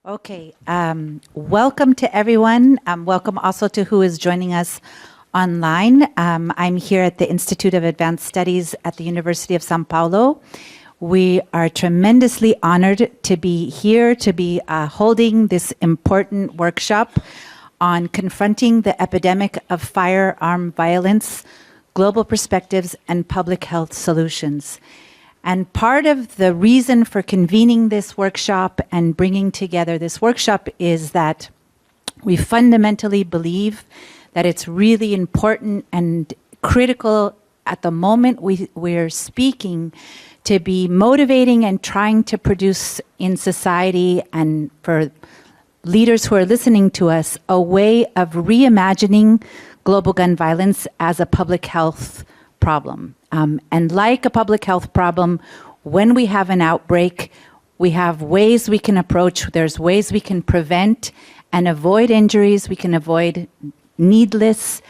Okay, welcome to everyone. Welcome also to who is joining us online. I'm here at the Institute of Advanced Studies at the University of São Paulo. We are tremendously honored to be here, to be holding this important workshop on confronting the epidemic of firearm violence, global perspectives, and public health solutions. And part of the reason for convening this workshop and bringing together this workshop is that we fundamentally believe that it's really important and critical at the moment we're speaking to be motivating and trying to produce in society and for leaders who are listening to us a way of reimagining global gun violence as a public health problem. And like a public health problem, when we have an outbreak, we have ways we can approach, there's ways we can prevent and avoid injuries, we can avoid needless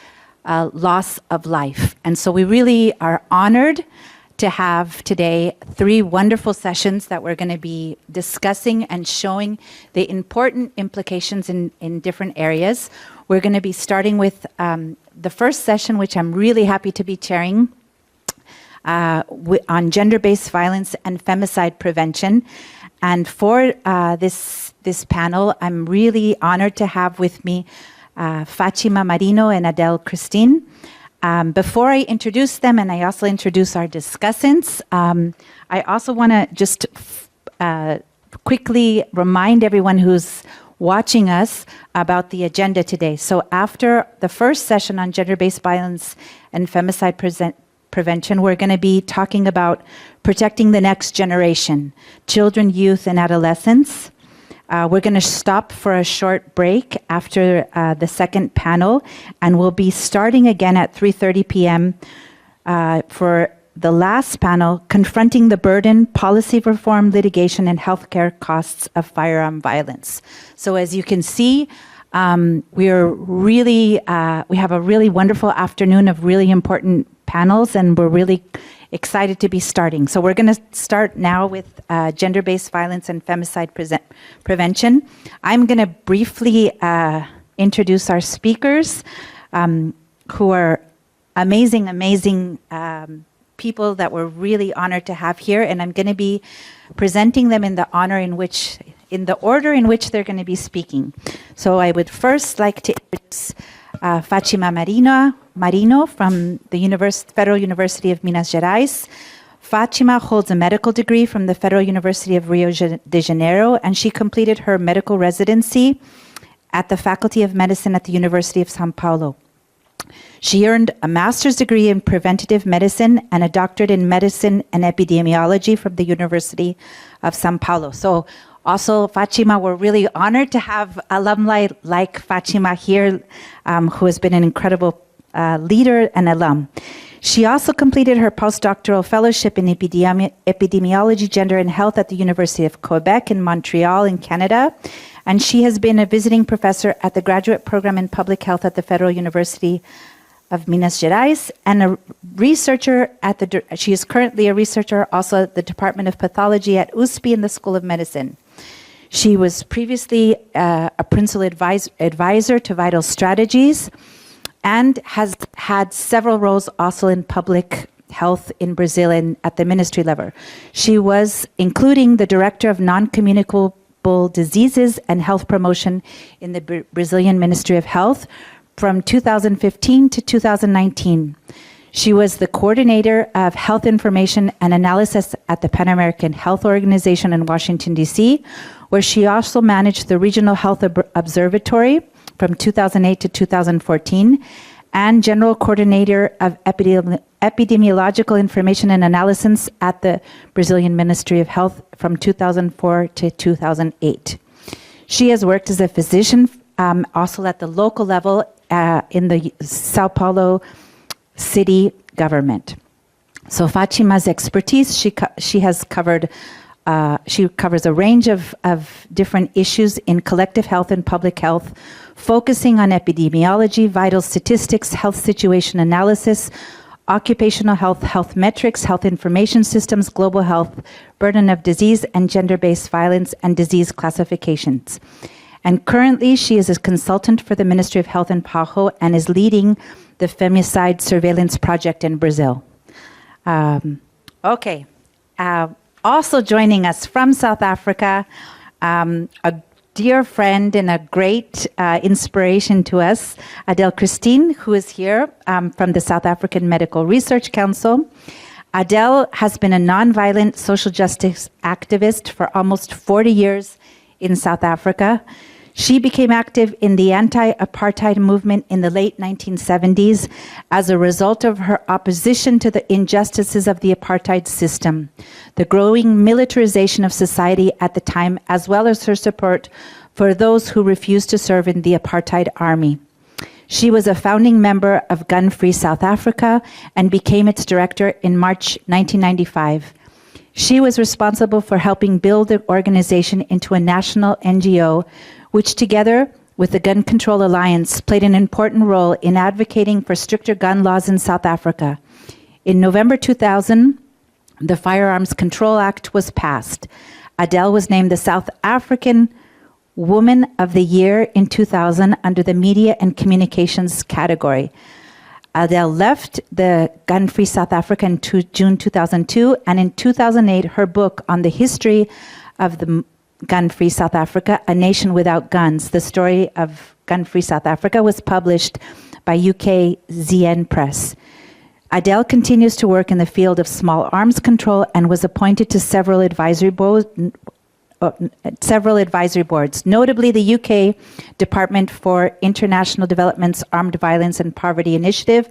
loss of life. And so we really are honored to have today 3 wonderful sessions that we're going to be discussing and showing the important implications in different areas. We're going to be starting with the first session, which I'm really happy to be chairing, on gender-based violence and femicide prevention. And for this panel, I'm really honored to have with me Fátima Marinho and Adele Christine. Before I introduce them, and I also introduce our discussants, I also want to just quickly remind everyone who's watching us about the agenda today. So after the first session on gender-based violence and femicide prevention, we're going to be talking about protecting the next generation, children, youth, and adolescents. We're going to stop for a short break after the second panel, and we'll be starting again at 3:30 p.m. For the last panel, Confronting the Burden, Policy Reform, Litigation, and Healthcare Costs of Firearm Violence. So as you can see, we have a really wonderful afternoon of really important panels, and we're really excited to be starting. So we're going to start now with gender-based violence and femicide prevention. I'm going to briefly introduce our speakers, who are amazing people that we're really honored to have here, and I'm going to be presenting them in the order in which they're going to be speaking. So I would first like to introduce Fátima Marinho from the Federal University of Minas Gerais. Fátima holds a medical degree from the Federal University of Rio de Janeiro, and she completed her medical residency at the Faculty of Medicine at the University of São Paulo. She earned a master's degree in preventative medicine and a doctorate in medicine and epidemiology from the University of São Paulo. So also, Fátima, we're really honored to have alumni like Fátima here, who has been an incredible leader and alum. She also completed her postdoctoral fellowship in epidemiology, gender, and health at the University of Quebec in Montreal in Canada. And she has been a visiting professor at the graduate program in public health at the Federal University of Minas Gerais, and a researcher she is currently a researcher also at the Department of Pathology at USP in the School of Medicine. She was previously a principal advisor to Vital Strategies and has had several roles also in public health in Brazil and at the ministry level. She was including the director of non-communicable diseases and health promotion in the Brazilian Ministry of Health from 2015 to 2019. She was the coordinator of health information and analysis at the Pan American Health Organization in Washington, D.C., where she also managed the Regional Health Observatory from 2008 to 2014, and general coordinator of epidemiological information and analysis at the Brazilian Ministry of Health from 2004 to 2008. She has worked as a physician also at the local level in the Sao Paulo city government. So Fátima's expertise, she covers a range of different issues in collective health and public health, focusing on epidemiology, vital statistics, health situation analysis, occupational health, health metrics, health information systems, global health, burden of disease, and gender-based violence and disease classifications. And currently, she is a consultant for the Ministry of Health in Paulo and is leading the Femicide surveillance project in Brazil. Okay. Also joining us from South Africa, a dear friend and a great inspiration to us, Adele Christine, who is here from the South African Medical Research Council. Adele has been a nonviolent social justice activist for almost 40 years in South Africa. She became active in the anti-apartheid movement in the late 1970s as a result of her opposition to the injustices of the apartheid system, the growing militarization of society at the time, as well as her support for those who refused to serve in the apartheid army. She was a founding member of Gun Free South Africa and became its director in March 1995. She was responsible for helping build the organization into a national NGO, which together with the Gun Control Alliance played an important role in advocating for stricter gun laws in South Africa. In November 2000, the Firearms Control Act was passed. Adele was named the South African Woman of the Year in 2000 under the Media and Communications category. Adele left the Gun Free South Africa in June 2002, and in 2008, her book on the history of the Gun Free South Africa, A Nation Without Guns, the story of Gun Free South Africa, was published by UK ZN Press. Adele continues to work in the field of small arms control and was appointed to several advisory boards, notably the UK Department for International Development's Armed Violence and Poverty Initiative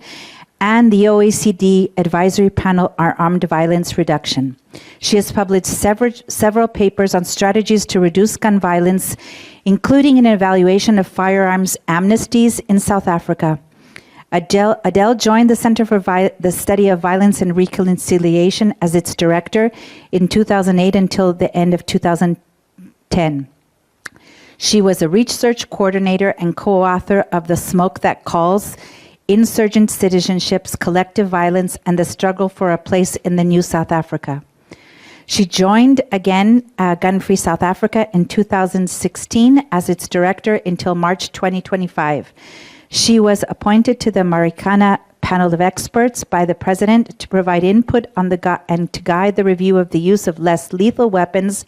and the OECD Advisory Panel on Armed Violence Reduction. She has published several papers on strategies to reduce gun violence, including an evaluation of firearms amnesties in South Africa. Adele joined the Center for the Study of Violence and Reconciliation as its director in 2008 until the end of 2010. She was a research coordinator and co-author of The Smoke That Calls, Insurgent Citizenships, Collective Violence, and the Struggle for a Place in the New South Africa. She joined again Gun Free South Africa in 2016 as its director until March 2025. She was appointed to the Marikana panel of experts by the president to provide input on and to guide the review of the use of less lethal weapons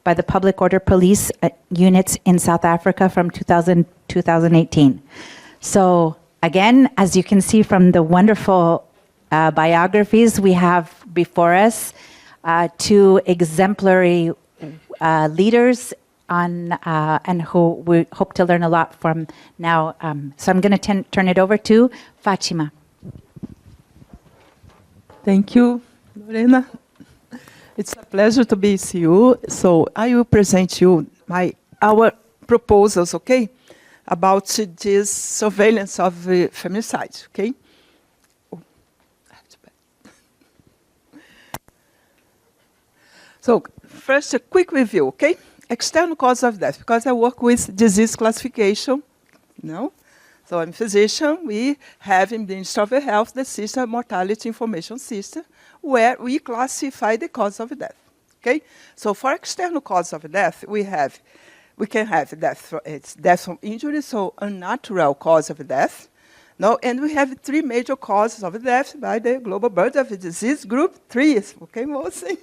by the public order police units in South Africa from 2018. So again, as you can see from the wonderful biographies we have before us, two exemplary leaders and who we hope to learn a lot from now. So I'm going to turn it over to Fátima. Thank you, Lorena. It's a pleasure to be with you. So I will present you our proposals, okay, about this surveillance of femicide, okay? So first, a quick review, okay? External cause of death, because I work with disease classification, you know? So I'm a physician. We have in the Institute of Health the system, mortality information system, where we classify the cause of death, okay? So for external cause of death, we can have death from injury, so unnatural cause of death. No, and we have three major causes of death by the Global Burden of Disease Group 3, okay, mostly.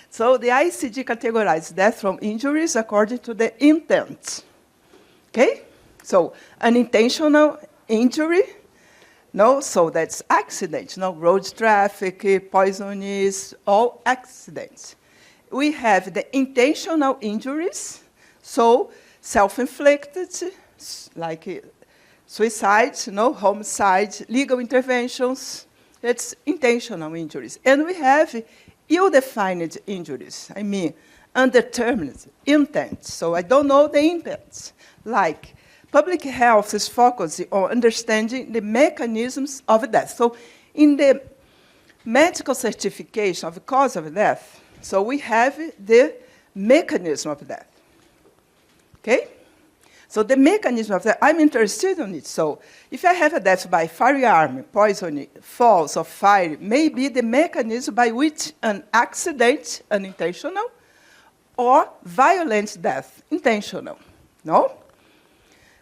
So the ICD categorizes death from injuries according to the intent. Okay? So unintentional injury, no, so that's accident, no, road traffic, poisonous, all accidents. We have the intentional injuries, so self-inflicted, like suicide, no, homicide, legal interventions, that's intentional injuries. And we have ill-defined injuries, I mean, undetermined intent. So I don't know the intent. Like, public health is focusing on understanding the mechanisms of death. So in the medical certification of the cause of death, so we have the mechanism of death. Okay? So the mechanism of that, I'm interested in it. So if I have a death by firearm, poison, falls, or fire, maybe the mechanism by which an accident, unintentional, or violent death, intentional, no?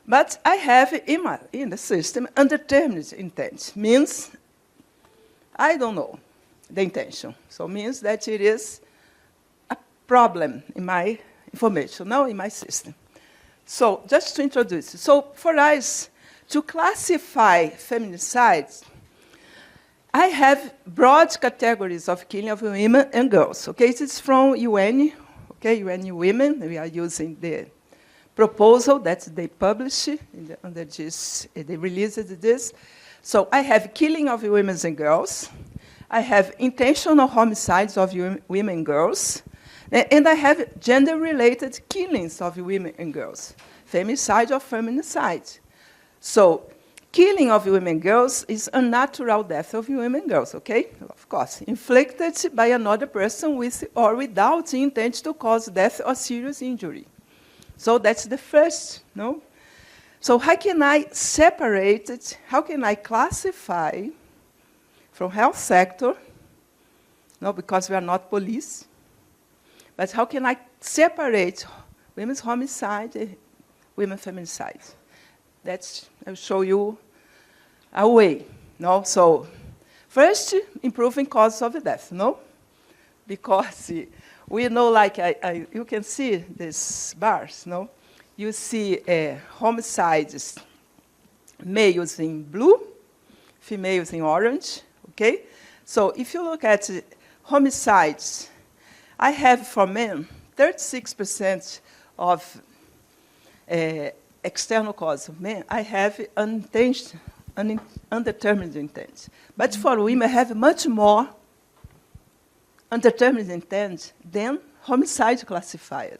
But I have in the system undetermined intent, means I don't know the intention. So means that it is a problem in my information, now in my system. So just to introduce, so for us to classify feminicides, I have broad categories of killing of women and girls. Okay, this is from UN, okay, UN Women. We are using the proposal that they published under this, they released this. So I have killing of women and girls. I have intentional homicides of women and girls. And I have gender-related killings of women and girls, femicide or feminicide. So killing of women and girls is unnatural death of women and girls, okay? Of course, inflicted by another person with or without the intent to cause death or serious injury. So that's the first, no? So how can I separate it? How can I classify from health sector? No, because we are not police. But how can I separate women's homicide and women's feminicide? I'll show you a way. No? So first, improving causes of death, no? Because we know, like you can see these bars, no? You see homicides, males in blue, females in orange, okay? So if you look at homicides, I have for men 36% of external cause of men. I have undetermined intent. But for women, I have much more undetermined intent than homicide classified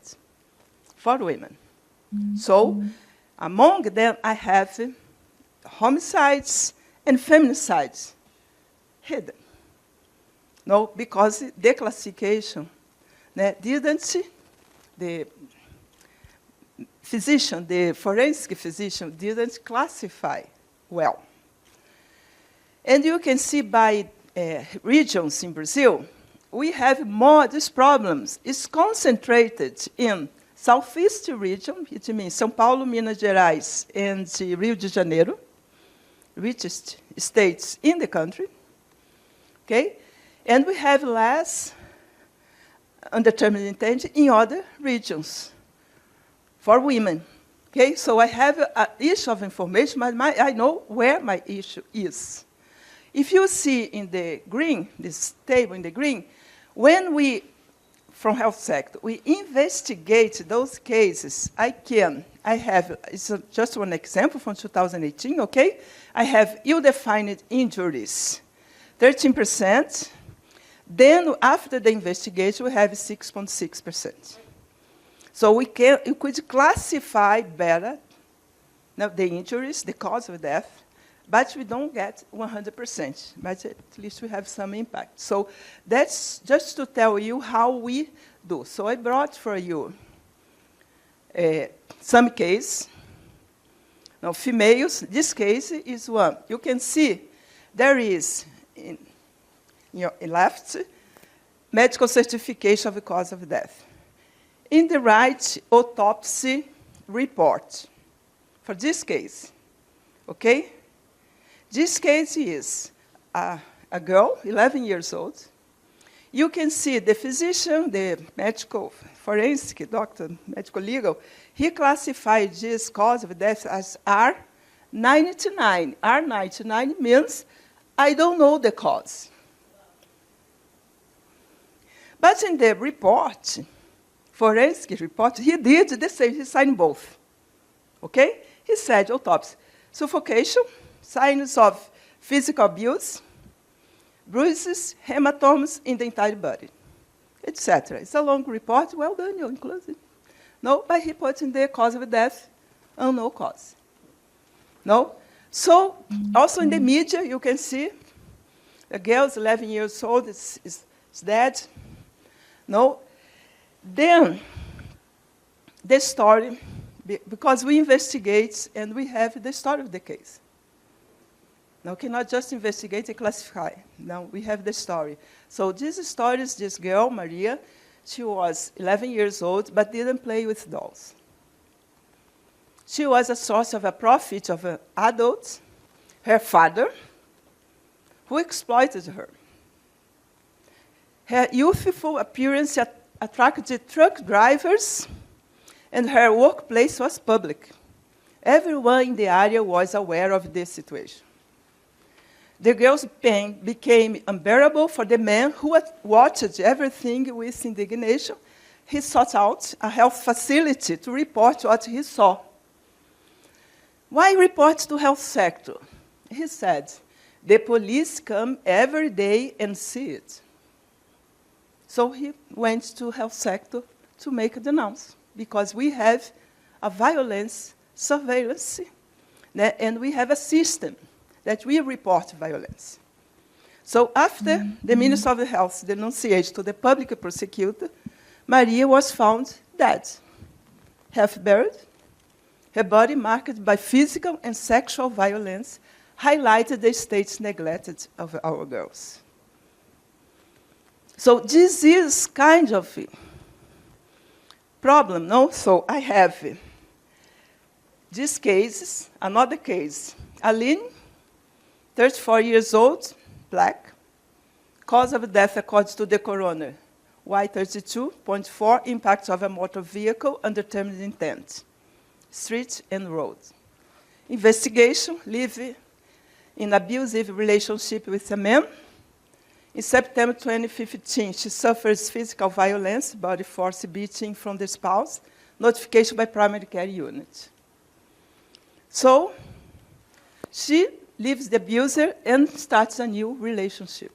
for women. So among them, I have homicides and feminicides hidden. No, because the classification didn't, the physician, the forensic physician, didn't classify well. And you can see by regions in Brazil, we have more, these problems is concentrated in Southeast region, it means São Paulo, Minas Gerais, and Rio de Janeiro, richest states in the country, okay? And we have less undetermined intent in other regions for women. Okay, so I have an issue of information, but I know where my issue is. If you see in the green, this table in the green, when we, from health sector, we investigate those cases, I have, it's just one example from 2018, okay? I have ill-defined injuries, 13%. Then, after the investigation, we have 6.6%. So we could classify better the injuries, the cause of death, but we don't get 100%. But at least we have some impact. So that's just to tell you how we do. So I brought for you some case. Now, females, this case is one. You can see there is, in your left, medical certification of the cause of death. In the right, autopsy report for this case, okay? This case is a girl, 11 years old. You can see the physician, the medical forensic doctor, medical legal, he classified this cause of death as R99. R99 means I don't know the cause. But in the report, forensic report, he did the same, he signed both. Okay? He said autopsy, suffocation, signs of physical abuse, bruises, hematomas in the entire body, etc. It's a long report, well done, you included. No, but he put in the cause of death, unknown cause. No? So, also in the media, you can see the girl's 11 years old, is dead. No? Then, the story because we investigate and we have the story of the case. Now, we cannot just investigate and classify. Now, we have the story. So this story is this girl, Maria. She was 11 years old, but didn't play with dolls. She was a source of a profit of adults, her father, who exploited her. Her youthful appearance attracted truck drivers, and her workplace was public. Everyone in the area was aware of this situation. The girl's pain became unbearable for the man who watched everything with indignation. He sought out a health facility to report what he saw. Why report to health sector? He said, the police come every day and see it. So he went to health sector to make a denounce, because we have a violence surveillance, and we have a system that we report violence. So after the Minister of Health denunciated to the public prosecutor, Maria was found dead, half buried, her body marked by physical and sexual violence, highlighted the state's neglect of our girls. So this is kind of a problem, no? So I have this case, another case. Aline, 34 years old, black. Cause of death according to the coroner, Y32.4, impact of a motor vehicle, undetermined intent. Street and road. Investigation, live in abusive relationship with a man. In September 2015, she suffers physical violence, body force beating from the spouse, notification by primary care unit. So she leaves the abuser and starts a new relationship.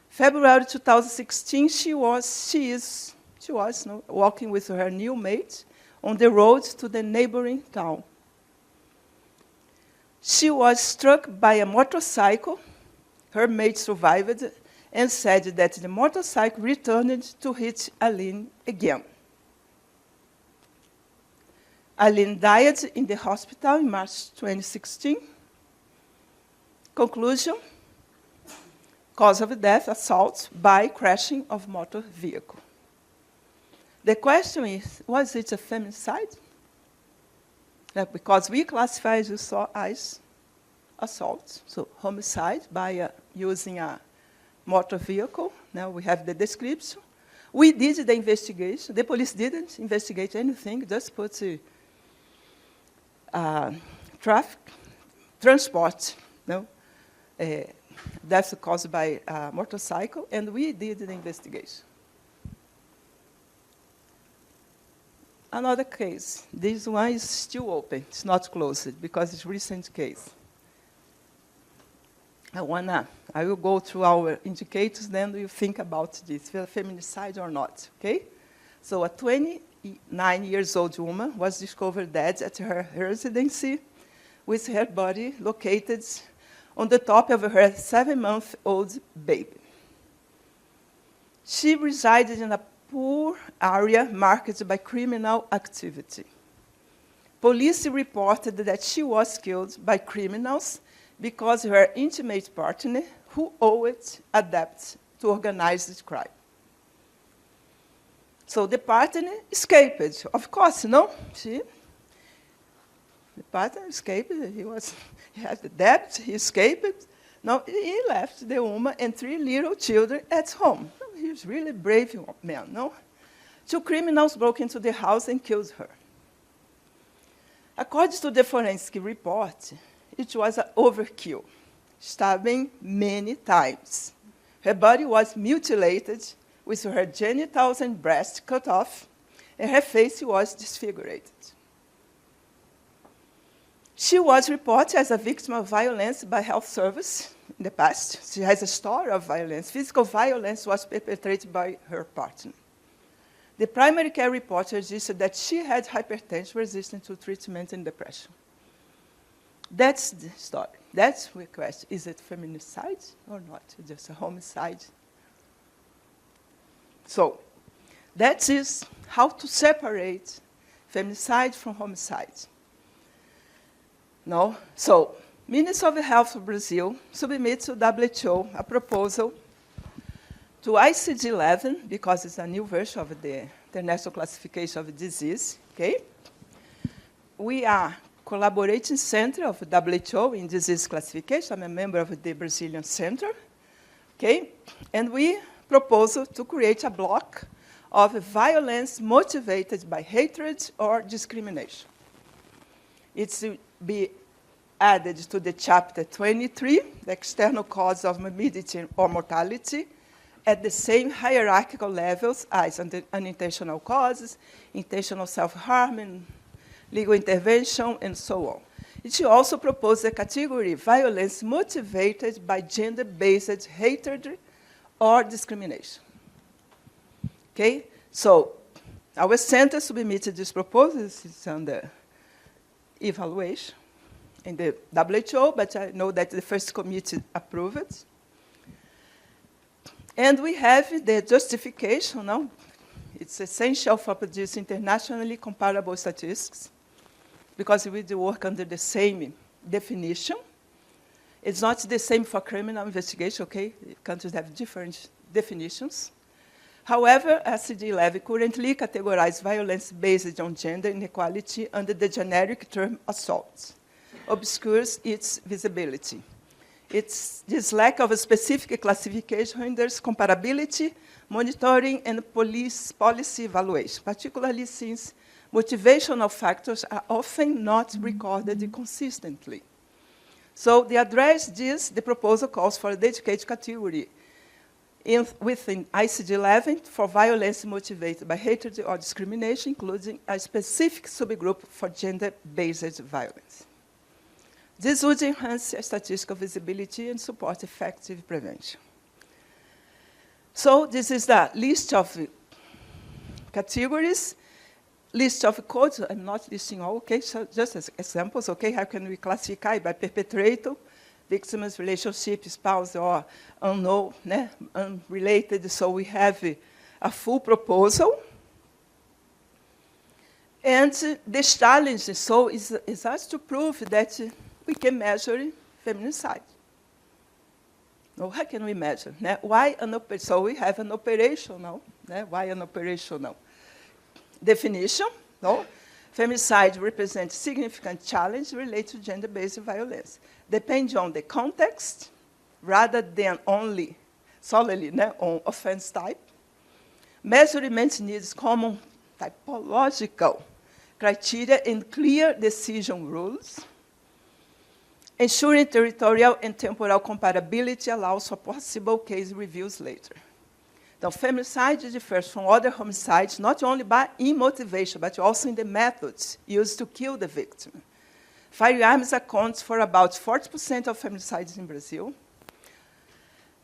February 2016, she was walking with her new mate on the road to the neighboring town. She was struck by a motorcycle. Her mate survived and said that the motorcycle returned to hit Aline again. Aline died in the hospital in March 2016. Conclusion, cause of death, assault by crashing of motor vehicle. The question is, was it a femicide? Because we classify, as you saw, as assault, so homicide by using a motor vehicle. Now we have the description. We did the investigation. The police didn't investigate anything, just put transport, death caused by a motorcycle, and we did the investigation. Another case. This one is still open. It's not closed because it's a recent case. I will go through our indicators, then you think about this, feminicide or not, okay? So a 29-year-old woman was discovered dead at her residency with her body located on the top of her 7-month-old baby. She resided in a poor area marked by criminal activity. Police reported that she was killed by criminals because her intimate partner, who owed a debt to organized crime. So the partner escaped. Of course, no? The partner escaped. He had the debt. He escaped. No, he left the woman and 3 little children at home. He was really a brave man, no? 2 criminals broke into the house and killed her. According to the forensic report, it was an overkill, stabbing many times. Her body was mutilated with her genitals and breast cut off, and her face was disfigured. She was reported as a victim of violence by health service in the past. She has a story of violence. Physical violence was perpetrated by her partner. The primary care report registered that she had hypertension resistant to treatment and depression. That's the story. That's the question. Is it feminicide or not? Just a homicide? So that is how to separate feminicide from homicide. No? So, Ministry of Health of Brazil submits to WHO a proposal to ICD-11, because it's a new version of the International Classification of Disease, okay? We are collaborating center of WHO in disease classification. I'm a member of the Brazilian Center, okay? And we propose to create a block of violence motivated by hatred or discrimination. It's to be added to the chapter 23, the external cause of morbidity or mortality, at the same hierarchical levels as unintentional causes, intentional self-harm, and legal intervention, and so on. It should also propose the category violence motivated by gender-based hatred or discrimination. Okay? So our center submitted this proposal. It's under evaluation in the WHO, but I know that the first committee approved it. And we have the justification. No? It's essential for producing internationally comparable statistics, because we do work under the same definition. It's not the same for criminal investigation, okay? Countries have different definitions. However, ICD-11 currently categorizes violence based on gender inequality under the generic term assault, obscures its visibility. This lack of a specific classification hinders comparability, monitoring, and policy evaluation, particularly since motivational factors are often not recorded consistently. So to address this, the proposal calls for a dedicated category within ICD-11 for violence motivated by hatred or discrimination, including a specific subgroup for gender-based violence. This would enhance statistical visibility and support effective prevention. So this is the list of categories, list of codes. I'm not listing all, okay, so just as examples, okay, how can we classify by perpetrator, victims, relationship, spouse, or unknown, unrelated. So we have a full proposal. And the challenge, so, is us to prove that we can measure feminicide. No, how can we measure? Why so we have an operational, why an operational definition? No? Femicide represents significant challenge related to gender-based violence. Depends on the context, rather than solely on offense type. Measurement needs common typological criteria and clear decision rules. Ensuring territorial and temporal comparability allows for possible case reviews later. The femicide differs from other homicides not only in motivation, but also in the methods used to kill the victim. Firearms accounts for about 40% of femicides in Brazil.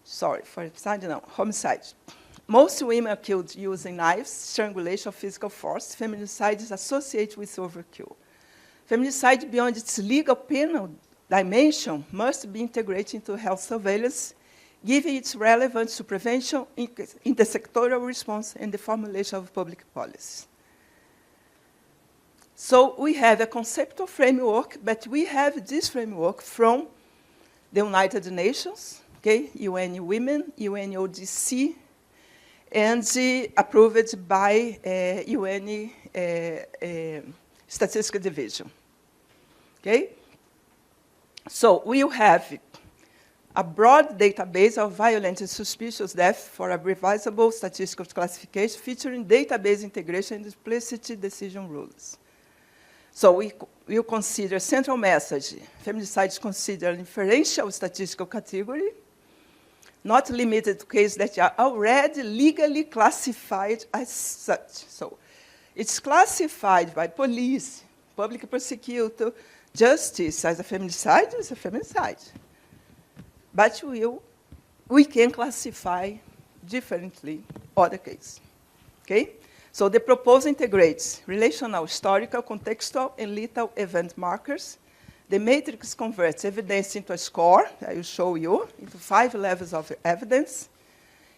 Sorry, homicide. Most women are killed using knives, strangulation, or physical force. Feminicide is associated with overkill. Feminicide, beyond its legal penal dimension, must be integrated into health surveillance, giving its relevance to prevention, intersectoral response, and the formulation of public policy. So we have a conceptual framework, but we have this framework from the United Nations, okay, UN Women, UNODC, and approved by UN Statistical Division. Okay? So we'll have a broad database of violent and suspicious death for a revisable statistical classification featuring database integration and implicit decision rules. So we will consider central message. Feminicide is considered an inferential statistical category, not limited to cases that are already legally classified as such. So it's classified by police, public prosecutor, justice as a feminicide is a feminicide. But we can classify differently other cases. Okay? So the proposal integrates relational, historical, contextual, and lethal event markers. The matrix converts evidence into a score, I will show you, into 5 levels of evidence.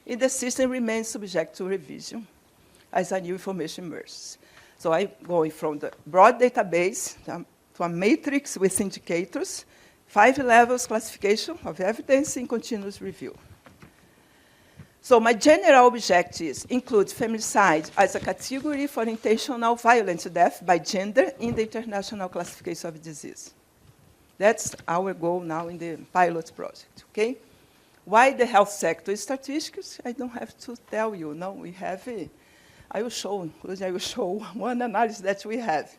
And the system remains subject to revision as a new information emerges. So I'm going from the broad database to a matrix with indicators, 5 levels classification of evidence in continuous review. So my general objectives include femicide as a category for intentional violent death by gender in the International Classification of Disease. That's our goal now in the pilot project, okay? Why the health sector statistics? I don't have to tell you, no, we have, I will show one analysis that we have.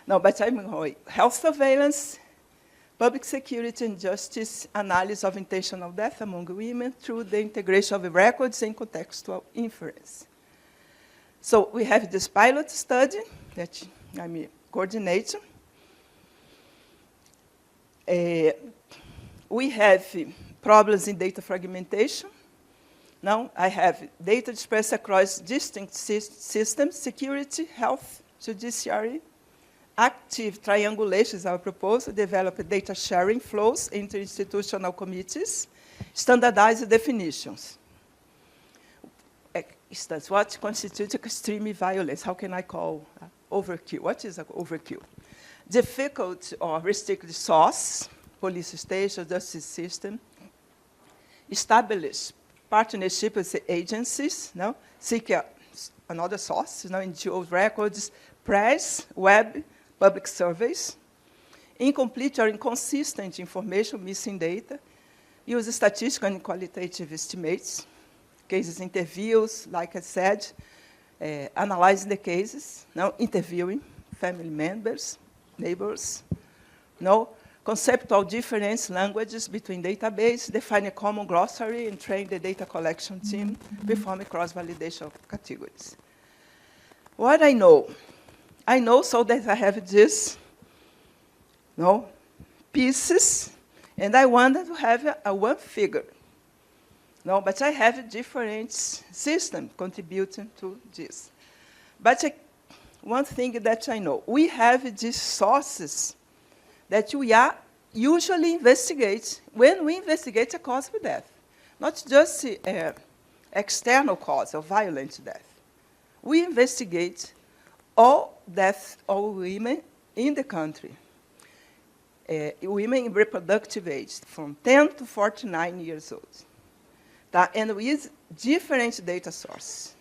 No, but I'm going, health surveillance, public security and justice analysis of intentional death among women through the integration of records and contextual inference. So we have this pilot study that I'm coordinating. We have problems in data fragmentation. Now I have data dispersed across distinct systems, security, health, judiciary. Active triangulation is our proposal, develop data sharing flows, interinstitutional committees, standardized definitions. What constitutes extreme violence? How can I call overkill? What is overkill? Difficult or restricted source, police station, justice system. Establish partnership with agencies, no? Seek another source, NGO records, press, web, public surveys, incomplete or inconsistent information, missing data, use statistical and qualitative estimates, cases interviews, like I said, analyzing the cases, interviewing family members, neighbors, conceptual difference languages between databases, define a common glossary, and train the data collection team, perform cross-validation categories. What I know so that I have this, pieces, and I wanted to have a one figure. But I have a different system contributing to this. But one thing that I know, we have these sources that we are usually investigate when we investigate a cause of death, not just external cause of violent death. We investigate all deaths of women in the country, women in reproductive age, from 10 to 49 years old. And we use different data sources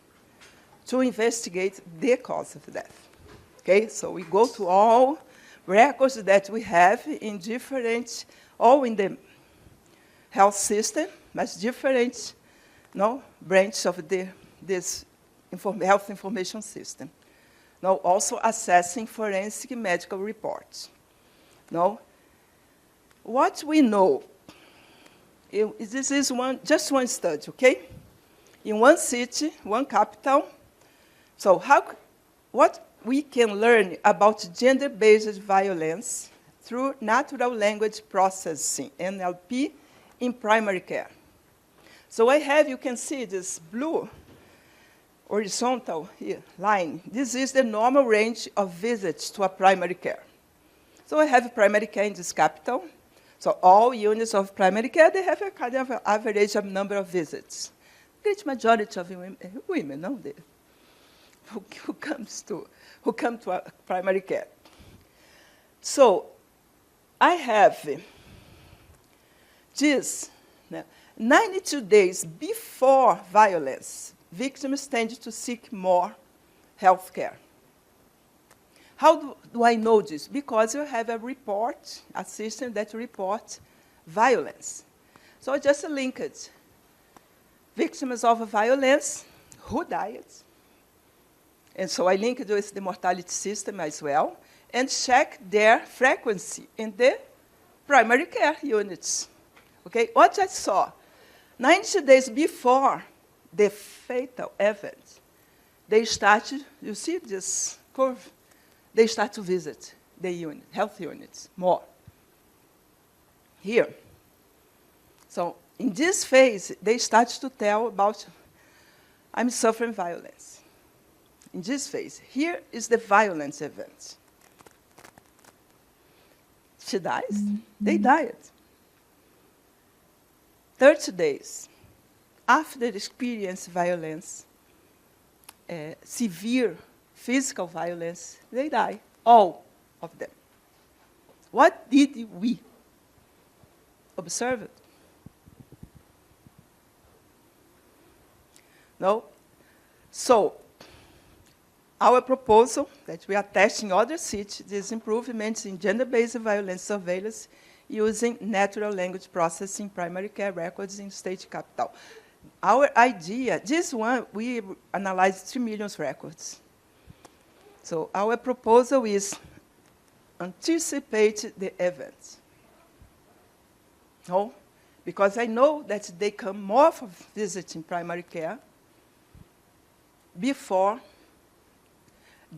to investigate the cause of death. Okay, so we go to all records that we have in different, all in the health system, but different branches of this health information system. Also assessing forensic medical reports. What we know, this is just one study, okay? In one city, one capital. So what we can learn about gender-based violence through natural language processing, NLP, in primary care. So you can see this blue horizontal here, line. This is the normal range of visits to a primary care. So I have primary care in this capital. So all units of primary care, they have a kind of average of number of visits. Great majority of women, who come to a primary care. So I have this 92 days before violence, victims tend to seek more health care. How do I know this? Because you have a report, a system that reports violence. So I just linked victims of violence, who died. And so I linked with the mortality system as well, and checked their frequency in the primary care units. Okay, what I saw, 90 days before the fatal event, they started, you see this curve? They start to visit the health units more. Here. So in this phase, they start to tell about, I'm suffering violence. In this phase, here is the violence event. She dies, they died. 30 days after they experience violence, severe physical violence, they die, all of them. What did we observe? No? So, our proposal that we are testing other cities is improvements in gender-based violence surveillance using natural language processing primary care records in state capital. Our idea, this one, we analyzed 3 million records. So our proposal is anticipate the events. No? Because I know that they come more for visiting primary care before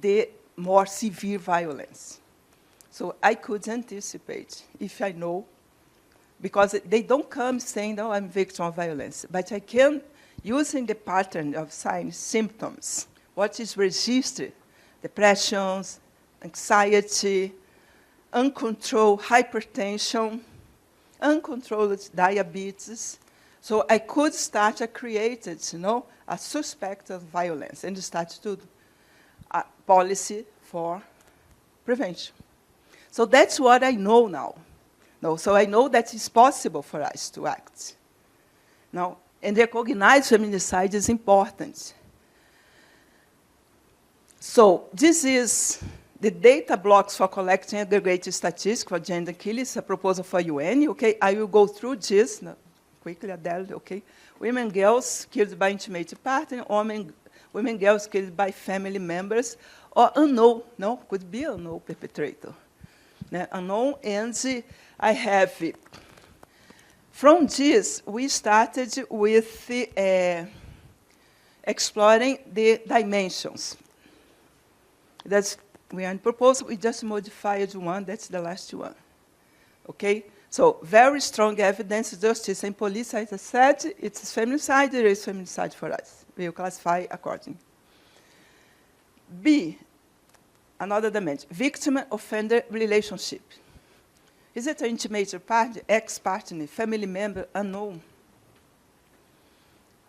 the more severe violence. So I could anticipate if I know, because they don't come saying, oh, I'm victim of violence, but I can, using the pattern of signs, symptoms, what is registered, depressions, anxiety, uncontrolled hypertension, uncontrolled diabetes. So I could start to create, a suspect of violence and start to do a policy for prevention. So that's what I know now. No, so I know that it's possible for us to act. Now, and recognize feminicide is important. So this is the data blocks for collecting aggregated statistics for gender killings, a proposal for UN. Okay, I will go through this quickly, Adele. Okay, women, girls killed by intimate partner, women, girls killed by family members, or unknown. No, could be unknown perpetrator. Unknown, and I have. From this, we started with exploring the dimensions. That's we are in proposal. We just modified one. That's the last one. Okay. So very strong evidence, justice and police. As I said, it's feminicide. There is feminicide for us. We will classify according. B, another dimension: victim-offender relationship. Is it an intimate partner, ex-partner, family member, unknown?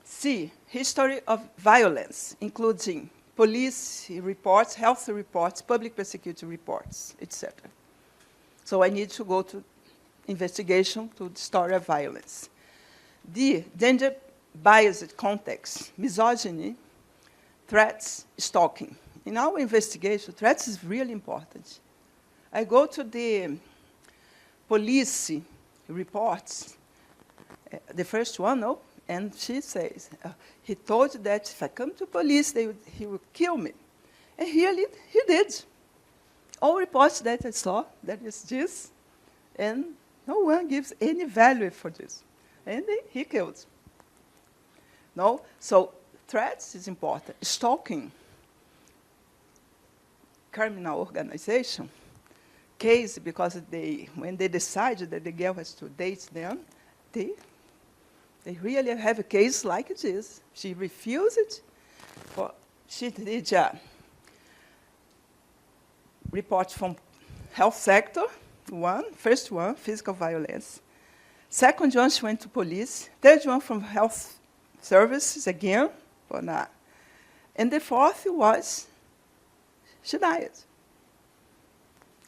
C, history of violence, including police reports, health reports, public prosecutor reports, etc. So I need to go to investigation to the story of violence. D, gender-biased context, misogyny, threats, stalking. In our investigation, threats is really important. I go to the police reports, the first one, and she says, he told that if I come to police, he would kill me. And he did. All reports that I saw, that is this, and no one gives any value for this. And he killed. No? So threats is important. Stalking, criminal organization, case, because when they decided that the girl has to date them, they really have a case like this. She refused it. She did a report from health sector, first one, physical violence. Second one, she went to police. Third one from health services, again. And the fourth was, she died.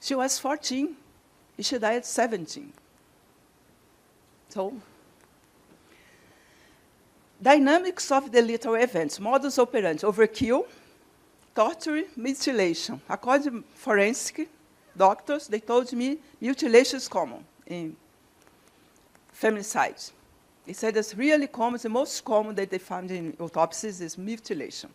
She was 14, and she died at 17. So, dynamics of the lethal events, modus operandi, overkill, torture, mutilation. According to forensic doctors, they told me mutilation is common in femicide. They said it's really common. The most common that they found in autopsies is mutilation.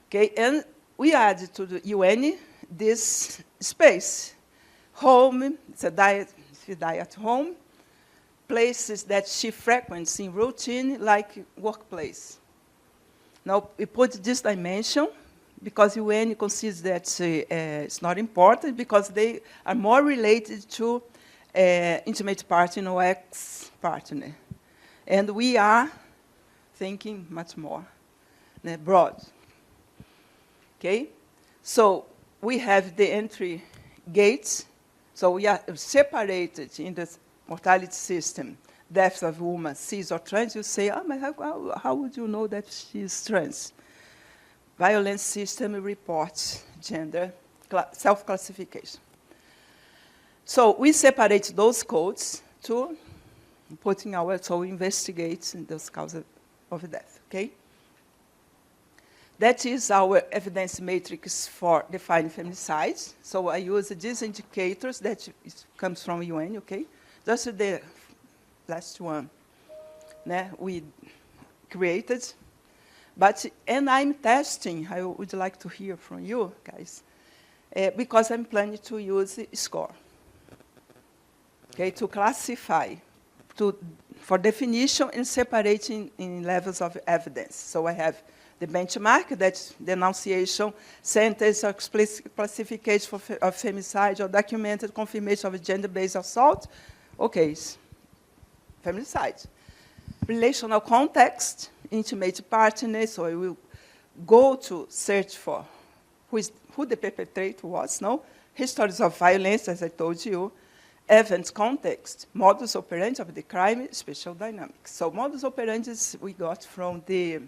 Okay, and we added to the UN this space. Home, it's a diet, she died at home. Places that she frequents in routine, like workplace. Now, we put this dimension because UN considers that it's not important because they are more related to intimate partner or ex-partner. And we are thinking much more broad. Okay? So we have the entry gates. So we are separated in the mortality system, deaths of women, cis or trans. You say, but how would you know that she is trans? violence system reports gender self-classification. So we separate those codes to put in our, so we investigate those causes of death, okay? That is our evidence matrix for defining femicide. So I use these indicators that comes from UN, okay? That's the last one we created. And I'm testing, I would like to hear from you guys, because I'm planning to use SCORE, okay, to classify, for definition and separating in levels of evidence. So I have the benchmark, that's the enunciation, sentence, or explicit classification of femicide, or documented confirmation of gender-based assault. Okay, femicide. Relational context, intimate partner, so I will go to search for who the perpetrator was, no? Histories of violence, as I told you, event context, modus operandi of the crime, spatial dynamics. So modus operandi we got from the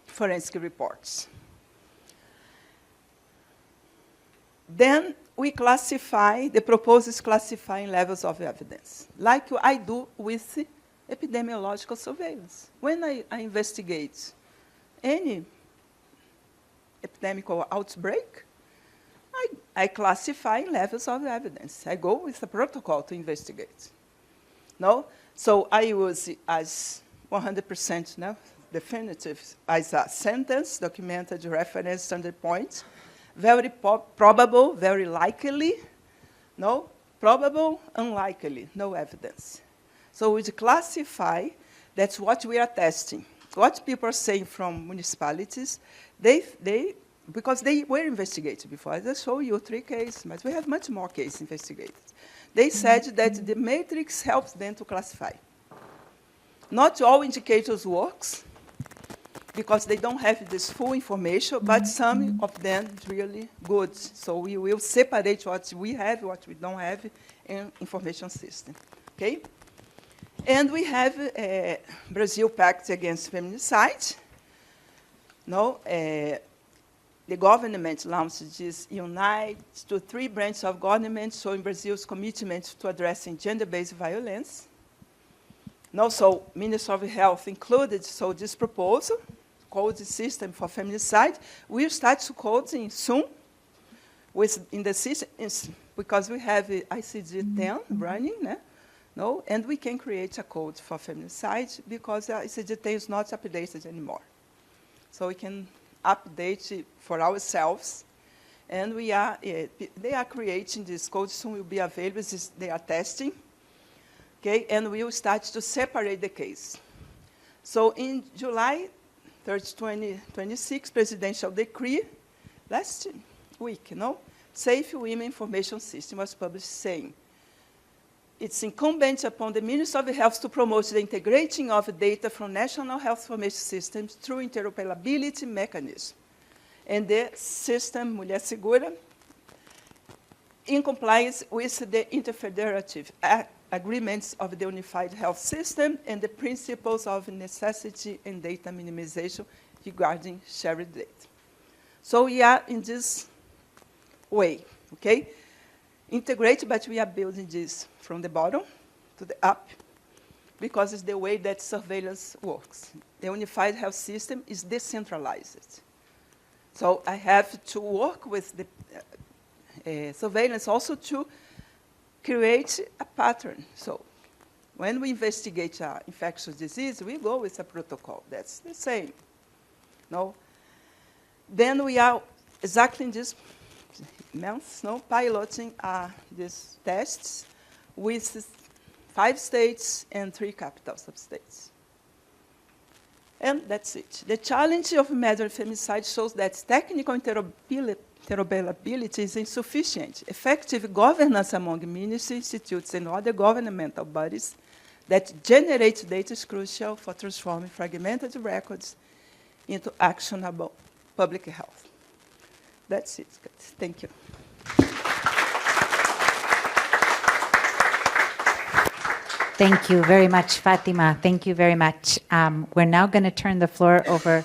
forensic reports. Then we classify, the proposal is classifying levels of evidence, like I do with epidemiological surveillance. When I investigate any epidemic or outbreak, I classify levels of evidence. I go with a protocol to investigate. No? So I use it as 100% definitive, as a sentence, documented reference, standard points, very probable, very likely, no? Probable, unlikely, no evidence. So we classify, that's what we are testing. What people are saying from municipalities, because they were investigated before. I just show you 3 cases, but we have much more cases investigated. They said that the matrix helps them to classify. Not all indicators works, because they don't have this full information, but some of them really good. So we will separate what we have, what we don't have in information system, okay? And we have Brazil Pact Against Feminicide. No, the government launched this unite to 3 branches of government showing Brazil's commitment to addressing gender-based violence. And also, Ministry of Health included this proposal, code system for feminicide. We'll start coding soon in the system, because we have ICD-10 running, no? And we can create a code for feminicide because ICD-10 is not updated anymore. So we can update it for ourselves. And they are creating this code, soon will be available, they are testing. Okay, and we will start to separate the case. So in July 3rd, 2026, presidential decree, last week, Safe Women Information System was published saying, it's incumbent upon the Ministry of Health to promote the integrating of data from national health information systems through interoperability mechanism. And the system, Mulher Segura, in compliance with the interfederative agreements of the Unified Health System and the principles of necessity and data minimization regarding shared data. So we are in this way, okay? Integrate, but we are building this from the bottom to the up, because it's the way that surveillance works. The Unified Health System is decentralized. So I have to work with the surveillance also to create a pattern. So when we investigate infectious disease, we go with a protocol. That's the same. No? Then we are exactly in this month, piloting these tests with 5 states and 3 capital sub-states. And that's it. The challenge of measuring femicide shows that technical interoperability is insufficient. Effective governance among ministries, institutes, and other governmental bodies that generate data is crucial for transforming fragmented records into actionable public health. That's it, guys. Thank you. Thank you very much, Fátima. Thank you very much. We're now going to turn the floor over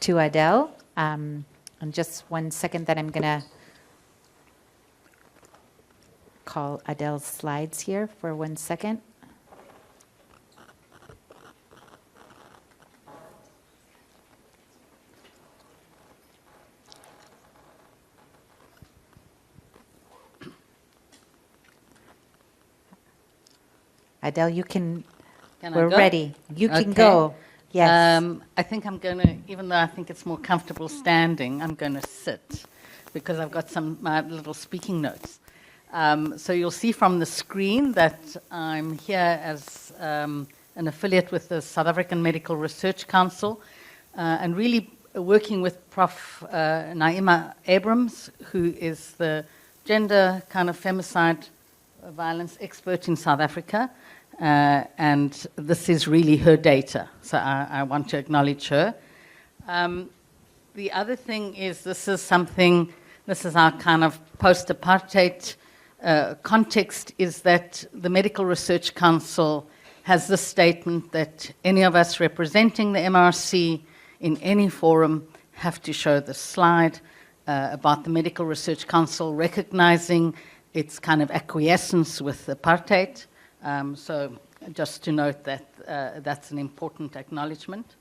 to Adele. And just 1 second that I'm going to call Adele's slides here for 1 second. Adele, you can, we're ready. You can go. Yes. I think I'm going to, even though I think it's more comfortable standing, I'm going to sit because I've got my little speaking notes. So you'll see from the screen that I'm here as an affiliate with the South African Medical Research Council and really working with Prof. Naima Abrams, who is the gender kind of femicide violence expert in South Africa. And this is really her data, so I want to acknowledge her. The other thing is this is our kind of post-apartheid context, is that the Medical Research Council has this statement that any of us representing the MRC in any forum have to show this slide about the Medical Research Council recognizing its kind of acquiescence with apartheid. So just to note that that's an important acknowledgement.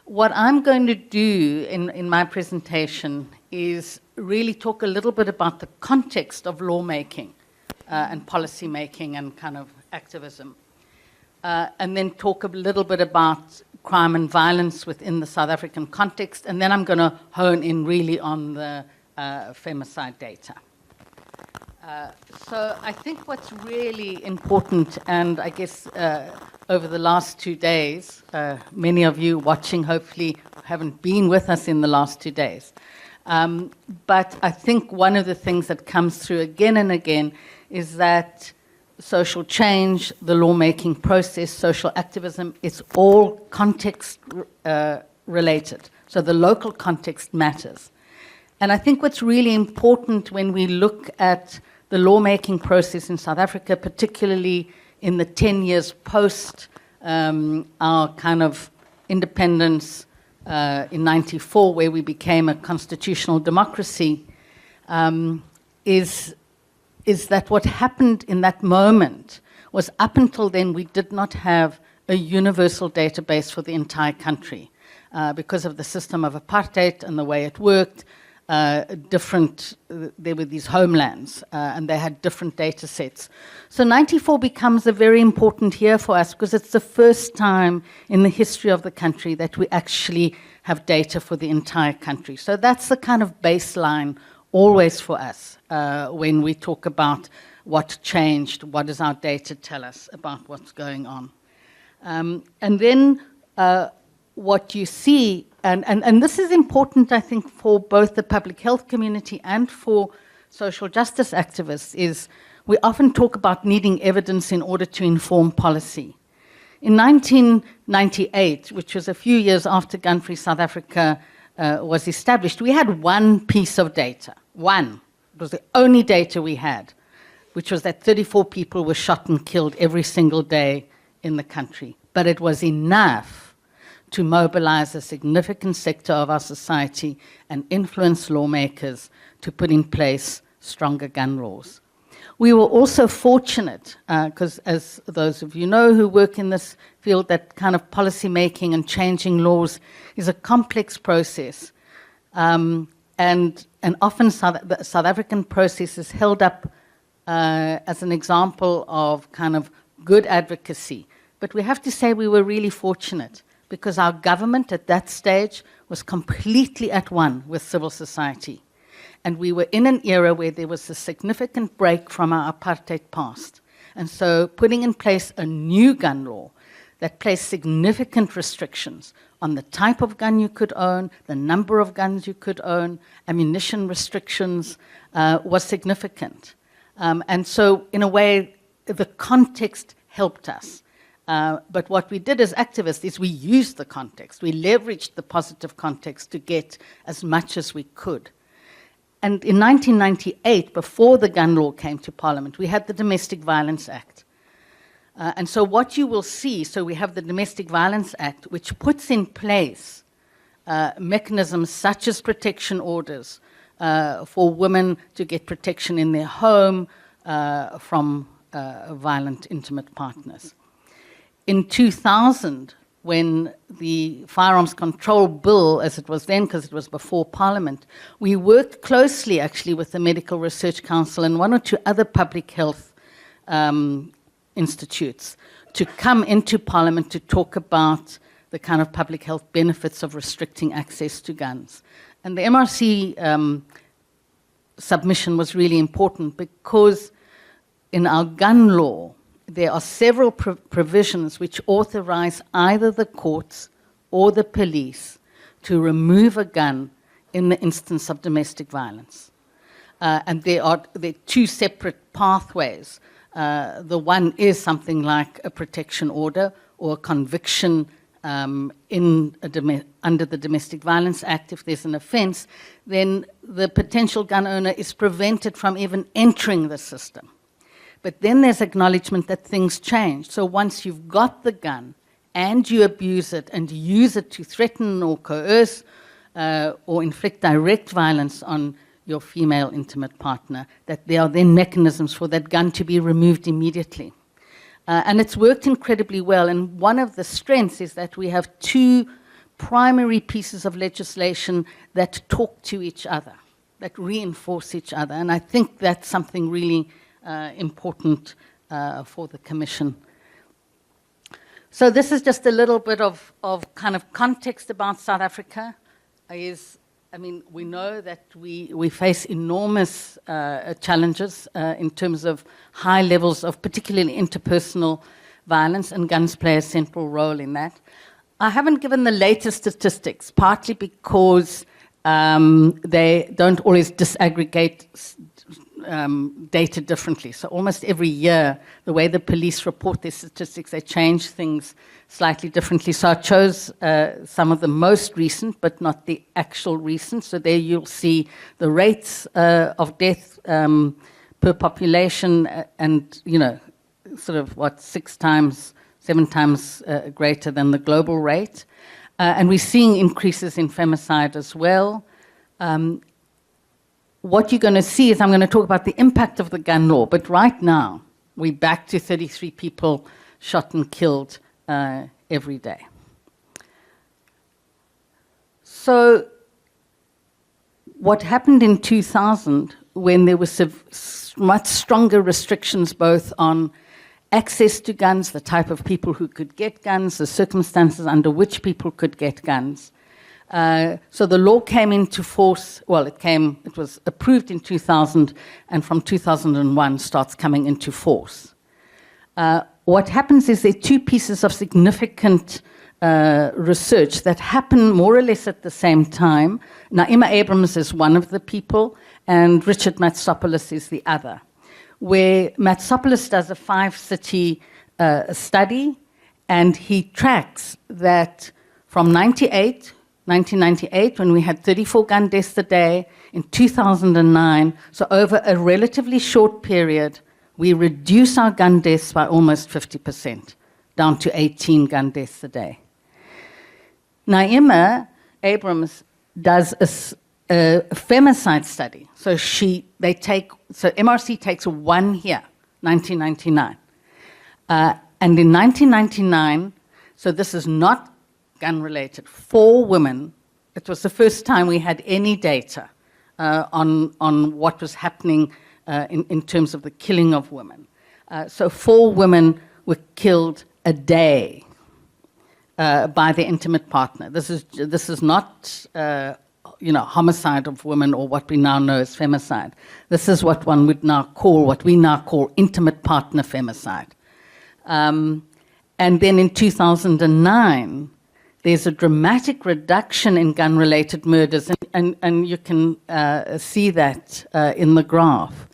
What I'm going to do in my presentation is really talk a little bit about the context of lawmaking and policy making and kind of activism. And then talk a little bit about crime and violence within the South African context. And then I'm going to hone in really on the femicide data. So I think what's really important, and I guess over the last 2 days, many of you watching hopefully haven't been with us in the last 2 days. But I think one of the things that comes through again and again is that social change, the lawmaking process, social activism, it's all context related. So the local context matters. And I think what's really important when we look at the lawmaking process in South Africa, particularly in the 10 years post our kind of independence in 94, where we became a constitutional democracy, is that what happened in that moment was, up until then, we did not have a universal database for the entire country because of the system of apartheid and the way it worked. There were these homelands, and they had different data sets. So 94 becomes a very important year for us because it's the first time in the history of the country that we actually have data for the entire country. So that's the kind of baseline always for us when we talk about what changed, what does our data tell us about what's going on. And then what you see, and this is important, I think, for both the public health community and for social justice activists, is we often talk about needing evidence in order to inform policy. In 1998, which was a few years after Gun-Free South Africa was established, we had one piece of data, one. It was the only data we had, which was that 34 people were shot and killed every single day in the country. But it was enough to mobilize a significant sector of our society and influence lawmakers to put in place stronger gun laws. We were also fortunate, because as those of you know who work in this field, that kind of policy making and changing laws is a complex process. And often the South African process is held up as an example of kind of good advocacy. But we have to say we were really fortunate, because our government at that stage was completely at one with civil society. And we were in an era where there was a significant break from our apartheid past. And so putting in place a new gun law that placed significant restrictions on the type of gun you could own, the number of guns you could own, ammunition restrictions, was significant. And so in a way, the context helped us. But what we did as activists is we used the context. We leveraged the positive context to get as much as we could. And in 1998, before the gun law came to Parliament, we had the Domestic Violence Act. And so what you will see, so we have the Domestic Violence Act, which puts in place mechanisms such as protection orders for women to get protection in their home from violent intimate partners. In 2000, when the Firearms Control Bill, as it was then, because it was before Parliament, we worked closely actually with the Medical Research Council and one or two other public health institutes to come into Parliament to talk about the kind of public health benefits of restricting access to guns. And the MRC submission was really important because in our gun law, there are several provisions which authorize either the courts or the police to remove a gun in the instance of domestic violence. And there are two separate pathways. The one is something like a protection order or a conviction under the Domestic Violence Act. If there's an offense, then the potential gun owner is prevented from even entering the system. But then there's acknowledgement that things change. So once you've got the gun and you abuse it and use it to threaten or coerce or inflict direct violence on your female intimate partner, that there are then mechanisms for that gun to be removed immediately. And it's worked incredibly well. And one of the strengths is that we have two primary pieces of legislation that talk to each other, that reinforce each other. And I think that's something really important for the Commission. So this is just a little bit of kind of context about South Africa. We know that we face enormous challenges in terms of high levels of particularly interpersonal violence, and guns play a central role in that. I haven't given the latest statistics, partly because they don't always disaggregate data differently. So almost every year, the way the police report their statistics, they change things slightly differently. So I chose some of the most recent, but not the actual recent. So there you'll see the rates of death per population and, sort of 7 times greater than the global rate. And we're seeing increases in femicide as well. What you're going to see is I'm going to talk about the impact of the gun law, but right now we're back to 33 people shot and killed every day. So what happened in 2000 when there were much stronger restrictions both on access to guns, the type of people who could get guns, the circumstances under which people could get guns. So the law came into force, it was approved in 2000, and from 2001 starts coming into force. What happens is there are two pieces of significant research that happen more or less at the same time. Naima Abrams is one of the people, and Richard Matsopoulos is the other, where Matsopoulos does a 5-city study, and he tracks that from 1998, when we had 34 gun deaths a day, in 2009, so over a relatively short period, we reduce our gun deaths by almost 50%, down to 18 gun deaths a day. Naima Abrams does a femicide study. So MRC takes 1 year, 1999. And in 1999, so this is not gun-related, 4 women, it was the first time we had any data on what was happening in terms of the killing of women. So 4 women were killed a day by their intimate partner. This is not homicide of women or what we now know as femicide. This is what we now call intimate partner femicide. And then in 2009, there's a dramatic reduction in gun-related murders, and you can see that in the graph.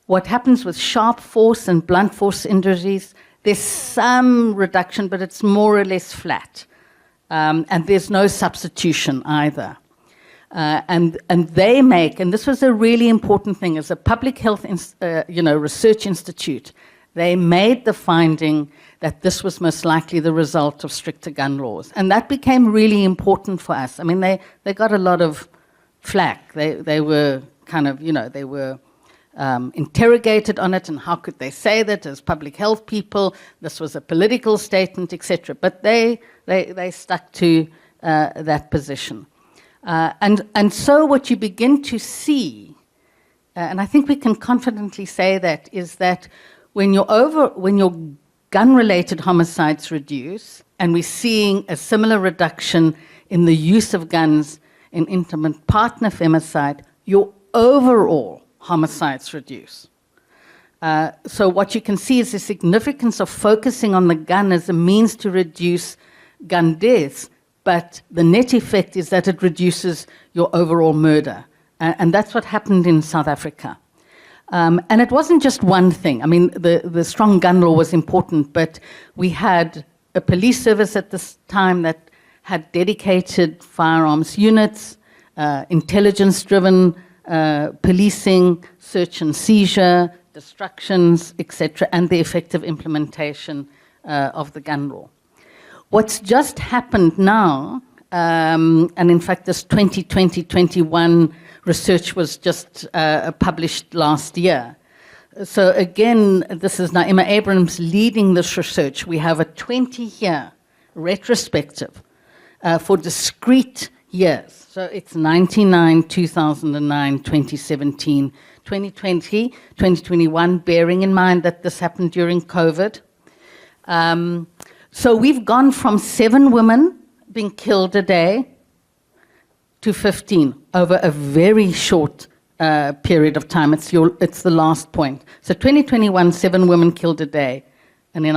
What happens with sharp force and blunt force injuries, there's some reduction, but it's more or less flat. And there's no substitution either. And they make, and this was a really important thing, as a public health research institute, they made the finding that this was most likely the result of stricter gun laws. And that became really important for us. I mean, they got a lot of flack. They were kind of, they were interrogated on it, and how could they say that as public health people? This was a political statement, etc. But they stuck to that position. And so what you begin to see, and I think we can confidently say that, is that when your gun-related homicides reduce, and we're seeing a similar reduction in the use of guns in intimate partner femicide, your overall homicides reduce. So what you can see is the significance of focusing on the gun as a means to reduce gun deaths, but the net effect is that it reduces your overall murder. And that's what happened in South Africa. And it wasn't just one thing. I mean, the strong gun law was important, but we had a police service at this time that had dedicated firearms units, intelligence-driven policing, search and seizure, destructions, etc., and the effective implementation of the gun law. What's just happened now, and in fact this 2020-21 research was just published last year. So again, this is Naima Abrams leading this research. We have a 20-year retrospective for discrete years. So it's 99, 2009, 2017, 2020, 2021, bearing in mind that this happened during COVID. So we've gone from 7 women being killed a day to 15 over a very short period of time. It's the last point. So 2021, 7 women killed a day. And in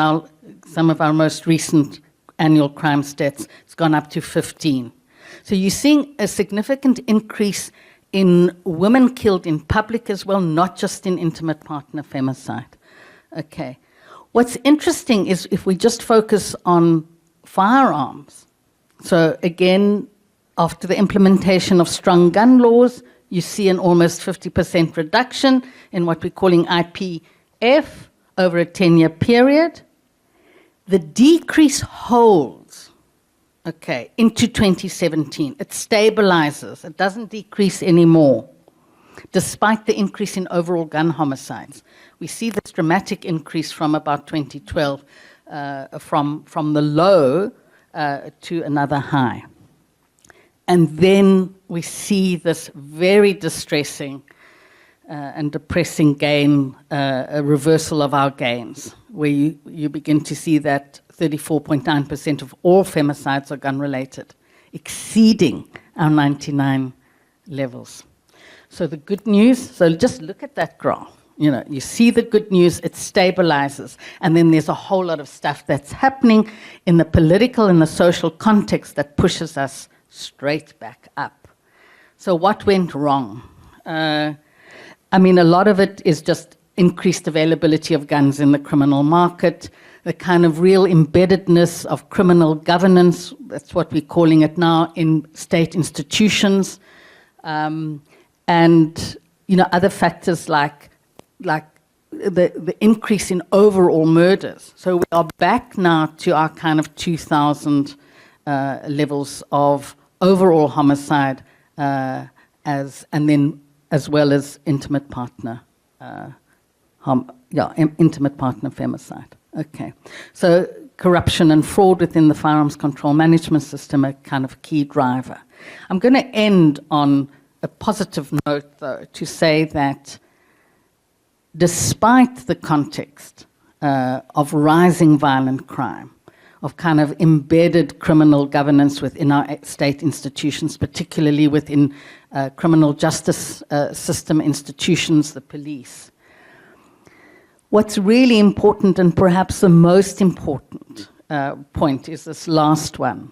some of our most recent annual crime stats, it's gone up to 15. So you're seeing a significant increase in women killed in public as well, not just in intimate partner femicide. Okay. What's interesting is if we just focus on firearms. So again, after the implementation of strong gun laws, you see an almost 50% reduction in what we're calling IPF over a 10-year period. The decrease holds, okay, into 2017. It stabilizes. It doesn't decrease anymore, despite the increase in overall gun homicides. We see this dramatic increase from about 2012, from the low to another high. And then we see this very distressing and depressing gain, a reversal of our gains, where you begin to see that 34.9% of all femicides are gun-related, exceeding our 99 levels. So the good news, so just look at that graph. You see the good news, it stabilizes. And then there's a whole lot of stuff that's happening in the political and the social context that pushes us straight back up. So what went wrong? I mean, a lot of it is just increased availability of guns in the criminal market, the kind of real embeddedness of criminal governance, that's what we're calling it now, in state institutions, and other factors like the increase in overall murders. So we are back now to our kind of 2000 levels of overall homicide, and then as well as intimate partner, intimate partner femicide. Okay, so corruption and fraud within the firearms control management system are kind of key driver. I'm going to end on a positive note, though, to say that despite the context of rising violent crime, of kind of embedded criminal governance within our state institutions, particularly within criminal justice system institutions, the police. What's really important, and perhaps the most important point, is this last one,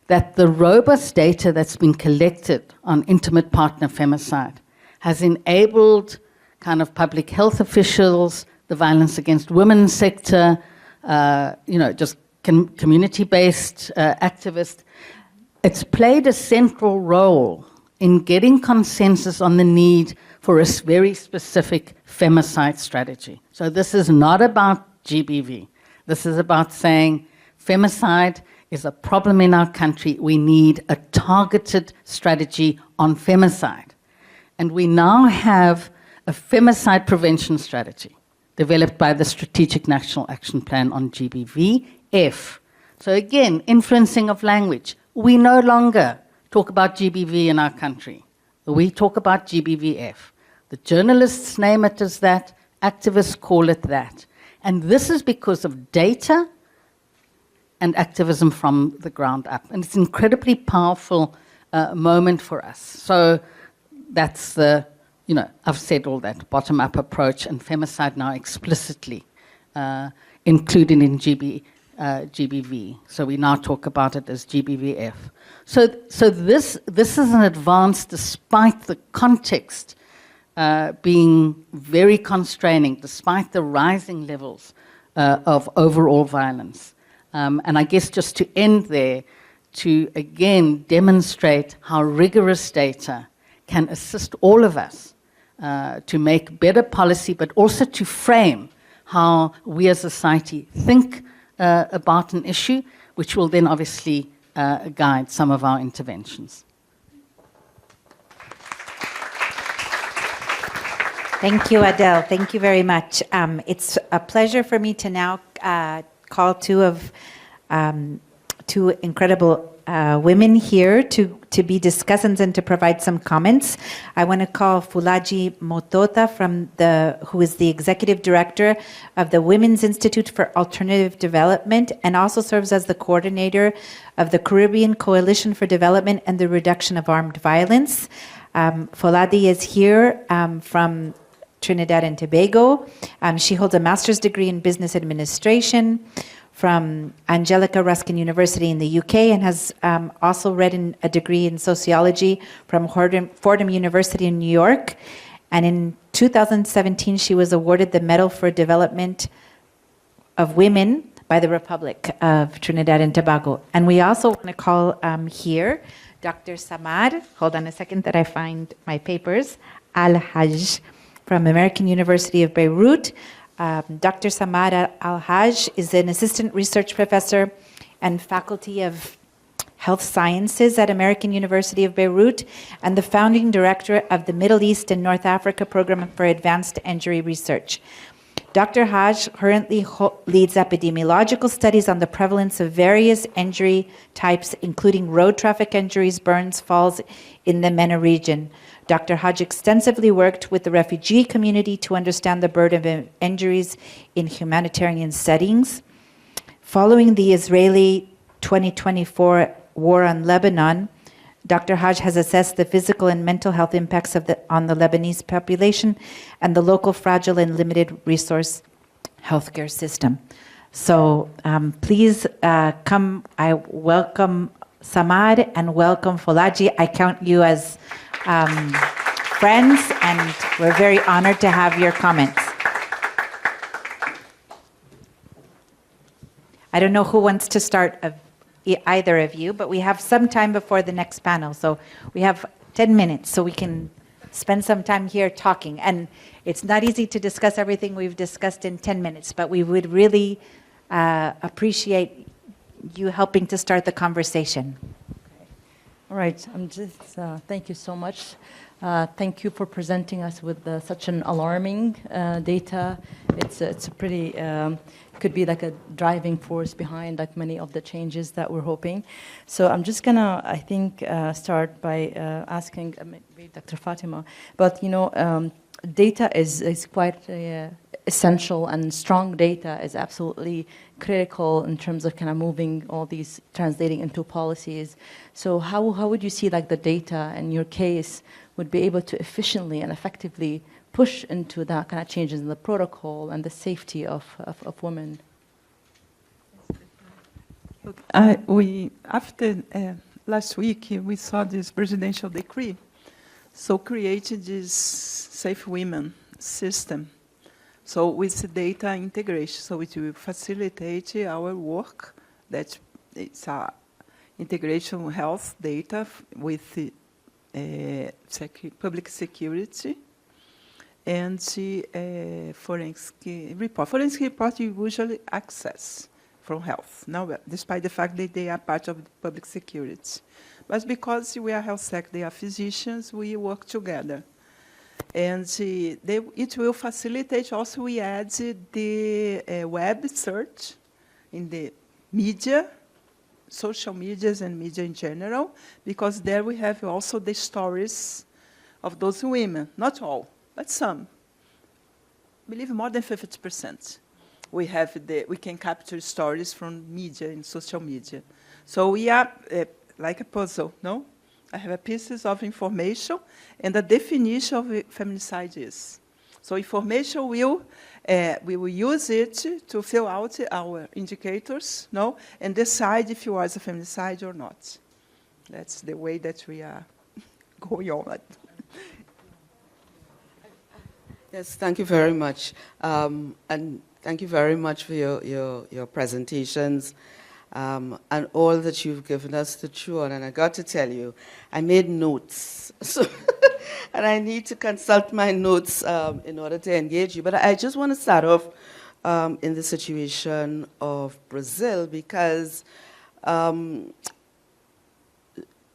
that the robust data that's been collected on intimate partner femicide has enabled kind of public health officials, the violence against women sector, just community-based activists. It's played a central role in getting consensus on the need for a very specific femicide strategy. So this is not about GBV. This is about saying femicide is a problem in our country. We need a targeted strategy on femicide. And we now have a femicide prevention strategy developed by the Strategic National Action Plan on GBV-F. So again, influencing of language. We no longer talk about GBV in our country. We talk about GBV-F. The journalists name it as that, activists call it that. And this is because of data and activism from the ground up. And it's an incredibly powerful moment for us. So that's the, I've said all that, bottom-up approach, and femicide now explicitly included in GBV. So we now talk about it as GBV-F. So this is an advance despite the context being very constraining, despite the rising levels of overall violence. And I guess just to end there, to again demonstrate how rigorous data can assist all of us to make better policy, but also to frame how we as a society think about an issue, which will then obviously guide some of our interventions. Thank you, Adele. Thank you very much. It's a pleasure for me to now call two incredible women here to be discussants and to provide some comments. I want to call Fulaji Motota, who is the Executive Director of the Women's Institute for Alternative Development and also serves as the coordinator of the Caribbean Coalition for Development and the Reduction of Armed Violence. Fulaji is here from Trinidad and Tobago. She holds a master's degree in business administration from Angelica Ruskin University in the UK and has also read a degree in sociology from Fordham University in New York. And in 2017, she was awarded the Medal for Development of Women by the Republic of Trinidad and Tobago. And we also want to call here Dr. Samad, hold on a second that I find my papers, Al-Hajj from American University of Beirut. Dr. Samad Al-Hajj is an assistant research professor and faculty of health sciences at American University of Beirut and the founding director of the Middle East and North Africa Program for Advanced Injury Research. Dr. Hajj currently leads epidemiological studies on the prevalence of various injury types, including road traffic injuries, burns, falls in the MENA region. Dr. Hajj extensively worked with the refugee community to understand the burden of injuries in humanitarian settings. Following the Israeli 2024 war on Lebanon, Dr. Hajj has assessed the physical and mental health impacts on the Lebanese population and the local fragile and limited resource healthcare system. So please come. I welcome Samad and welcome Fulaji. I count you as friends, and we're very honored to have your comments. I don't know who wants to start, either of you, but we have some time before the next panel. So we have 10 minutes, so we can spend some time here talking. And it's not easy to discuss everything we've discussed in 10 minutes, but we would really appreciate you helping to start the conversation. All right, thank you so much. Thank you for presenting us with such an alarming data. It's a pretty, could be like a driving force behind like many of the changes that we're hoping. So I'm just gonna, I think, start by asking maybe Dr. Fátima, but data is quite essential, and strong data is absolutely critical in terms of kind of moving all these, translating into policies. So how would you see like the data in your case would be able to efficiently and effectively push into that kind of changes in the protocol and the safety of women? After last week, we saw this presidential decree, so created this Safe Women system. So with data integration, so it will facilitate our work. That it's integration of health data with public security, and forensic report. Forensic report you usually access from health, now, despite the fact that they are part of the public security. But because we are health sector, they are physicians, we work together. And it will facilitate also, we add the web search in the media, social medias and media in general, because there we have also the stories of those women, not all, but some. I believe more than 50%. We can capture stories from media and social media. So we are like a puzzle, no? I have a pieces of information and the definition of feminicide is. So information we will use it to fill out our indicators, no, and decide if it was a feminicide or not. That's the way that we are going on. Yes, thank you very much, and thank you very much for your presentations. And all that you've given us to chew on. And I got to tell you, I made notes. So and I need to consult my notes in order to engage you. But I just want to start off in the situation of Brazil, because in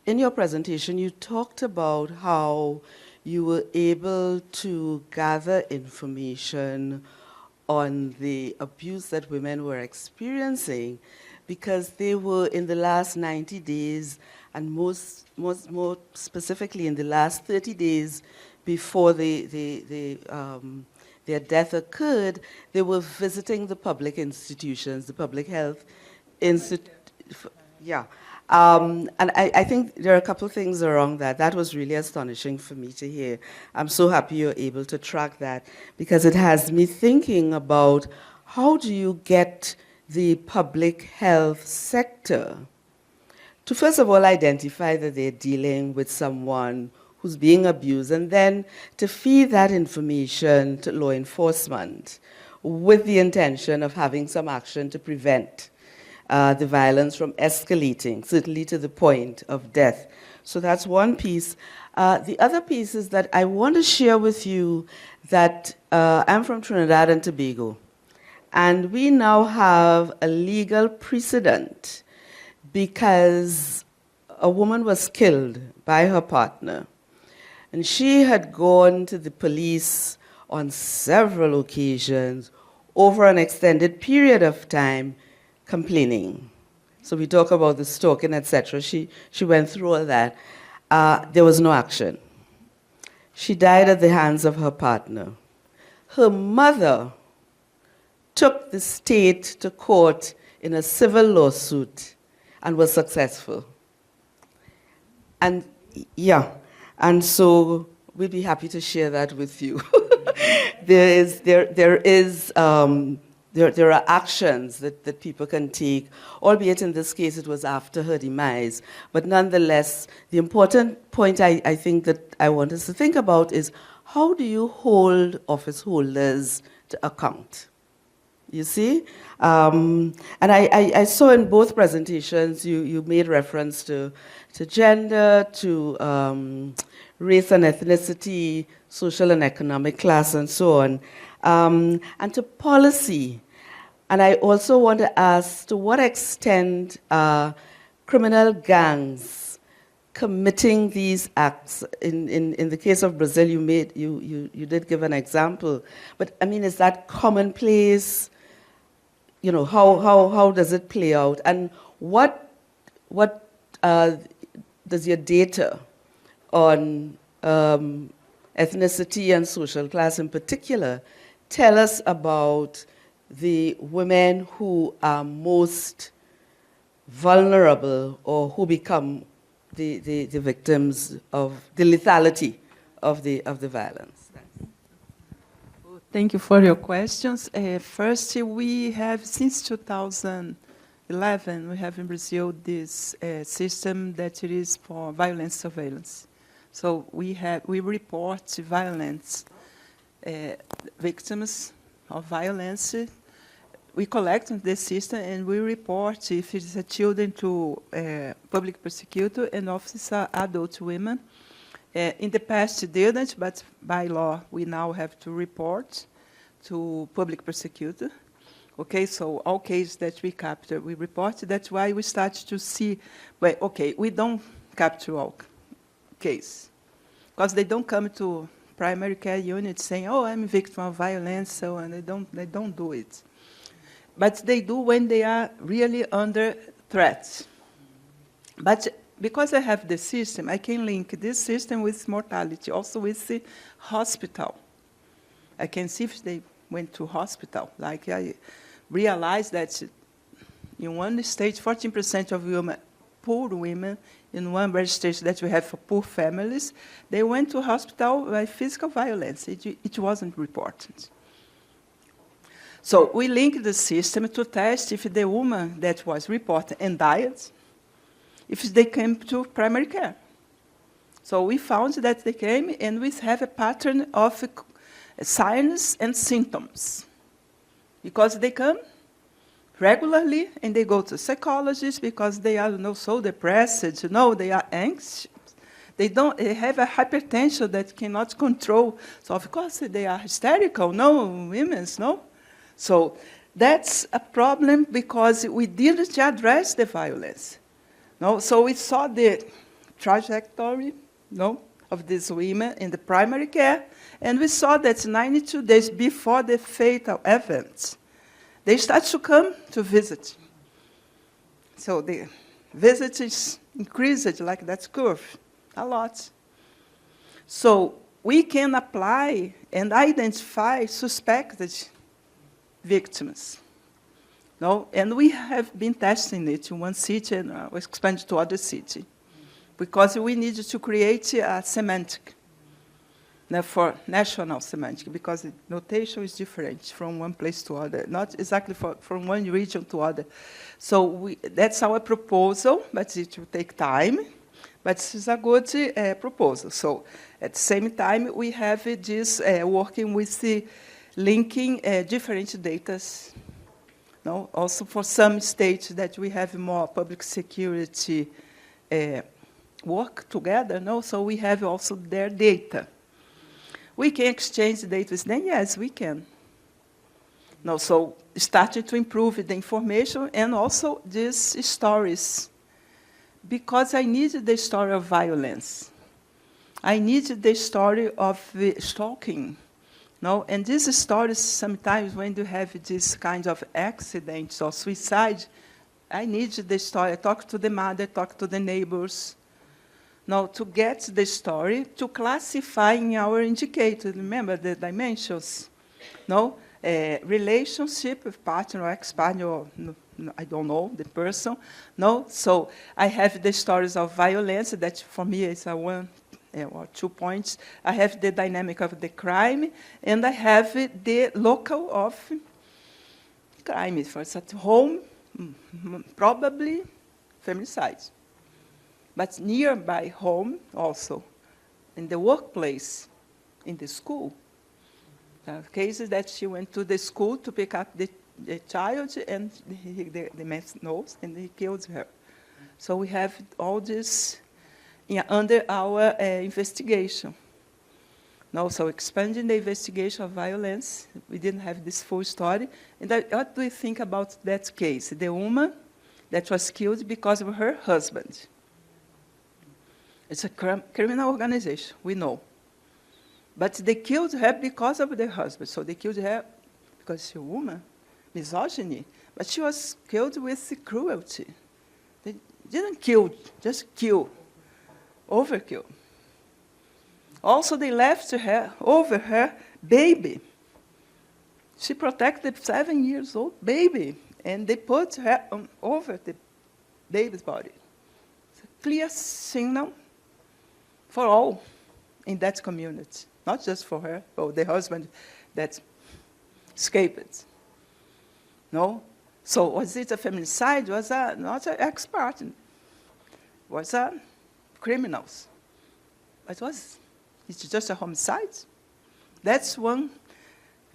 your presentation, you talked about how you were able to gather information on the abuse that women were experiencing, because they were in the last 90 days, and more specifically in the last 30 days before their death occurred, they were visiting the public institutions, the public health institute. Yeah. And I think there are a couple of things around that. That was really astonishing for me to hear. I'm so happy you're able to track that, because it has me thinking about how do you get the public health sector to, first of all, identify that they're dealing with someone who's being abused, and then to feed that information to law enforcement with the intention of having some action to prevent the violence from escalating, certainly to the point of death. So that's one piece. The other piece is that I want to share with you that I'm from Trinidad and Tobago. And we now have a legal precedent because a woman was killed by her partner. And she had gone to the police on several occasions over an extended period of time complaining. So we talk about the stalking, etc. She went through all that. There was no action. She died at the hands of her partner. Her mother took the state to court in a civil lawsuit and was successful. And yeah, and so we'd be happy to share that with you. There are actions that people can take, albeit in this case it was after her demise. But nonetheless, the important point I think that I want us to think about is, how do you hold office holders to account? You see? And I saw in both presentations you made reference to gender, to race and ethnicity, social and economic class, and so on, and to policy. And I also want to ask, to what extent are criminal gangs committing these acts? In the case of Brazil, you did give an example, but I mean, is that commonplace? You know, how does it play out? And what does your data on ethnicity and social class in particular tell us about the women who are most vulnerable, or who become the victims of the lethality of the violence? Thank you for your questions. First, we have, since 2011, we have in Brazil this system that it is for violence surveillance. So we report violence, victims of violence. We collect on this system and we report if it is a children to public prosecutor and officer adult women. In the past, it didn't, but by law, we now have to report to public prosecutor. Okay, so all cases that we capture, we report. That's why we start to see, well, okay, we don't capture all cases, because they don't come to primary care units saying, oh, I'm a victim of violence, so, and they don't do it. But they do when they are really under threat. But because I have the system, I can link this system with mortality, also with the hospital. I can see if they went to hospital. Like I realized that in one state, 14% of women, poor women, in one registration that we have for poor families, they went to hospital by physical violence. It wasn't reported. So we linked the system to test if the woman that was reported and died, if they came to primary care. So we found that they came, and we have a pattern of signs and symptoms. Because they come regularly, and they go to psychologists because they are so depressed, they are anxious. They have a hypertension that cannot control. So of course they are hysterical, women's, So that's a problem because we didn't address the violence. So we saw the trajectory of these women in the primary care, and we saw that 92 days before the fatal event, they start to come to visit. So the visits increased like that curve a lot. So we can apply and identify suspected victims. And we have been testing it in one city, and we expanded to other city, because we needed to create a semantic for national semantic, because the notation is different from one place to other, not exactly from one region to other. So that's our proposal, but it will take time. But this is a good proposal. So at the same time, we have this working with the linking different data. Also for some states that we have more public security work together, so we have also their data. We can exchange data with them? Yes, we can. So starting to improve the information and also these stories. Because I need the story of violence. I need the story of stalking. And these stories, sometimes when you have this kind of accidents or suicide, I need the story. I talk to the mother, talk to the neighbors. To get the story, to classify in our indicator. Remember the dimensions? Relationship with partner or ex-partner, or I don't know, the person. So I have the stories of violence, that for me is a one or 2 points. I have the dynamic of the crime, and I have the local of crime. First at home, probably femicide. But nearby home also, in the workplace, in the school. There are cases that she went to the school to pick up the child, and the man knows, and he killed her. So we have all this under our investigation. So expanding the investigation of violence, we didn't have this full story. And what do you think about that case? The woman that was killed because of her husband. It's a criminal organization, we know. But they killed her because of the husband. So they killed her because she's a woman, misogyny. But she was killed with cruelty. They didn't kill, just kill, overkill. Also, they left her over her baby. She protected 7-year-old baby, and they put her over the baby's body. It's a clear signal for all in that community, not just for her or the husband that escaped. So was it a feminicide? Was not an ex-partner. Was a criminals. But it's just a homicide? That's one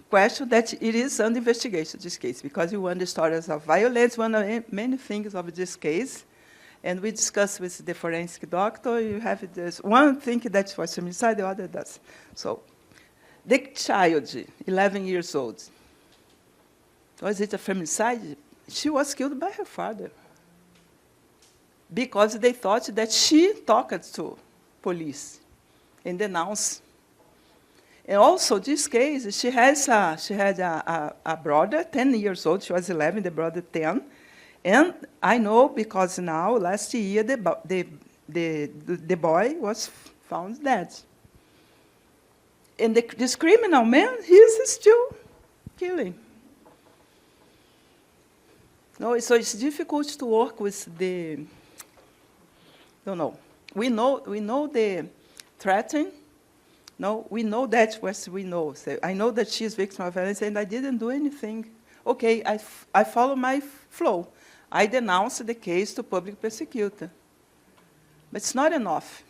question that it is under investigation, this case, because you want the stories of violence. One of many things of this case And we discussed with the forensic doctor, you have this one thing that's for femicide, the other does. So the child, 11 years old, was it a femicide? She was killed by her father because they thought that she talked to police and denounced. And also, this case, she had a brother, 10 years old. She was 11, the brother 10. And I know because now, last year, the boy was found dead. And this criminal man, he is still killing. No, so it's difficult to work with the. Don't know. We know the threatening. No, we know that what we know. So I know that she's victim of violence, and I didn't do anything. Okay, I follow my flow. I denounced the case to public prosecutor. But it's not enough.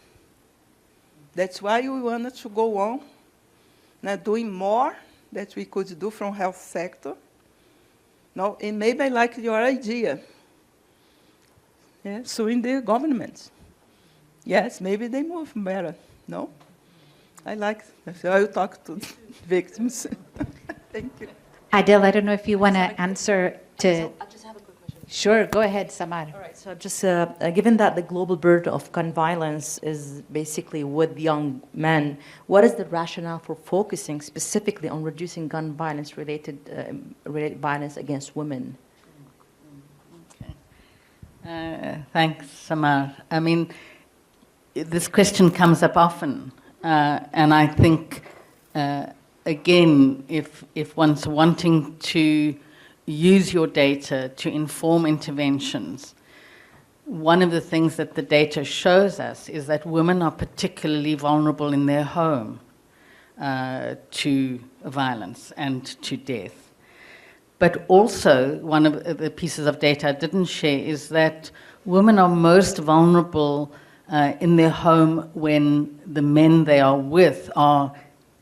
That's why we wanted to go on, now doing more that we could do from health sector. No, and maybe I like your idea. Yeah, suing the government. Yes, maybe they move better. No? I like that. So I will talk to victims. Thank you. Adele, I don't know if you want to answer to... I just have a quick question. Sure, go ahead, Samar. All right, so just given that the global burden of gun violence is basically with young men, what is the rationale for focusing specifically on reducing gun violence related violence against women? Okay. Thanks, Samar. I mean, this question comes up often, and I think, again, if one's wanting to use your data to inform interventions, one of the things that the data shows us is that women are particularly vulnerable in their home to violence and to death. But also, one of the pieces of data I didn't share is that women are most vulnerable in their home when the men they are with are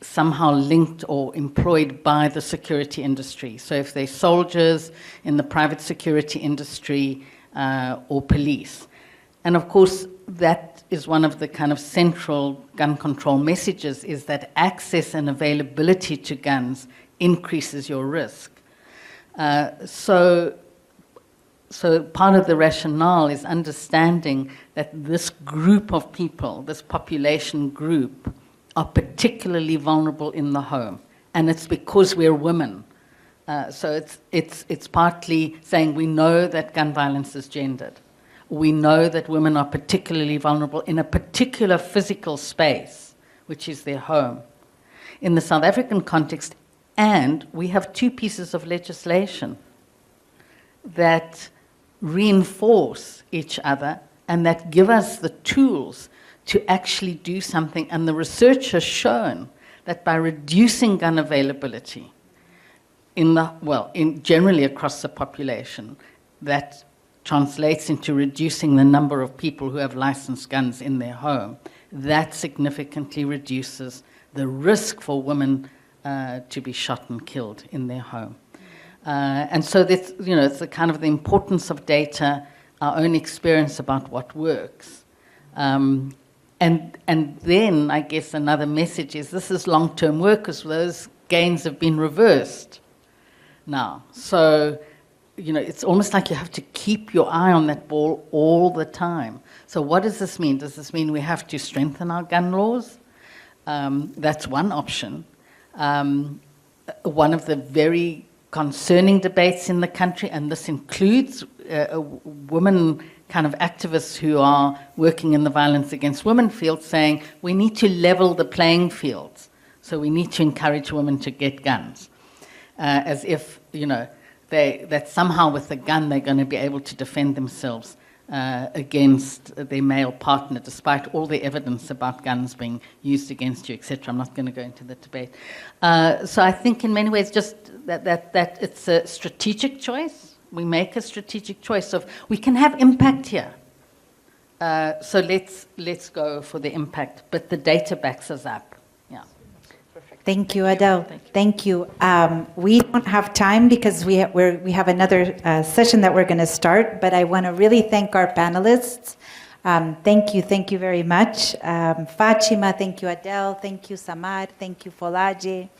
somehow linked or employed by the security industry. So if they're soldiers in the private security industry or police. And of course, that is one of the kind of central gun control messages, is that access and availability to guns increases your risk. So part of the rationale is understanding that this group of people, this population group, are particularly vulnerable in the home, and it's because we're women. So it's partly saying we know that gun violence is gendered. We know that women are particularly vulnerable in a particular physical space, which is their home. In the South African context, and we have two pieces of legislation that reinforce each other and that give us the tools to actually do something. And the research has shown that by reducing gun availability generally across the population, that translates into reducing the number of people who have licensed guns in their home. That significantly reduces the risk for women to be shot and killed in their home. And so that's, it's the kind of the importance of data, our own experience about what works. And then I guess another message is this is long-term work, because those gains have been reversed now. So, it's almost like you have to keep your eye on that ball all the time. So what does this mean? Does this mean we have to strengthen our gun laws? That's one option. One of the very concerning debates in the country, and this includes women kind of activists who are working in the violence against women field, saying we need to level the playing fields. So we need to encourage women to get guns, as if, that somehow with a gun they're going to be able to defend themselves against their male partner, despite all the evidence about guns being used against you, etc. I'm not going to go into the debate. So I think in many ways just that it's a strategic choice. We make a strategic choice of we can have impact here. So let's go for the impact, but the data backs us up. Yeah. Perfect. Thank you, Adele. Thank you. We don't have time because we have another session that we're going to start, but I want to really thank our panelists. Thank you very much. Fátima, thank you, Adele, thank you, Samad, thank you, Folaje.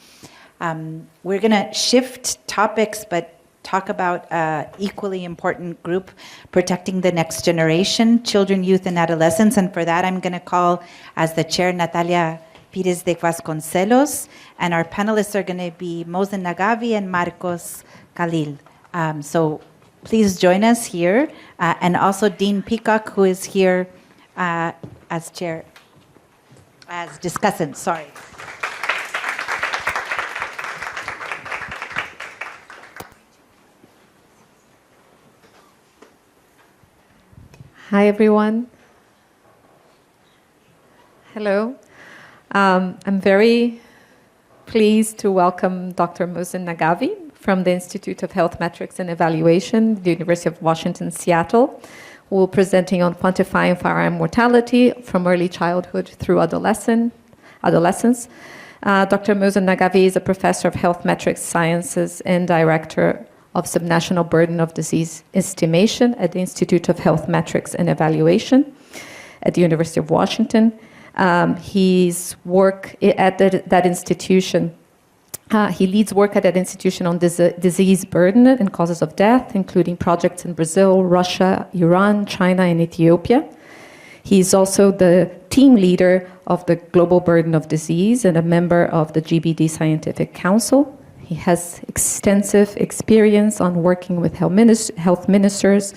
We're going to shift topics, but talk about equally important group, protecting the next generation, children, youth, and adolescents. And for that, I'm going to call as the chair, Natalia Pires de Vasconcelos, and our panelists are going to be Mosen Nagavi and Marcos Khalil. So please join us here, and also Dean Peacock, who is here as chair, as discussant, sorry. Hi, everyone. Hello. I'm very pleased to welcome Dr. Mosen Nagavi from the Institute of Health Metrics and Evaluation, the University of Washington, Seattle, who will be presenting on quantifying firearm mortality from early childhood through adolescence. Dr. Mosen Nagavi is a professor of health metrics sciences and director of Subnational Burden of Disease Estimation at the Institute of Health Metrics and Evaluation at the University of Washington. His work at that institution, he leads work at that institution on disease burden and causes of death, including projects in Brazil, Russia, Iran, China, and Ethiopia. He's also the team leader of the Global Burden of Disease and a member of the GBD Scientific Council. He has extensive experience on working with health ministries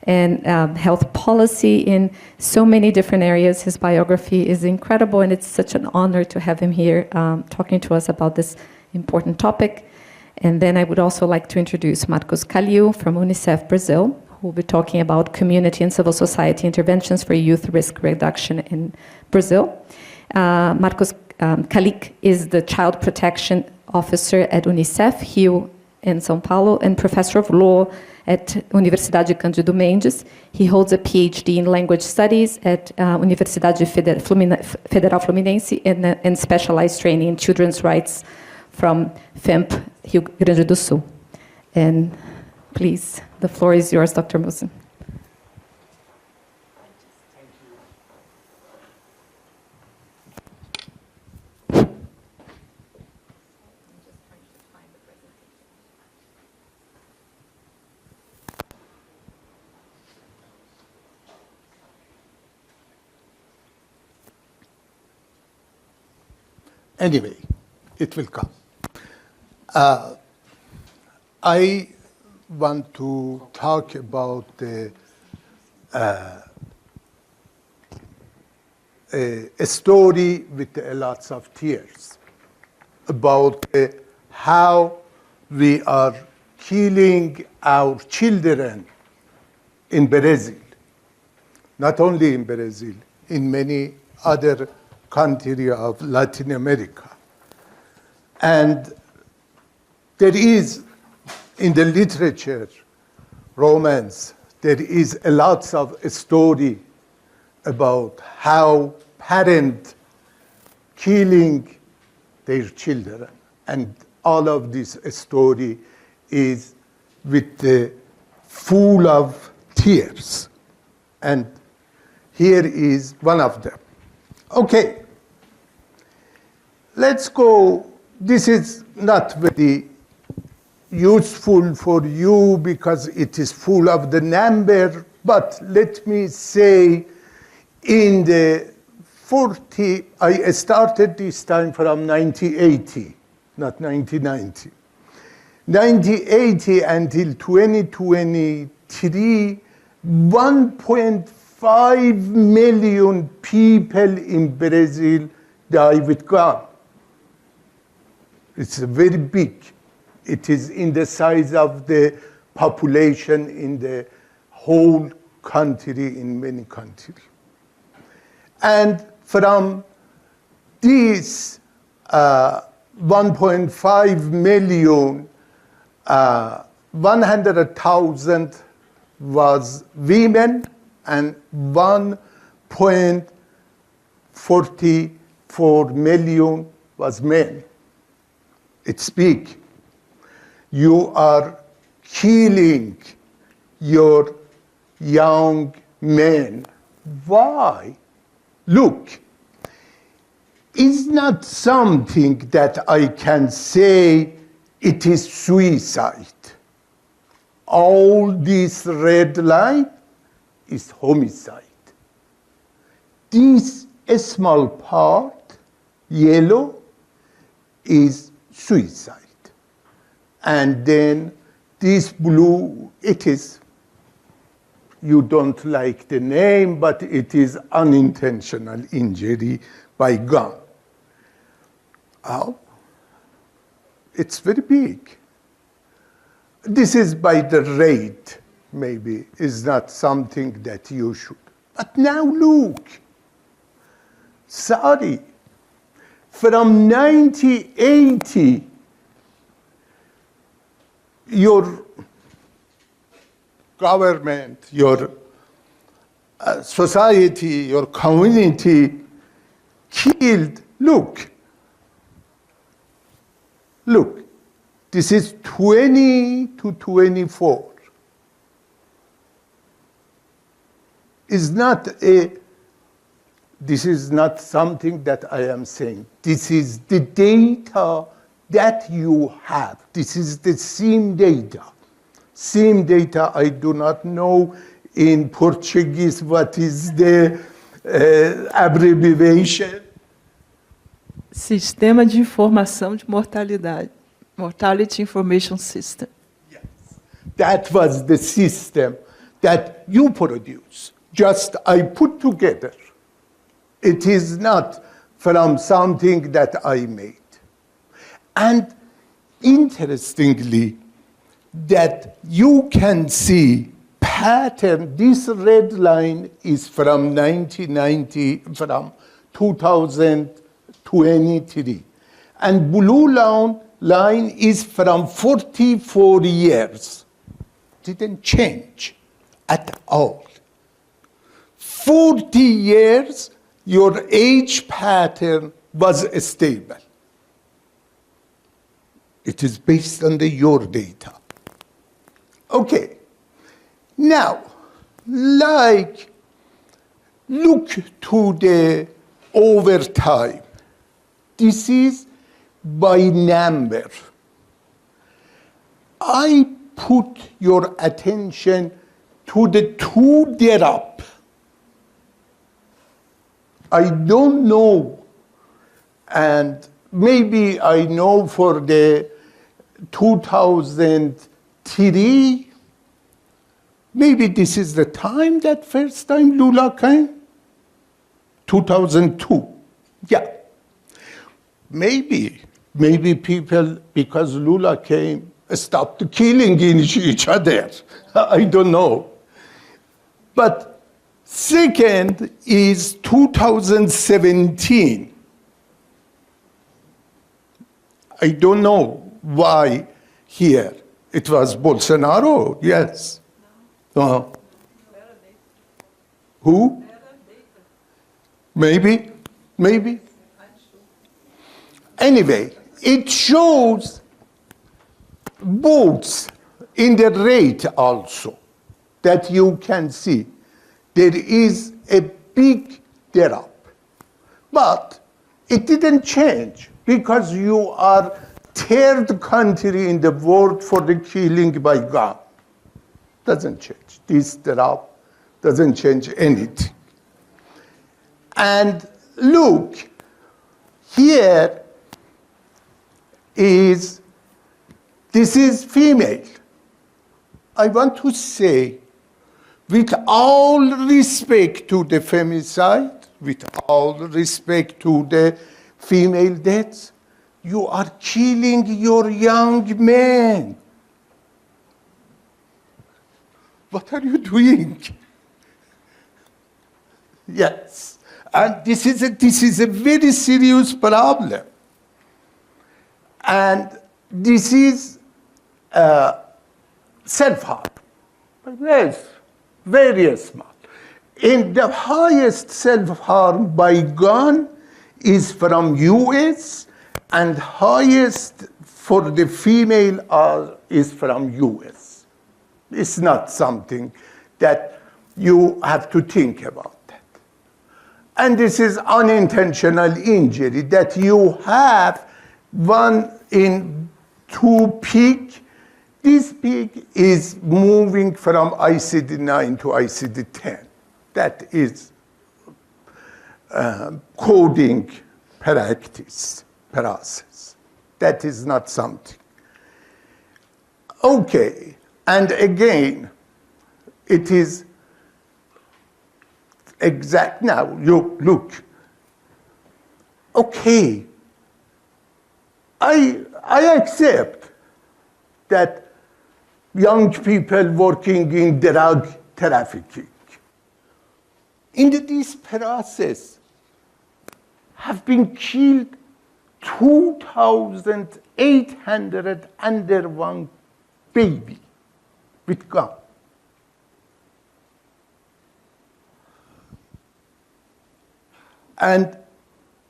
and health policy in so many different areas. His biography is incredible, and it's such an honor to have him here talking to us about this important topic. And then I would also like to introduce Marcos Khalil from UNICEF Brazil, who will be talking about community and civil society interventions for youth risk reduction in Brazil. Marcos Khalil is the Child Protection Officer at UNICEF here in São Paulo and professor of law at Universidade Cândido Mendes. He holds a PhD in language studies at Universidade Federal Fluminense and specialized training in children's rights from FEMP Rio Grande do Sul. And please, the floor is yours, Dr. Mosen. Anyway, it will come. I want to talk about a story with lots of tears about how we are killing our children in Brazil. Not only in Brazil, in many other country of Latin America. And there is, in the literature, romance, there is a lot of story about how parents killing their children. And all of this story is with full of tears. And here is one of them. Okay, let's go. This is not very useful for you because it is full of the number, but let me say in the 40, I started this time from 1980, not 1990. 1980 until 2023, 1.5 million people in Brazil die with gun. It's very big. It is in the size of the population in the whole country, in many countries. And from these 1.5 million, 100,000 was women and 1.44 million was men. It's big. You are killing your young men. Why? Look, it's not something that I can say it is suicide. All this red line is homicide. This small part, yellow, is suicide. And then this blue, it is, you don't like the name, but it is unintentional injury by gun. Oh, it's very big. This is by the rate, maybe, is not something that you should. But now look, sorry, from 1980, your government, your society, your community killed, look, this is 20 to 24. This is not something that I am saying. This is the data that you have. This is the same data. Same data, I do not know in Portuguese what is the abbreviation. Sistema de Informação de Mortalidade. Mortality Information System. Yes. That was the system that you produce. Just I put together. It is not from something that I made. And interestingly, that you can see pattern, this red line is from 1990, from 2023. And blue line is from 44 years. Didn't change at all. 40 years, your age pattern was stable. It is based on your data. Okay, now, look to the overtime. This is by number. I put your attention to the two drop. I don't know, and maybe I know for the 2003, maybe this is the time that first time Lula came, 2002, yeah. Maybe people, because Lula came, stopped killing each other. I don't know. But second is 2017. I don't know why here. It was Bolsonaro, yes. No. Who? Maybe. Anyway, it shows both in the rate also that you can see there is a big drop. But it didn't change because you are third country in the world for the killing by gun. Doesn't change. This drop doesn't change anything. And look, here this is female. I want to say, with all respect to the femicide, with all respect to the female deaths, you are killing your young men. What are you doing? Yes, and this is a very serious problem. And this is self-harm. Yes, very small. And the highest self-harm by gun is from US and highest for the female is from US. It's not something that you have to think about that. And this is unintentional injury, that you have one in two peak. This peak is moving from ICD-9 to ICD-10. That is coding practice, process. That is not something. Okay, and again, it is exact. Now, you look. Okay, I accept that young people working in drug trafficking, in this process, have been killed 2,801 baby with gun. And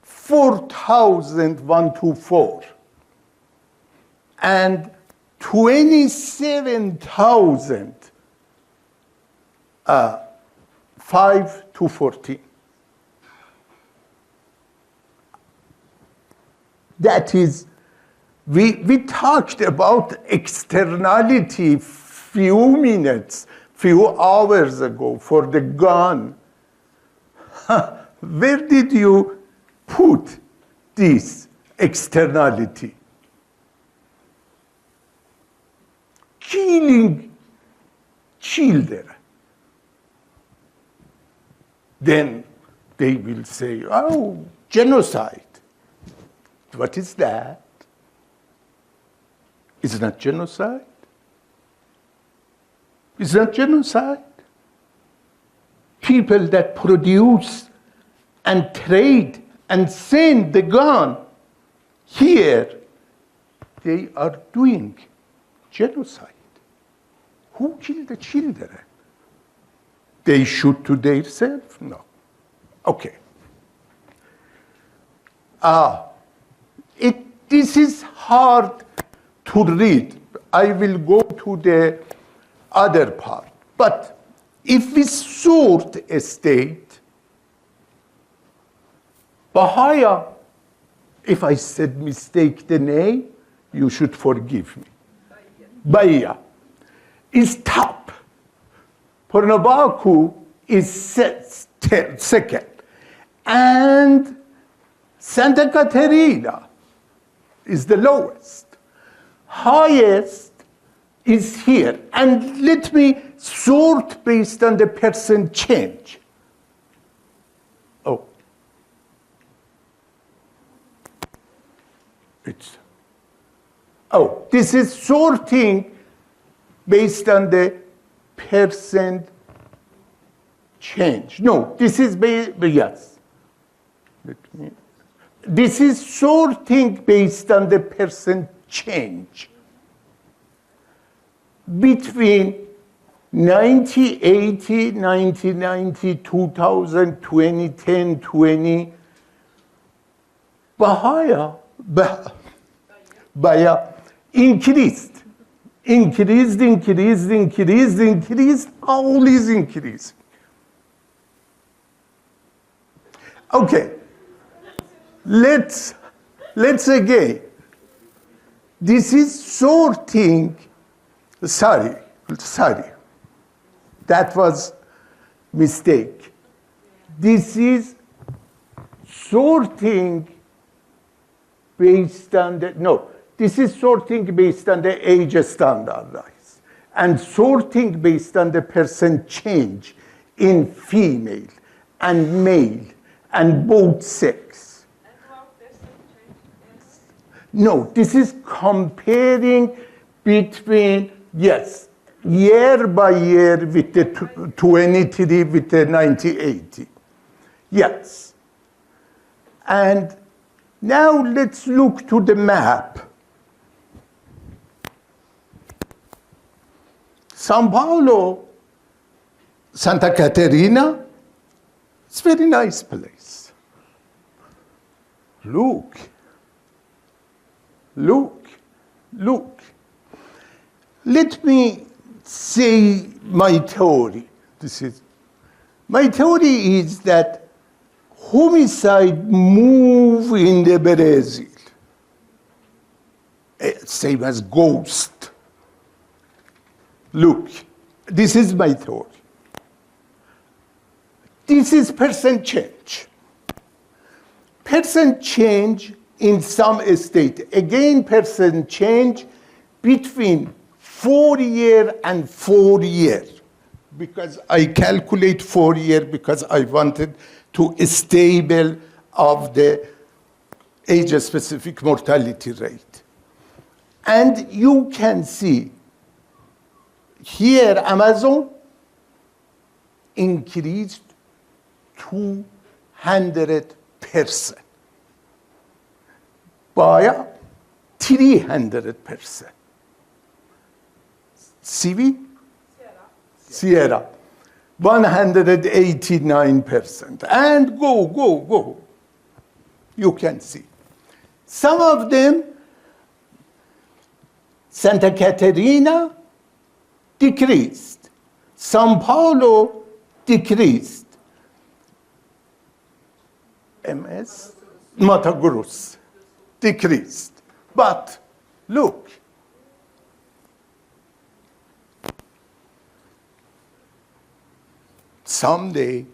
4,124. And 27,000 5 to 14. That is, we talked about externality few minutes, few hours ago for the gun. Where did you put this externality? Killing children. Then they will say, oh, genocide. What is that? Is it not genocide? Is that genocide? People that produce and trade and send the gun here, they are doing genocide. Who killed the children? They shoot to themselves? No. Okay. This is hard to read. I will go to the other part. But if we sort a state, Bahaya, if I said mistake the name, you should forgive me. Bahia is top. Pornobaku is second. And Santa Catarina is the lowest. Highest is here. And let me sort based on the percent change. Oh. This is sorting based on the percent change. No, this is yes. This is sorting based on the percent change between 1980, 1990, 2000, 2010, 20. Bahia increased, always increased. Okay, let's again. This is sorting, sorry, that was mistake. This is sorting based on this is sorting based on the age standardized and sorting based on the percent change in female and male and both sex. No, this is comparing between, yes, year by year with the 23, with the 1980. Yes. And now let's look to the map. São Paulo, Santa Catarina, it's a very nice place. Look, Look. Let me say my theory. My theory is that homicide move in the Brazil, same as ghost. Look, this is my theory. This is percent change. Percent change in some state. Again, percent change between 4 year and 4 year. Because I calculate 4 year because I wanted to stable of the age-specific mortality rate. And you can see here Amazon increased 200%. By 300%. CV? Sierra. 189%. And go. You can see. Some of them, Santa Catarina decreased. São Paulo decreased. MS, Mato Grosso decreased. But look, someday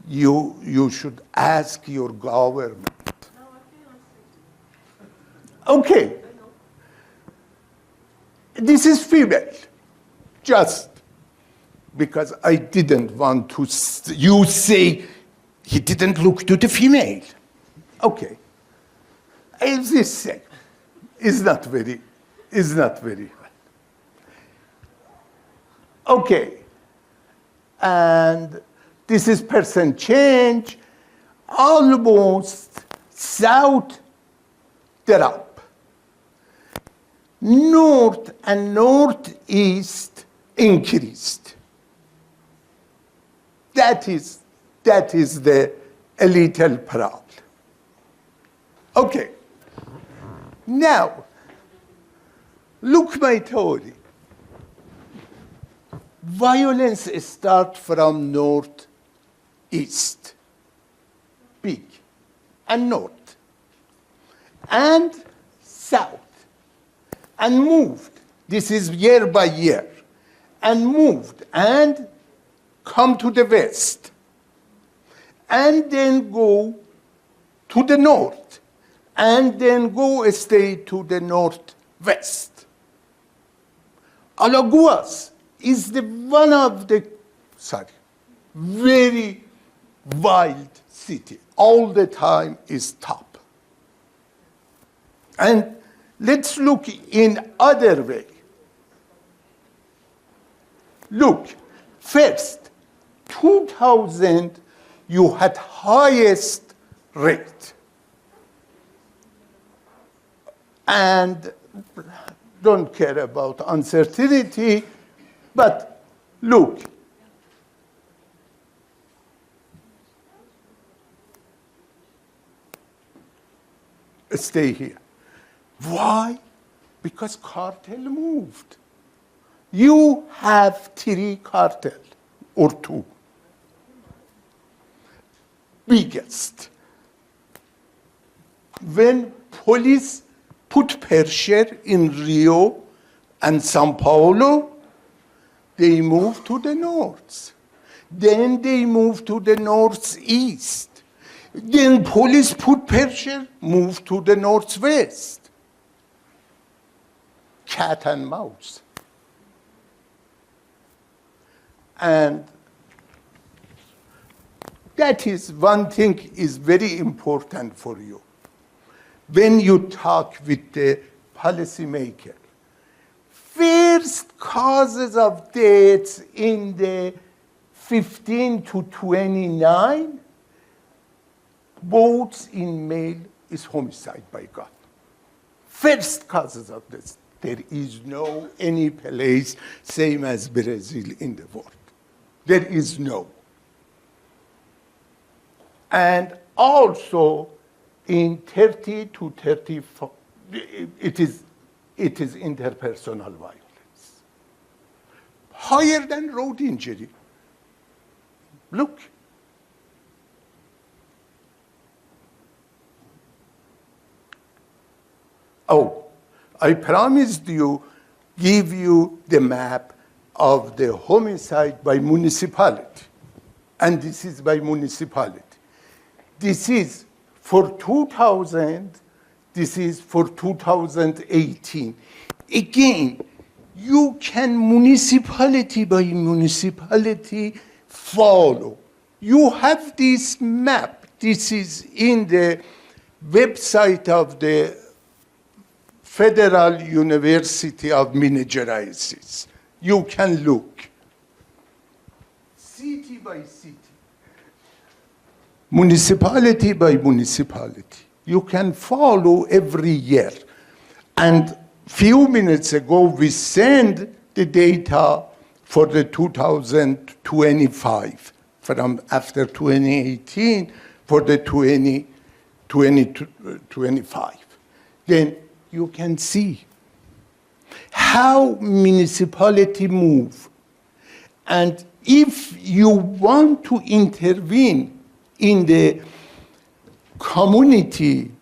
you should ask your government. Okay. This is female. Just because I didn't want to, you say he didn't look to the female. Okay. As this say, is not very well. Okay. And this is percent change, almost south drop. North and northeast increased. That is the a little problem. Okay. Now, look my theory. Violence starts from northeast, big, and north, and south, and moved. This is year by year, and moved, and come to the west, and then go to the north, and then go stay to the northwest. Alagoas is one of the very wild city. All the time is top. And let's look in other way. Look, first, 2000, you had highest rate. And don't care about uncertainty, but look. Stay here. Why? Because cartel moved. You have 3 cartel or 2. Biggest. When police put pressure in Rio and São Paulo, they moved to the north. Then they moved to the northeast. Then police put pressure, moved to the northwest. Cat and mouse. And that is one thing is very important for you. When you talk with the policymaker, first causes of deaths in the 15 to 29, both in male is homicide by gun. First causes of death. There is no any place same as Brazil in the world. There is no. And also in 30 to 35 it is interpersonal violence. Higher than road injury. Look. Oh, I promised you, give you the map of the homicide by municipality. And this is by municipality. This is for 2000, this is for 2018. Again, you can municipality by municipality follow. You have this map. This is in the website of the Federal University of Minas Gerais. You can look. City by city. Municipality by municipality. You can follow every year. And few minutes ago, we sent the data for the 2025, from after 2018 for the 2025. Then you can see how municipality move. And if you want to intervene in the community,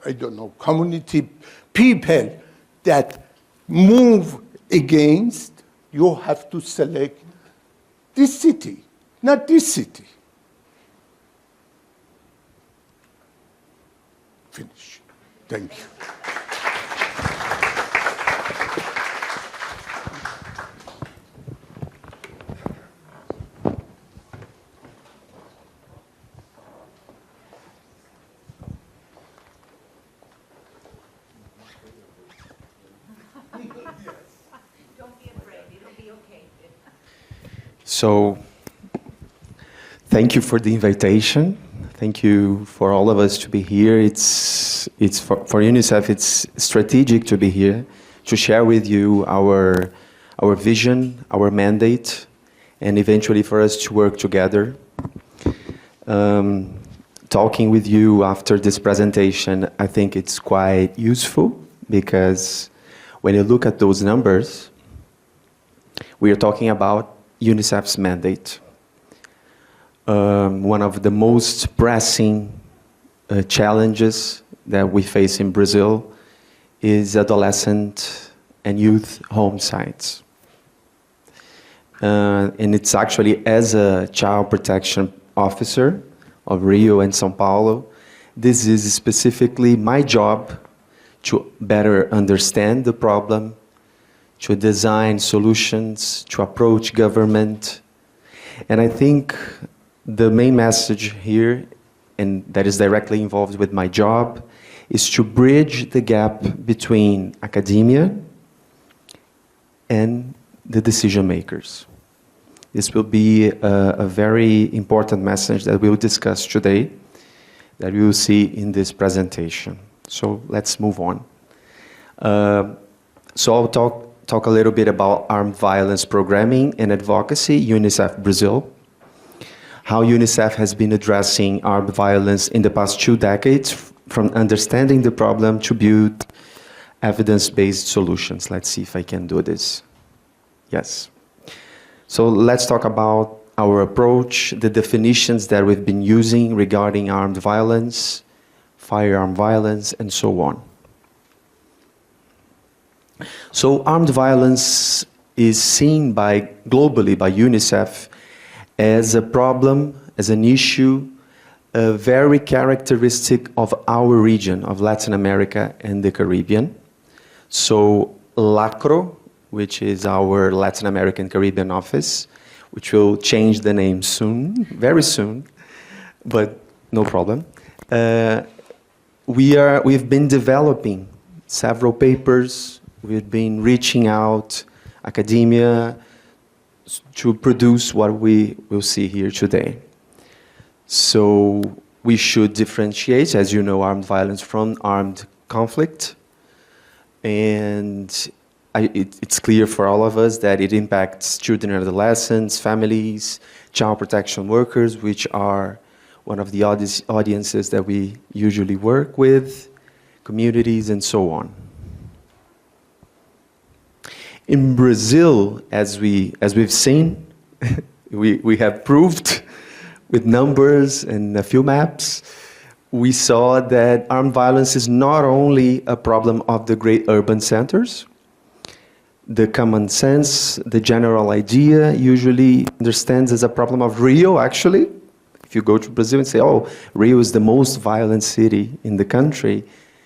I don't know, community people that move against, you have to select this city, not this city. Finish. Thank you. So, thank you for the invitation. Thank you for all of us to be here. It's for UNICEF, it's strategic to be here to share with you our vision, our mandate, and eventually for us to work together. Talking with you after this presentation, I think it's quite useful because when you look at those numbers, we are talking about UNICEF's mandate. One of the most pressing challenges that we face in Brazil is adolescent and youth homicides. And it's actually, as a child protection officer of Rio and São Paulo, this is specifically my job to better understand the problem, to design solutions, to approach government. And I think the main message here, and that is directly involved with my job, is to bridge the gap between academia and the decision makers. This will be a very important message that we will discuss today, that we will see in this presentation. So let's move on. So I'll talk a little bit about armed violence programming and advocacy, UNICEF Brazil, how UNICEF has been addressing armed violence in the past 2 decades, from understanding the problem to build evidence-based solutions. Let's see if I can do this. Yes. So let's talk about our approach, the definitions that we've been using regarding armed violence, firearm violence, and so on. So armed violence is seen globally by UNICEF as a problem, as an issue, very characteristic of our region, of Latin America and the Caribbean. So LACRO, which is our Latin American Caribbean office, which will change the name soon, very soon, but no problem. We've been developing several papers. We've been reaching out academia to produce what we will see here today. So we should differentiate, as you know, armed violence from armed conflict. And it's clear for all of us that it impacts children and adolescents, families, child protection workers, which are one of the audiences that we usually work with, communities, and so on. In Brazil, as we've seen, we have proved with numbers and a few maps, we saw that armed violence is not only a problem of the great urban centers. The common sense, the general idea usually understands as a problem of Rio, actually. If you go to Brazil and say, oh, Rio is the most violent city in the country,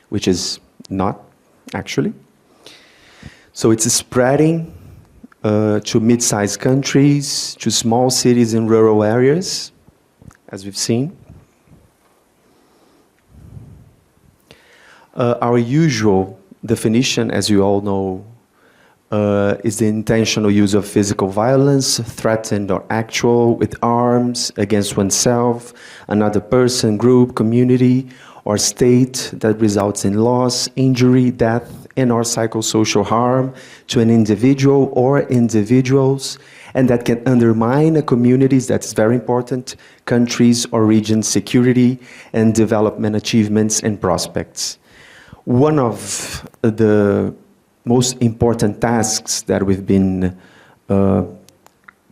which is not, actually. So it's spreading to mid-sized countries, to small cities in rural areas, as we've seen. Our usual definition, as you all know, is the intentional use of physical violence, threatened or actual, with arms against oneself, another person, group, community, or state that results in loss, injury, death, and/or psychosocial harm to an individual or individuals, and that can undermine a community's, that's very important, countries or regions' security and development achievements and prospects. One of the most important tasks that we've been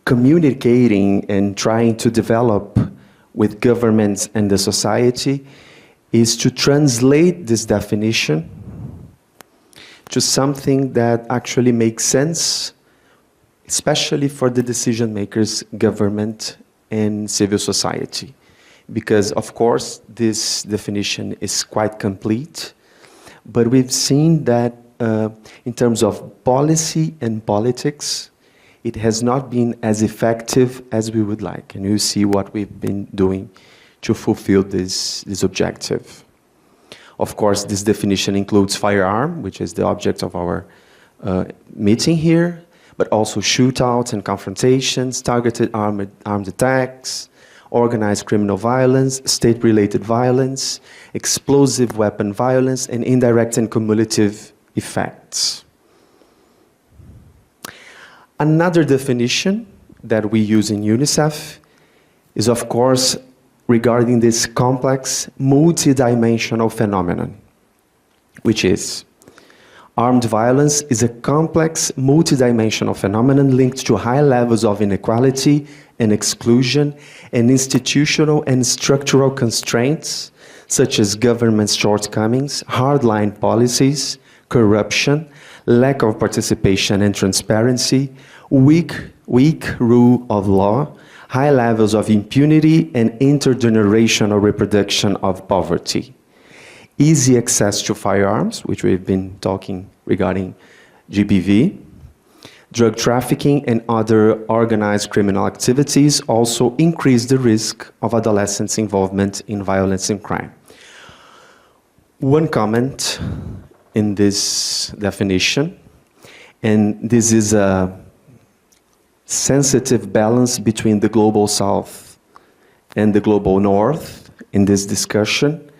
communicating and trying to develop with governments and the society is to translate this definition to something that actually makes sense, especially for the decision makers, government and civil society. Because of course, this definition is quite complete, but we've seen that in terms of policy and politics, it has not been as effective as we would like. And you see what we've been doing to fulfill this objective. Of course, this definition includes firearm, which is the object of our meeting here, but also shootouts and confrontations, targeted armed attacks, organized criminal violence, state-related violence, explosive weapon violence, and indirect and cumulative effects. Another definition that we use in UNICEF is, of course, regarding this complex, multidimensional phenomenon, which is armed violence is a complex, multidimensional phenomenon linked to high levels of inequality and exclusion and institutional and structural constraints, such as government shortcomings, hardline policies, corruption, lack of participation and transparency, weak rule of law, high levels of impunity, and intergenerational reproduction of poverty. Easy access to firearms, which we've been talking regarding GBV, drug trafficking and other organized criminal activities also increase the risk of adolescents' involvement in violence and crime. One comment in this definition, and this is a sensitive balance between the global south and the global north in this discussion.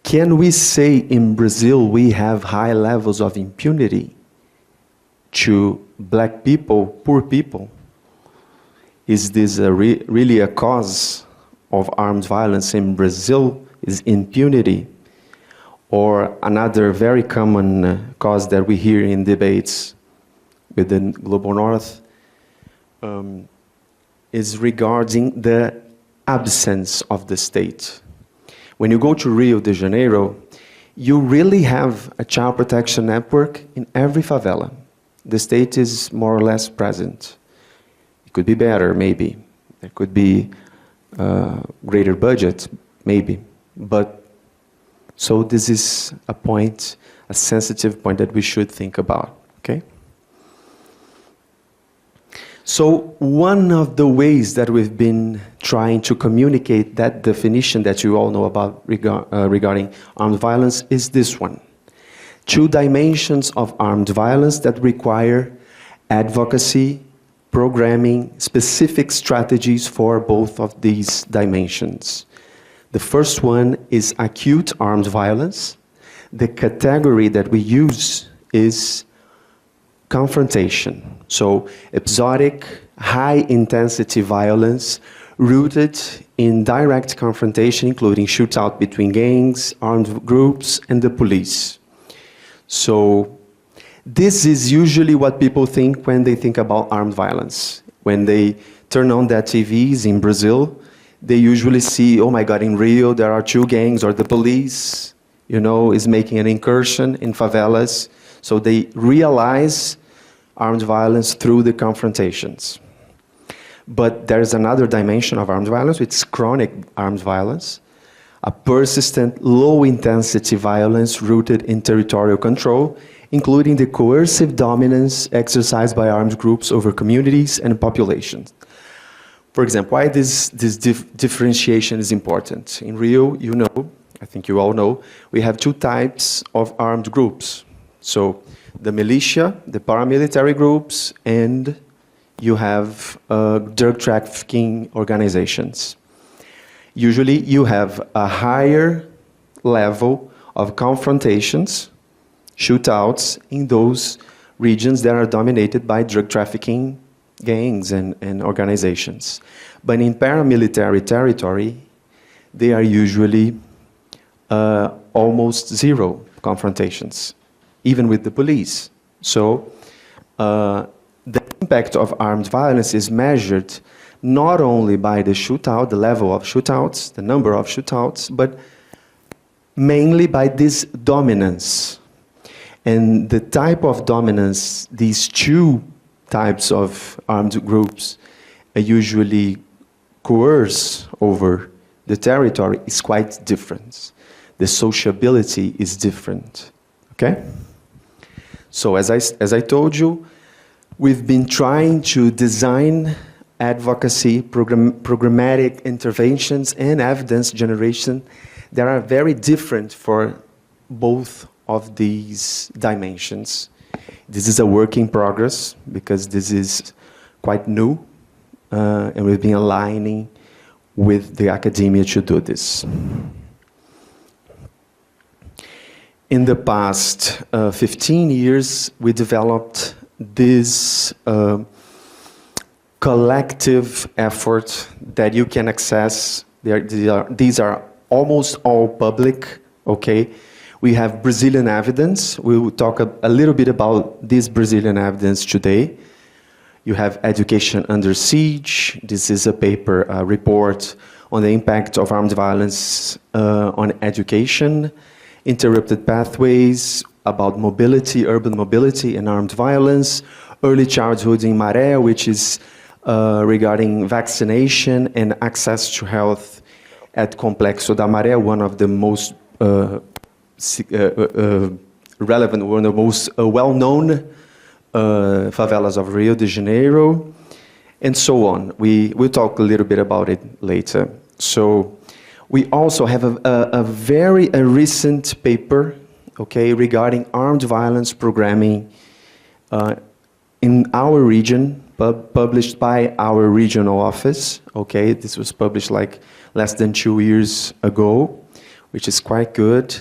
Can we say in Brazil we have high levels of impunity to black people, poor people? Is this really a cause of armed violence in Brazil? Is impunity? Or another very common cause that we hear in debates within global north is regarding the absence of the state. When you go to Rio de Janeiro, you really have a child protection network in every favela. The state is more or less present. It could be better, maybe. There could be greater budget, maybe. But so this is a point, a sensitive point that we should think about, okay? So one of the ways that we've been trying to communicate that definition that you all know about regarding armed violence is this one. 2 dimensions of armed violence that require advocacy, programming, specific strategies for both of these dimensions. The first one is acute armed violence. The category that we use is confrontation. So episodic, high-intensity violence rooted in direct confrontation, including shootout between gangs, armed groups, and the police. So this is usually what people think when they think about armed violence. When they turn on their TVs in Brazil, they usually see, oh my God, in Rio there are two gangs, or the police, is making an incursion in favelas. So they realize armed violence through the confrontations. But there's another dimension of armed violence, which is chronic armed violence, a persistent, low-intensity violence rooted in territorial control, including the coercive dominance exercised by armed groups over communities and populations. For example, why this differentiation is important. In Rio, I think you all know, we have two types of armed groups. So the militia, the paramilitary groups, and you have drug trafficking organizations. Usually you have a higher level of confrontations, shootouts, in those regions that are dominated by drug trafficking gangs and organizations. But in paramilitary territory, they are usually almost zero confrontations, even with the police. So the impact of armed violence is measured not only by the shootout, the level of shootouts, the number of shootouts, but mainly by this dominance. And the type of dominance these two types of armed groups usually coerce over the territory is quite different. The sociability is different, okay? So as I told you, we've been trying to design advocacy, programmatic interventions, and evidence generation that are very different for both of these dimensions. This is a work in progress because this is quite new, and we've been aligning with the academia to do this. In the past 15 years, we developed this collective effort that you can access. These are almost all public, okay? We have Brazilian evidence. We will talk a little bit about this Brazilian evidence today. You have Education Under Siege. This is a paper, a report on the impact of armed violence on education. Interrupted Pathways, about mobility, urban mobility and armed violence. Early Childhood in Maré, which is regarding vaccination and access to health at Complexo da Maré, one of the most relevant, one of the most well-known favelas of Rio de Janeiro, and so on. We'll talk a little bit about it later. So we also have a very recent paper, okay, regarding armed violence programming in our region, published by our regional office, okay? This was published like less than 2 years ago, which is quite good.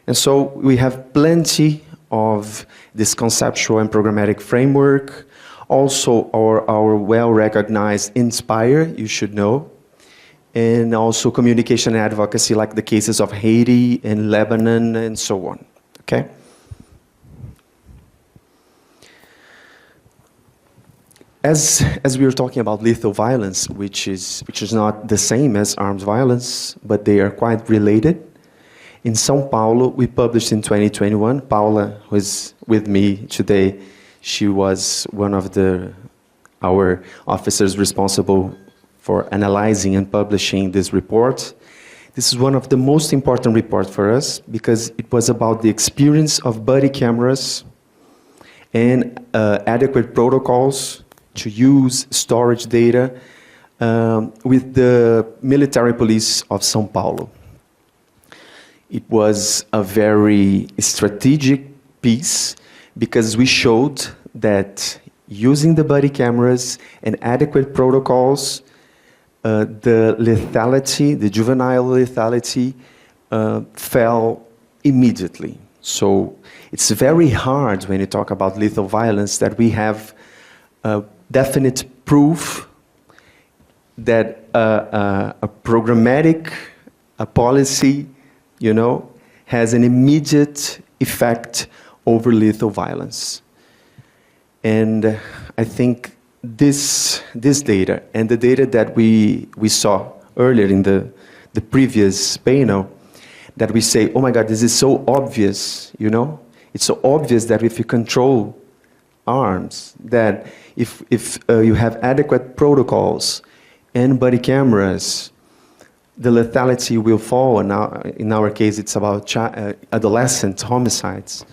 And so we have plenty of this conceptual and programmatic framework. Also our well-recognized Inspire, you should know. And also communication and advocacy, like the cases of Haiti and Lebanon and so on, okay? As we were talking about lethal violence, which is not the same as armed violence, but they are quite related. In São Paulo, we published in 2021, Paula, who is with me today, she was one of our officers responsible for analyzing and publishing this report. This is one of the most important reports for us because it was about the experience of body cameras and adequate protocols to use storage data with the military police of São Paulo. It was a very strategic piece because we showed that using the body cameras and adequate protocols, the lethality, the juvenile lethality, fell immediately. So it's very hard when you talk about lethal violence that we have definite proof that a programmatic, a policy, has an immediate effect over lethal violence. And I think this data and the data that we saw earlier in the previous panel, that we say, oh my God, this is so obvious, It's so obvious that if you control arms, that if you have adequate protocols and body cameras, the lethality will fall. And now, in our case, it's about adolescent homicides.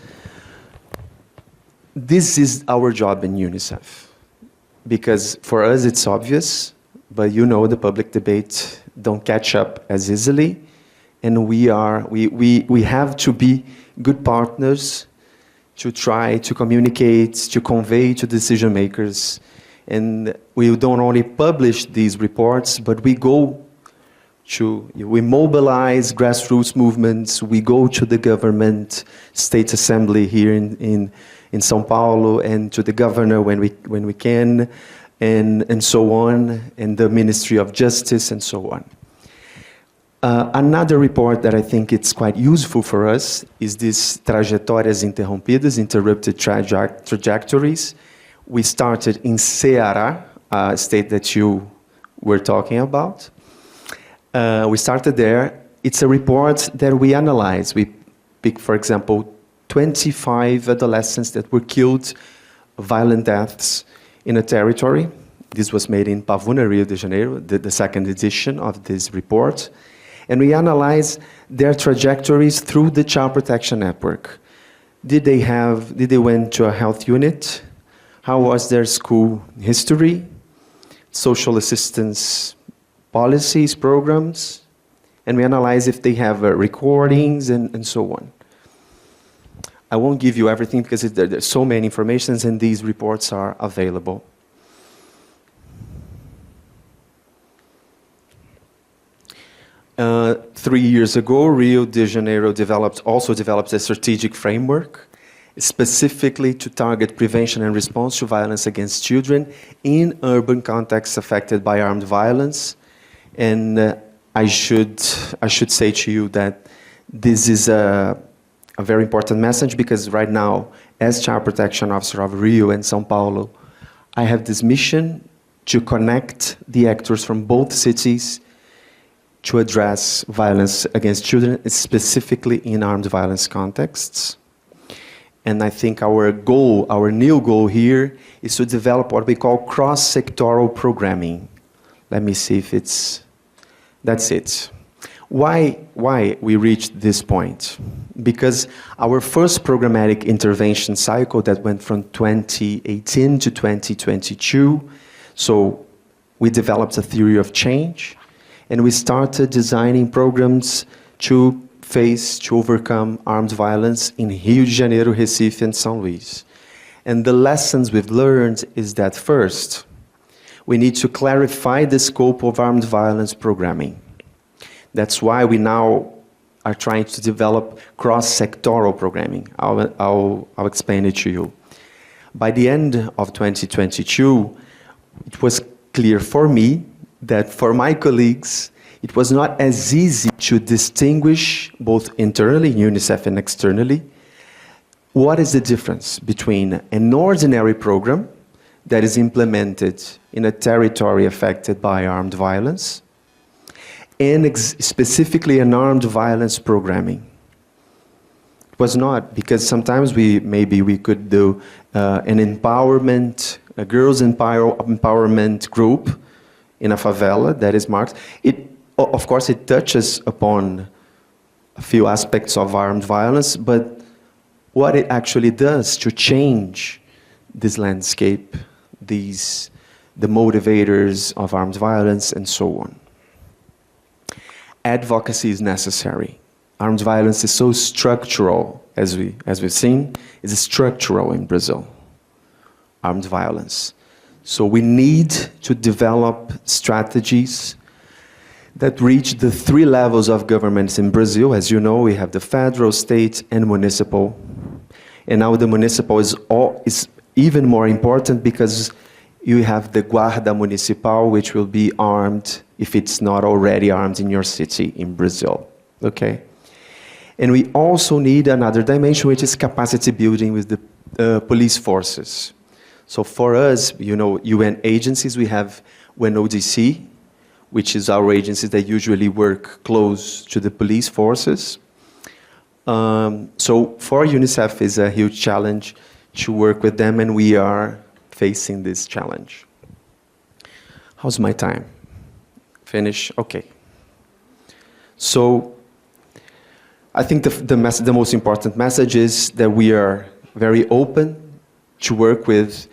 This is our job in UNICEF, because for us it's obvious, but the public debate don't catch up as easily, and we have to be good partners to try to communicate, to convey to decision makers. And we don't only publish these reports, but we mobilize grassroots movements, we go to the government, state assembly here in São Paulo, and to the governor when we can, and so on, and the Ministry of Justice, and so on. Another report that I think it's quite useful for us is this Trajetórias Interrompidas, Interrupted Trajectories. We started in Ceará, a state that you were talking about. We started there. It's a report that we analyze. We pick, for example, 25 adolescents that were killed, violent deaths in a territory. This was made in Pavuna, Rio de Janeiro, the second edition of this report. And we analyze their trajectories through the Child Protection Network. Did they went to a health unit? How was their school history? Social assistance policies, programs? And we analyze if they have recordings and so on. I won't give you everything because there's so many informations, and these reports are available. 3 years ago, Rio de Janeiro also developed a strategic framework specifically to target prevention and response to violence against children in urban contexts affected by armed violence. And I should say to you that this is a very important message, because right now, as Child Protection Officer of Rio and São Paulo, I have this mission to connect the actors from both cities to address violence against children, specifically in armed violence contexts. And I think our new goal here is to develop what we call cross-sectoral programming. Let me see if that's it. Why we reached this point? Because our first programmatic intervention cycle that went from 2018 to 2022, so we developed a theory of change, and we started designing programs to overcome armed violence in Rio de Janeiro, Recife, and São Luís. And the lessons we've learned is that first, we need to clarify the scope of armed violence programming. That's why we now are trying to develop cross-sectoral programming. I'll explain it to you. By the end of 2022, it was clear for me that for my colleagues, it was not as easy to distinguish, both internally, UNICEF, and externally, what is the difference between an ordinary program that is implemented in a territory affected by armed violence and specifically an armed violence programming. It was not, because sometimes we could do an empowerment, a girls' empowerment group in a favela that is marked. Of course, it touches upon a few aspects of armed violence, but what it actually does to change this landscape, the motivators of armed violence, and so on. Advocacy is necessary. Armed violence is so structural, as we've seen, is structural in Brazil, armed violence. So we need to develop strategies that reach the 3 levels of governments in Brazil. As you know, we have the federal, state, and municipal. And now the municipal is even more important, because You have the Guarda Municipal, which will be armed, if it's not already armed in your city in Brazil, okay? And we also need another dimension, which is capacity building with the police forces. So for us, you know, UN agencies, we have UNODC, which is our agencies that usually work close to the police forces. So for UNICEF, it's a huge challenge to work with them, and we are facing this challenge. How's my time? Finish? Okay. So I think the most important message is that we are very open to work with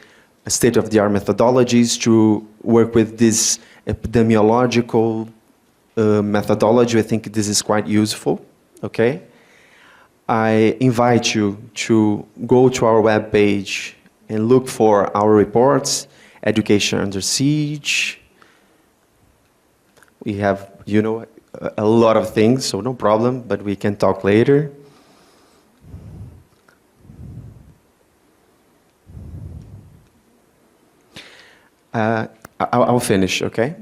state-of-the-art methodologies, to work with this epidemiological methodology. I think this is quite useful, okay? I invite you to go to our webpage and look for our reports, Education Under Siege. We have, you know, a lot of things, so no problem, but we can talk later. I'll finish, okay?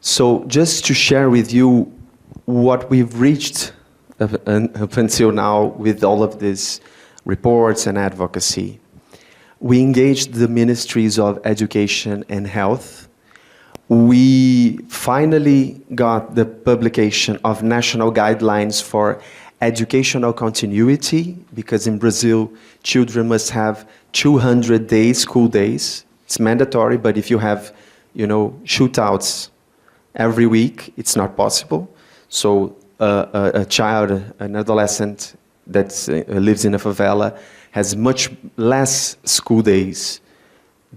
So just to share with you what we've reached up until now with all of these reports and advocacy. We engaged the ministries of education and health. We finally got the publication of national guidelines for educational continuity, because in Brazil, children must have 200 days, school days. It's mandatory, but if you have, you know, shootouts every week, it's not possible. So a child, an adolescent that lives in a favela has much less school days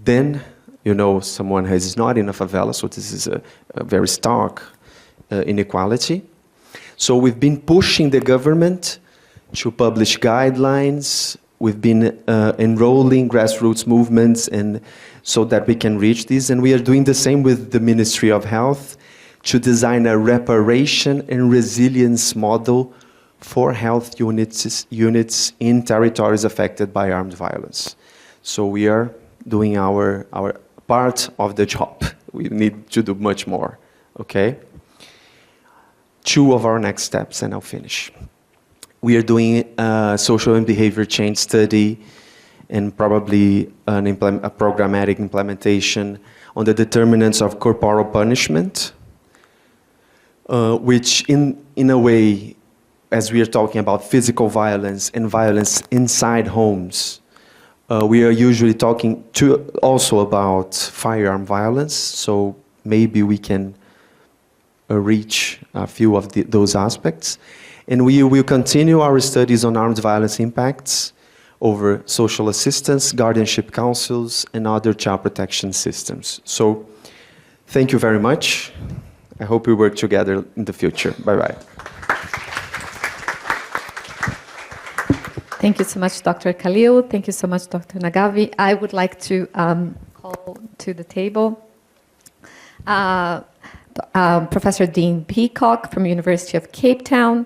than, you know, someone who is not in a favela. So this is a very stark inequality. So we've been pushing the government to publish guidelines. We've been enrolling grassroots movements and so that we can reach this. And we are doing the same with the Ministry of Health to design a reparation and resilience model for health units in territories affected by armed violence. So we are doing our part of the job. We need to do much more, okay? 2 of our next steps, and I'll finish. We are doing a social and behavior change study and probably a programmatic implementation on the determinants of corporal punishment, which in a way, as we are talking about physical violence and violence inside homes, we are usually talking also about firearm violence, so maybe we can reach a few of those aspects. And we will continue our studies on armed violence impacts over social assistance, guardianship councils, and other child protection systems. So thank you very much. I hope we work together in the future. Bye-bye. Thank you so much, Dr. Khalil. Thank you so much, Dr. Nagavi. I would like to call to the table Professor Dean Peacock from University of Cape Town.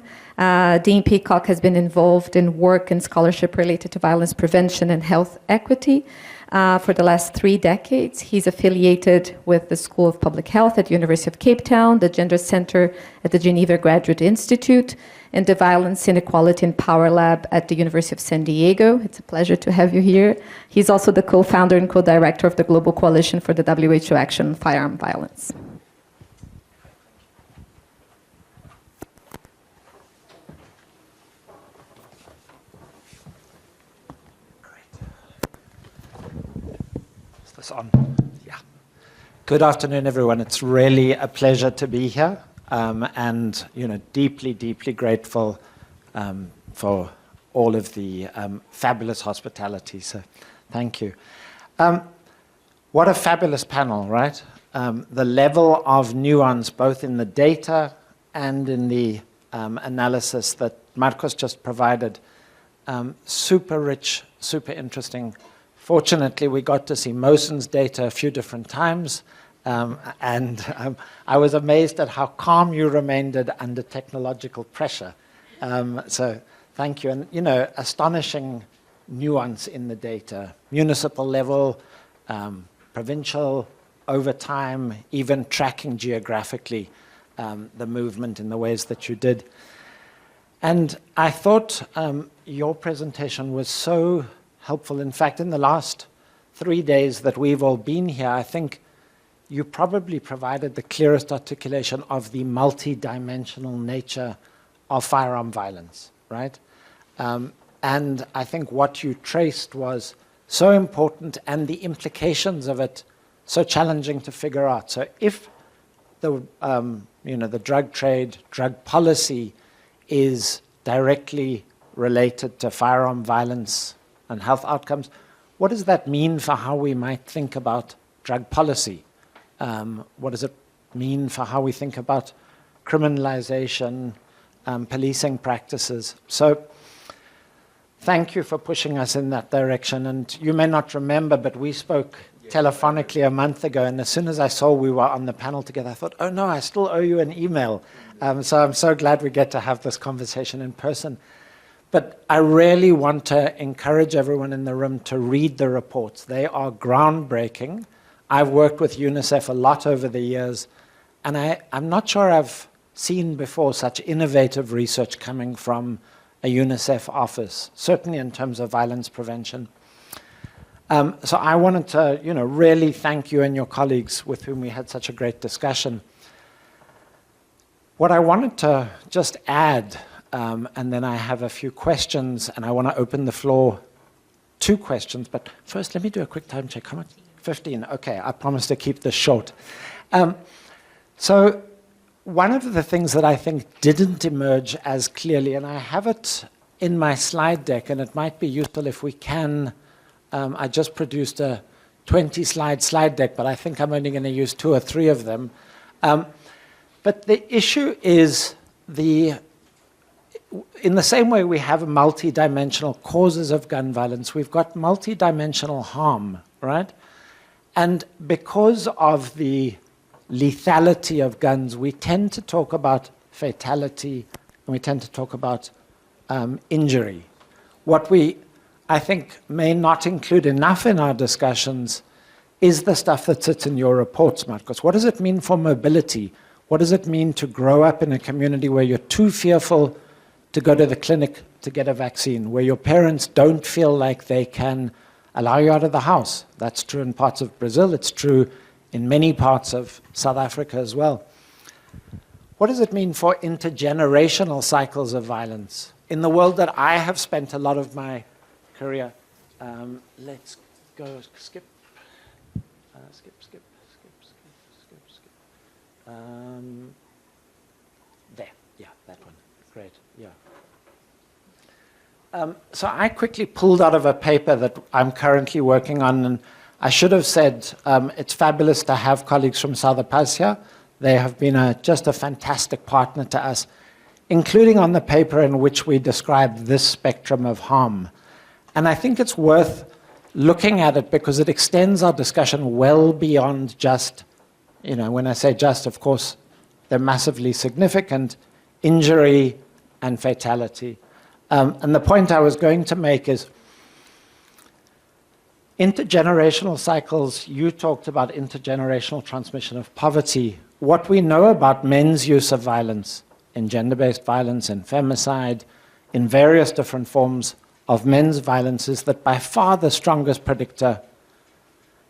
Dean Peacock has been involved in work and scholarship related to violence prevention and health equity for the last 3 decades. He's affiliated with the School of Public Health at the University of Cape Town, the Gender Center at the Geneva Graduate Institute, and the Violence, Inequality and Power Lab at the University of San Diego. It's a pleasure to have you here. He's also the co-founder and co-director of the Global Coalition for the WHO Action on Firearm Violence. On. Yeah. Good afternoon, everyone. It's really a pleasure to be here, and deeply, deeply grateful for all of the fabulous hospitality. So, thank you. What a fabulous panel, right? The level of nuance, both in the data and in the analysis that Marcos just provided, super rich, super interesting. Fortunately, we got to see Mosen's data a few different times, and I was amazed at how calm you remained under technological pressure. So thank you. And, astonishing nuance in the data. Municipal level, provincial, over time, even tracking geographically the movement in the ways that you did. And I thought your presentation was so helpful. In fact, in the last 3 days that we've all been here, I think you probably provided the clearest articulation of the multi-dimensional nature of firearm violence, right? And I think what you traced was so important and the implications of it so challenging to figure out. So if the, the drug trade, drug policy is directly related to firearm violence and health outcomes, what does that mean for how we might think about drug policy? What does it mean for how we think about criminalization, policing practices? So thank you for pushing us in that direction. And you may not remember, but we spoke telephonically a month ago, and as soon as I saw we were on the panel together, I thought, oh no, I still owe you an email. So I'm so glad we get to have this conversation in person. But I really want to encourage everyone in the room to read the reports. They are groundbreaking. I've worked with UNICEF a lot over the years, and I'm not sure I've seen before such innovative research coming from a UNICEF office, certainly in terms of violence prevention. So I wanted to, really thank you and your colleagues with whom we had such a great discussion. What I wanted to just add, and then I have a few questions, and I want to open the floor to questions, but first let me do a quick time check. How much? 15, okay, I promise to keep this short. So one of the things that I think didn't emerge as clearly, and I have it in my slide deck, and it might be useful if we can, I just produced a 20-slide slide deck, but I think I'm only going to use 2 or 3 of them. But the issue is in the same way we have multi-dimensional causes of gun violence, we've got multi-dimensional harm, right? And because of the lethality of guns, we tend to talk about fatality, and we tend to talk about injury. What we, I think, may not include enough in our discussions is the stuff that sits in your reports, Marcos. What does it mean for mobility? What does it mean to grow up in a community where you're too fearful to go to the clinic to get a vaccine, where your parents don't feel like they can allow you out of the house? That's true in parts of Brazil. It's true in many parts of South Africa as well. What does it mean for intergenerational cycles of violence? In the world that I have spent a lot of my career, let's go skip. There, yeah, that one. Great, yeah. So I quickly pulled out of a paper that I'm currently working on, and I should have said it's fabulous to have colleagues from South Apasia. They have been just a fantastic partner to us, including on the paper in which we describe this spectrum of harm. And I think it's worth looking at it because it extends our discussion well beyond just, when I say just, of course, they're massively significant, injury and fatality. And the point I was going to make is intergenerational cycles. You talked about intergenerational transmission of poverty. What we know about men's use of violence, in gender-based violence, in femicide, in various different forms of men's violence, is that by far the strongest predictor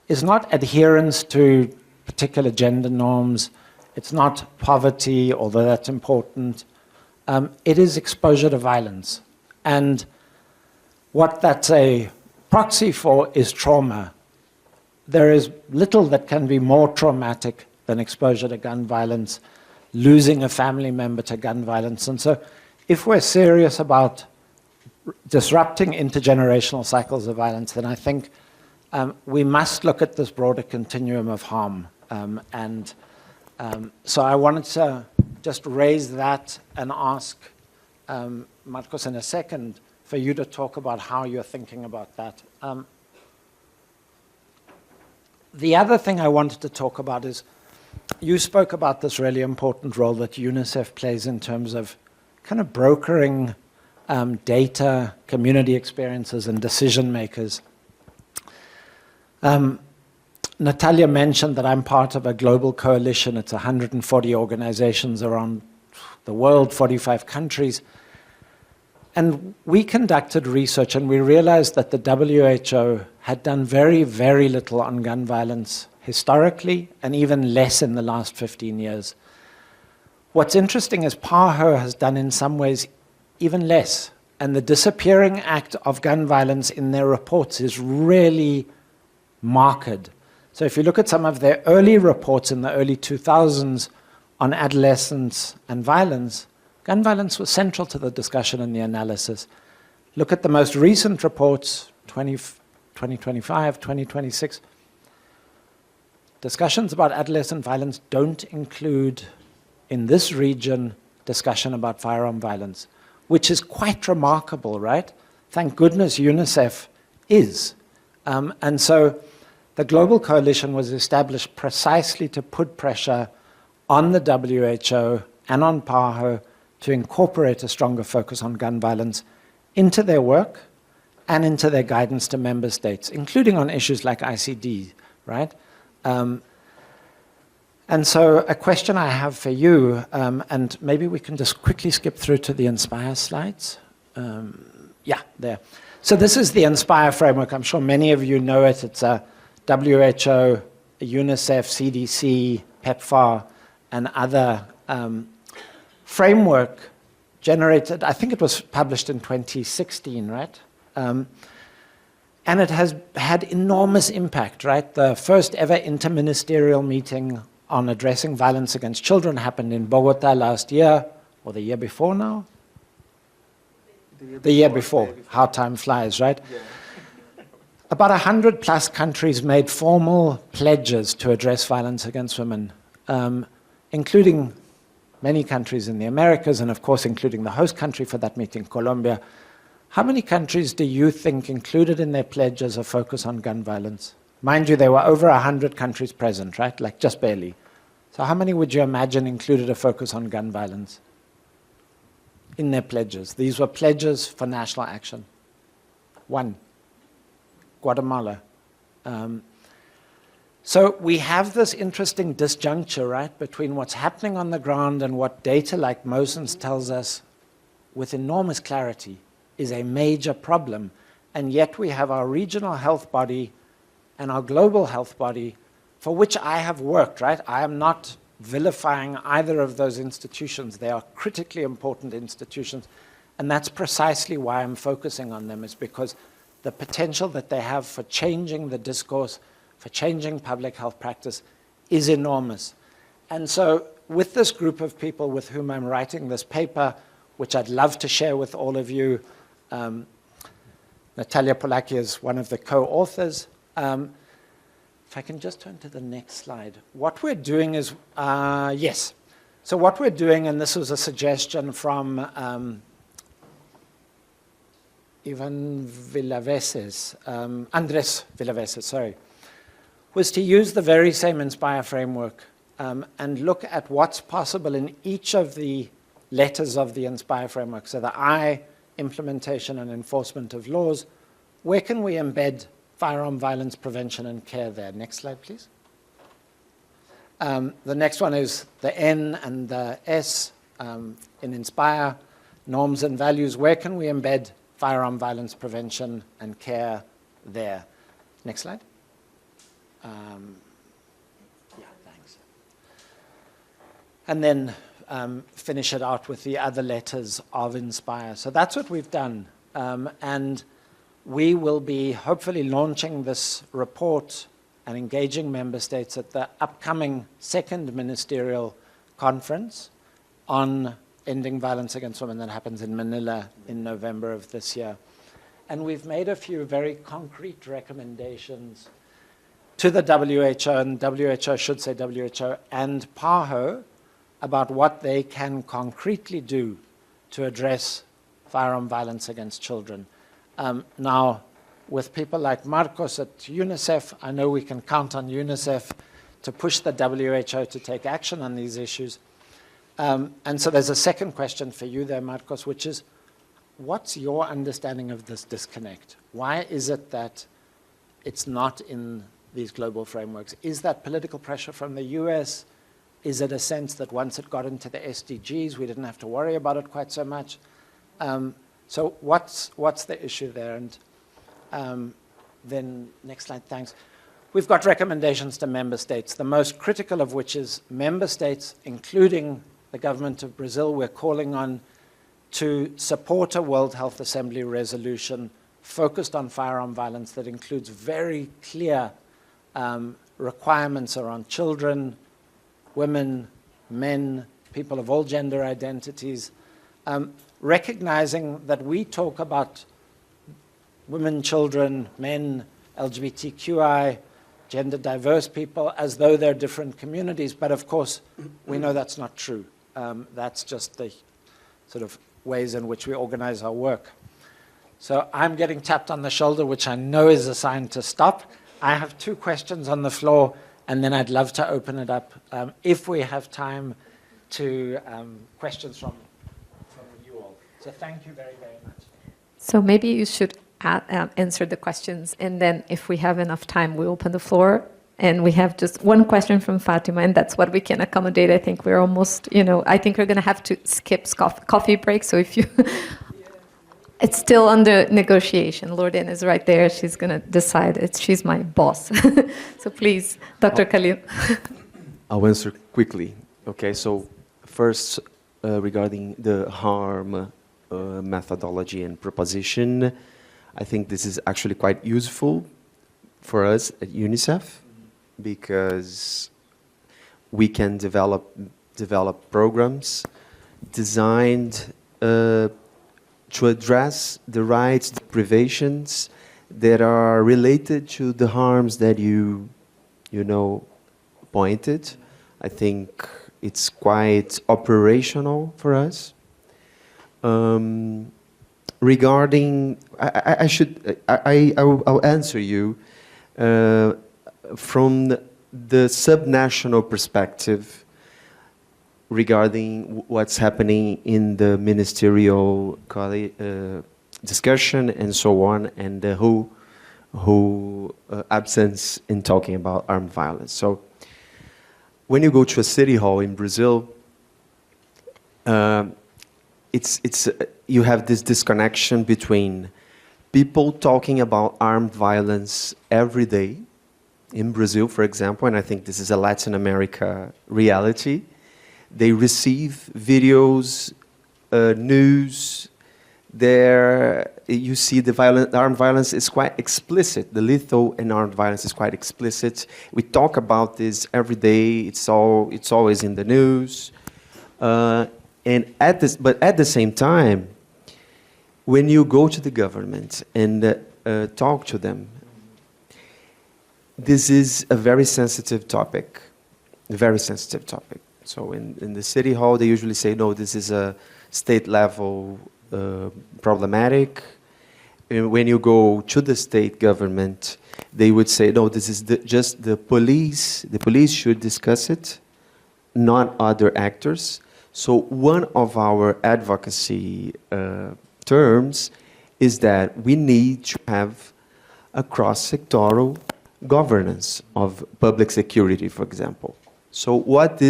is not adherence to particular gender norms. It's not poverty, although that's important. It is exposure to violence. And what that's a proxy for is trauma. There is little that can be more traumatic than exposure to gun violence, losing a family member to gun violence. And so if we're serious about disrupting intergenerational cycles of violence, then I think we must look at this broader continuum of harm. So I wanted to just raise that and ask Marcos in a second for you to talk about how you're thinking about that. The other thing I wanted to talk about is you spoke about this really important role that UNICEF plays in terms of kind of brokering data, community experiences, and decision makers. Natalia mentioned that I'm part of a global coalition. It's 140 organizations around the world, 45 countries. And we conducted research and we realized that the WHO had done very, very little on gun violence historically, and even less in the last 15 years. What's interesting is PAHO has done in some ways even less. And the disappearing act of gun violence in their reports is really marked. So if you look at some of their early reports in the early 2000s on adolescence and violence, gun violence was central to the discussion and the analysis. Look at the most recent reports, 2025, 2026. Discussions about adolescent violence don't include, in this region, discussion about firearm violence, which is quite remarkable, right? Thank goodness UNICEF is. And so the Global Coalition was established precisely to put pressure on the WHO and on PAHO to incorporate a stronger focus on gun violence into their work and into their guidance to member states, including on issues like ICD, right? And so a question I have for you, and maybe we can just quickly skip through to the INSPIRE slides. Yeah, there. So this is the INSPIRE framework. I'm sure many of you know it. It's a WHO, UNICEF, CDC, PEPFAR, and other framework generated, I think it was published in 2016, right? And it has had enormous impact, right? The first ever interministerial meeting on addressing violence against children happened in Bogota last year, or the year before now? The year before. How time flies, right? Yeah. About 100 plus countries made formal pledges to address violence against women, including many countries in the Americas, and of course including the host country for that meeting, Colombia. How many countries do you think included in their pledges a focus on gun violence? Mind you, there were over 100 countries present, right? Like just barely. So how many would you imagine included a focus on gun violence in their pledges? These were pledges for national action. One. Guatemala. So we have this interesting disjuncture, right, between what's happening on the ground and what data like Mosens tells us with enormous clarity is a major problem. And yet we have our regional health body and our global health body, for which I have worked, right? I am not vilifying either of those institutions. They are critically important institutions. And that's precisely why I'm focusing on them, is because the potential that they have for changing the discourse, for changing public health practice is enormous. And so with this group of people with whom I'm writing this paper, which I'd love to share with all of you, Natalia Polaki is one of the co-authors. If I can just turn to the next slide. What we're doing is, yes. So what we're doing, and this was a suggestion from Andres Villaveses, sorry, was to use the very same INSPIRE framework and look at what's possible in each of the letters of the INSPIRE framework. So the I, implementation and enforcement of laws. Where can we embed firearm violence prevention and care there? Next slide, please. The next one is the N and the S in INSPIRE, norms and values. Where can we embed firearm violence prevention and care there? Next slide. Yeah, thanks. And then finish it out with the other letters of INSPIRE. So that's what we've done. And we will be hopefully launching this report and engaging member states at the upcoming second ministerial conference on ending violence against women that happens in Manila in November of this year. And we've made a few very concrete recommendations to the WHO, and WHO should say WHO, and PAHO about what they can concretely do to address firearm violence against children. Now, with people like Marcos at UNICEF, I know we can count on UNICEF to push the WHO to take action on these issues. And so there's a second question for you there, Marcos, which is, what's your understanding of this disconnect? Why is it that it's not in these global frameworks? Is that political pressure from the US? Is it a sense that once it got into the SDGs, we didn't have to worry about it quite so much? So what's the issue there? And then next slide, thanks. We've got recommendations to member states, the most critical of which is member states, including the government of Brazil, we're calling on to support a World Health Assembly resolution focused on firearm violence that includes very clear requirements around children, women, men, people of all gender identities, recognizing that we talk about women, children, men, LGBTQI, gender diverse people as though they're different communities, but of course we know that's not true. That's just the sort of ways in which we organize our work. So I'm getting tapped on the shoulder, which I know is a sign to stop. I have 2 questions on the floor, and then I'd love to open it up, if we have time, to questions from you all. So thank you very, very much. So maybe you should answer the questions, and then if we have enough time, we open the floor. And we have just one question from Fátima, and that's what we can accommodate. I think we're almost, I think we're going to have to skip coffee break. So if you, it's still under negotiation. Lorena is right there. She's going to decide. She's my boss. So please, Dr. Khalil. I'll answer quickly. Okay, so first, regarding the harm methodology and proposition, I think this is actually quite useful for us at UNICEF, because we can develop programs designed to address the rights deprivations that are related to the harms that you pointed. I think it's quite operational for us. Regarding, I'll answer you from the subnational perspective regarding what's happening in the ministerial discussion and so on, and the whole absence in talking about armed violence. So when you go to a city hall in Brazil, you have this disconnection between people talking about armed violence every day in Brazil, for example, and I think this is a Latin America reality. They receive videos, news. There, you see the armed violence is quite explicit. The lethal and armed violence is quite explicit. We talk about this every day. It's always in the news. But at the same time, when you go to the government and talk to them, this is a very sensitive topic, So in the city hall, they usually say, no, this is a state level problematic. And when you go to the state government, they would say, no, this is just the police. The police should discuss it, not other actors. So one of our advocacy terms is that we need to have a cross-sectoral governance of public security, for example. So what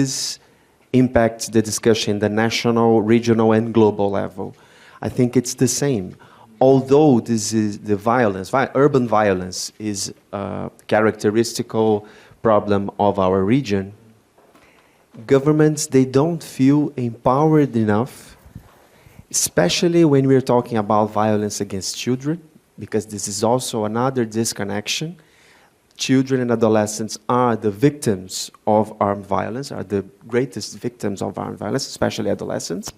impacts the discussion the national, regional, and global level? I think it's the same. Although this is the violence, urban violence is a characteristical problem of our region, governments, they don't feel empowered enough, especially when we're talking about violence against children, because this is also another disconnection. Children and adolescents are the victims of armed violence, are the greatest victims of armed violence, especially adolescents.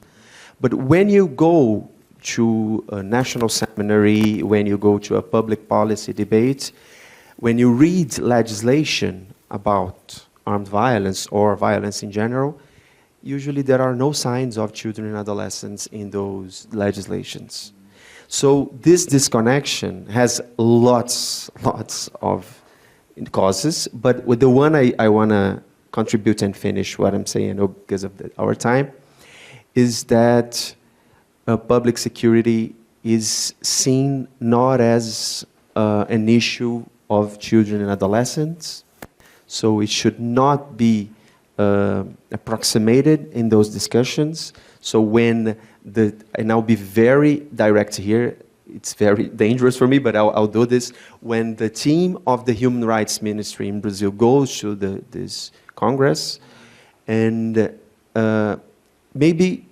But when you go to a national seminary, when you go to a public policy debate, when you read legislation about armed violence or violence in general, usually there are no signs of children and adolescents in those legislations. So this disconnection has lots of causes, but with the one I want to contribute and finish what I'm saying because of our time, is that public security is seen not as an issue of children and adolescents. So it should not be approximated in those discussions. So when and I'll be very direct here, it's very dangerous for me, but I'll do this. When the team of the Human Rights Ministry in Brazil goes to this Congress, and maybe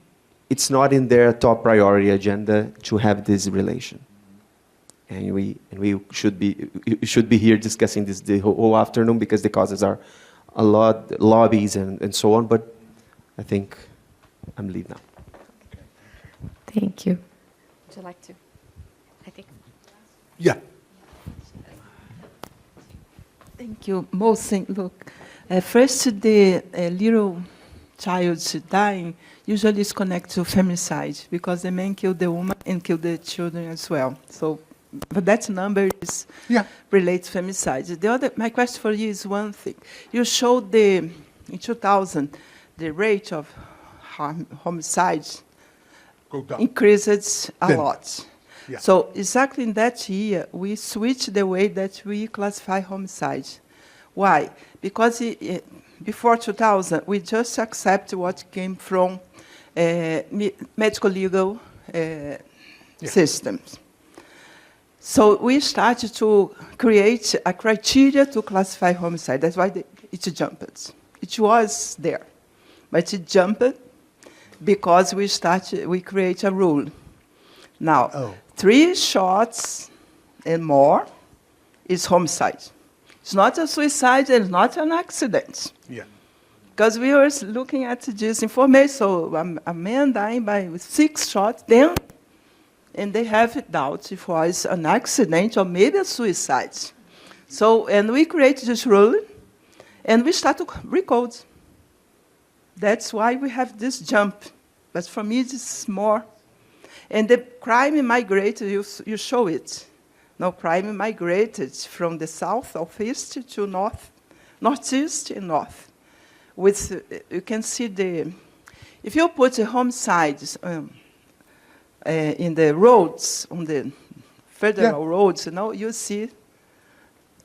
it's not in their top priority agenda to have this relation. And we should be here discussing this the whole afternoon, because the causes are a lot, lobbies and so on, but I think I'm leaving now. Thank you. Would you like to? I think. Yeah. Thank you. Most things, look, first, the little child dying usually is connected to femicide, because the men kill the woman and kill the children as well. So, but that number is related to femicide. My question for you is one thing. You showed in 2000, the rate of homicides increased a lot. Yeah. So exactly in that year, we switched the way that we classify homicide. Why? Because before 2000, we just accept what came from medical legal systems. So we started to create a criteria to classify homicide. That's why it jumped. It was there, but it jumped because we create a rule. Now, 3 shots and more is homicide. It's not a suicide and it's not an accident. Yeah. Because we were looking at this information, so a man dying with 6 shots, then, and they have doubt if it was an accident or maybe a suicide. So, and we created this rule, and we start to recode. That's why we have this jump. But for me, it's more. And the crime migrated, you show it. No, crime migrated from the south of east to northeast and north. You can see if you put the homicides in the roads, on the federal roads, you see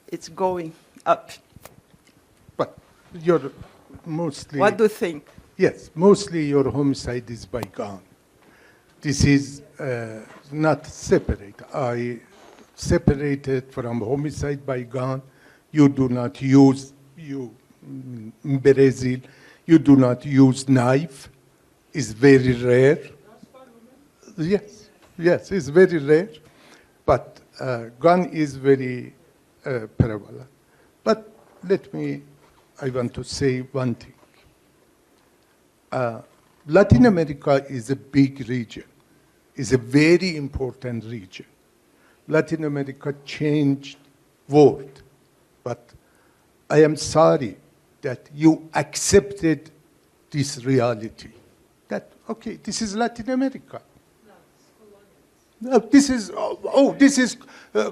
it's going up. But you're mostly... What do you think? Yes, mostly your homicide is by gun. This is not separate. I separated from homicide by gun. You do not use, in Brazil, you do not use knife. It's very rare. Yes, it's very rare. But gun is very prevalent. But I want to say one thing. Latin America is a big region. It's a very important region. Latin America changed world. But I am sorry that you accepted this reality. That, okay, this is Latin America. No, this is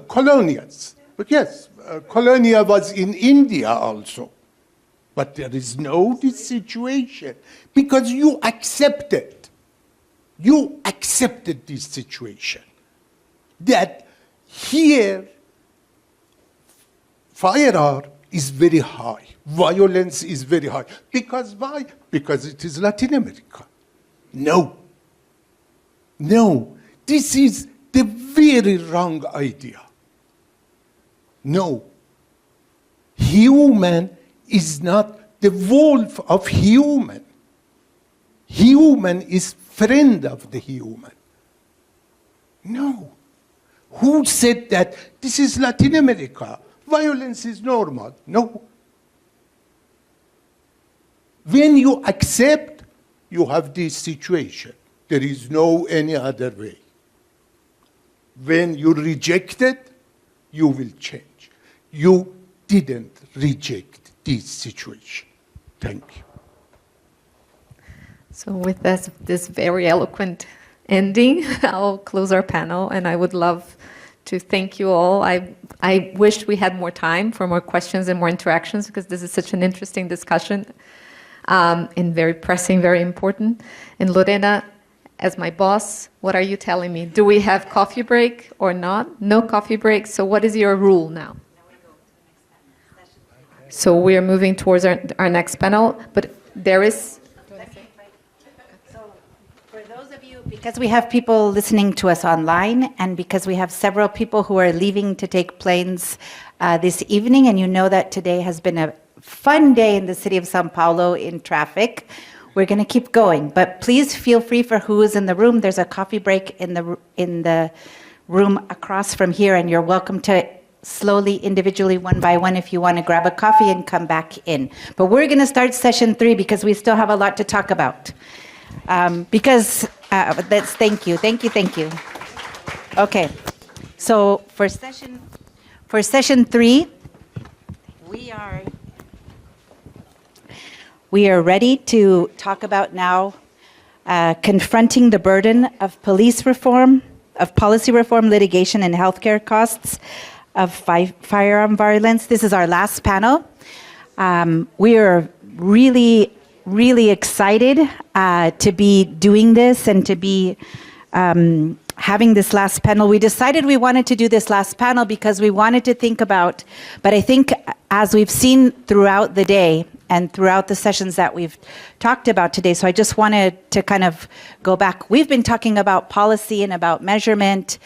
colonials. But yes, colonia was in India also. But there is no this situation because you accepted this situation. That here, firearm is very high. Violence is very high. Because why? Because it is Latin America. No. This is the very wrong idea. No. Human is not the wolf of human. Human is friend of the human. No. Who said that this is Latin America? Violence is normal. No. When you accept, you have this situation. There is no any other way. When you reject it, you will change. You didn't reject this situation. Thank you. So with this very eloquent ending, I'll close our panel, and I would love to thank you all. I wish we had more time for more questions and more interactions, because this is such an interesting discussion and very pressing, very important. And Lorena, as my boss, what are you telling me? Do we have coffee break or not? No coffee break. So what is your rule now? So we are moving towards our next panel, but there is... For those of you, because we have people listening to us online, and because we have several people who are leaving to take planes this evening, and you know that today has been a fun day in the city of São Paulo in traffic, we're going to keep going. But please feel free for who is in the room. There's a coffee break in the room across from here, and you're welcome to slowly, individually, one by one, if you want to grab a coffee and come back in. But we're going to start session 3 because we still have a lot to talk about. Thank you. Okay, so for session 3, we are ready to talk about now confronting the burden of police reform, of policy reform, litigation, and healthcare costs of firearm violence. This is our last panel. We are really excited to be doing this and to be having this last panel. We decided we wanted to do this last panel because we wanted to think about, but I think as we've seen throughout the day and throughout the sessions that we've talked about today, so I just wanted to kind of go back. We've been talking about policy and about measurement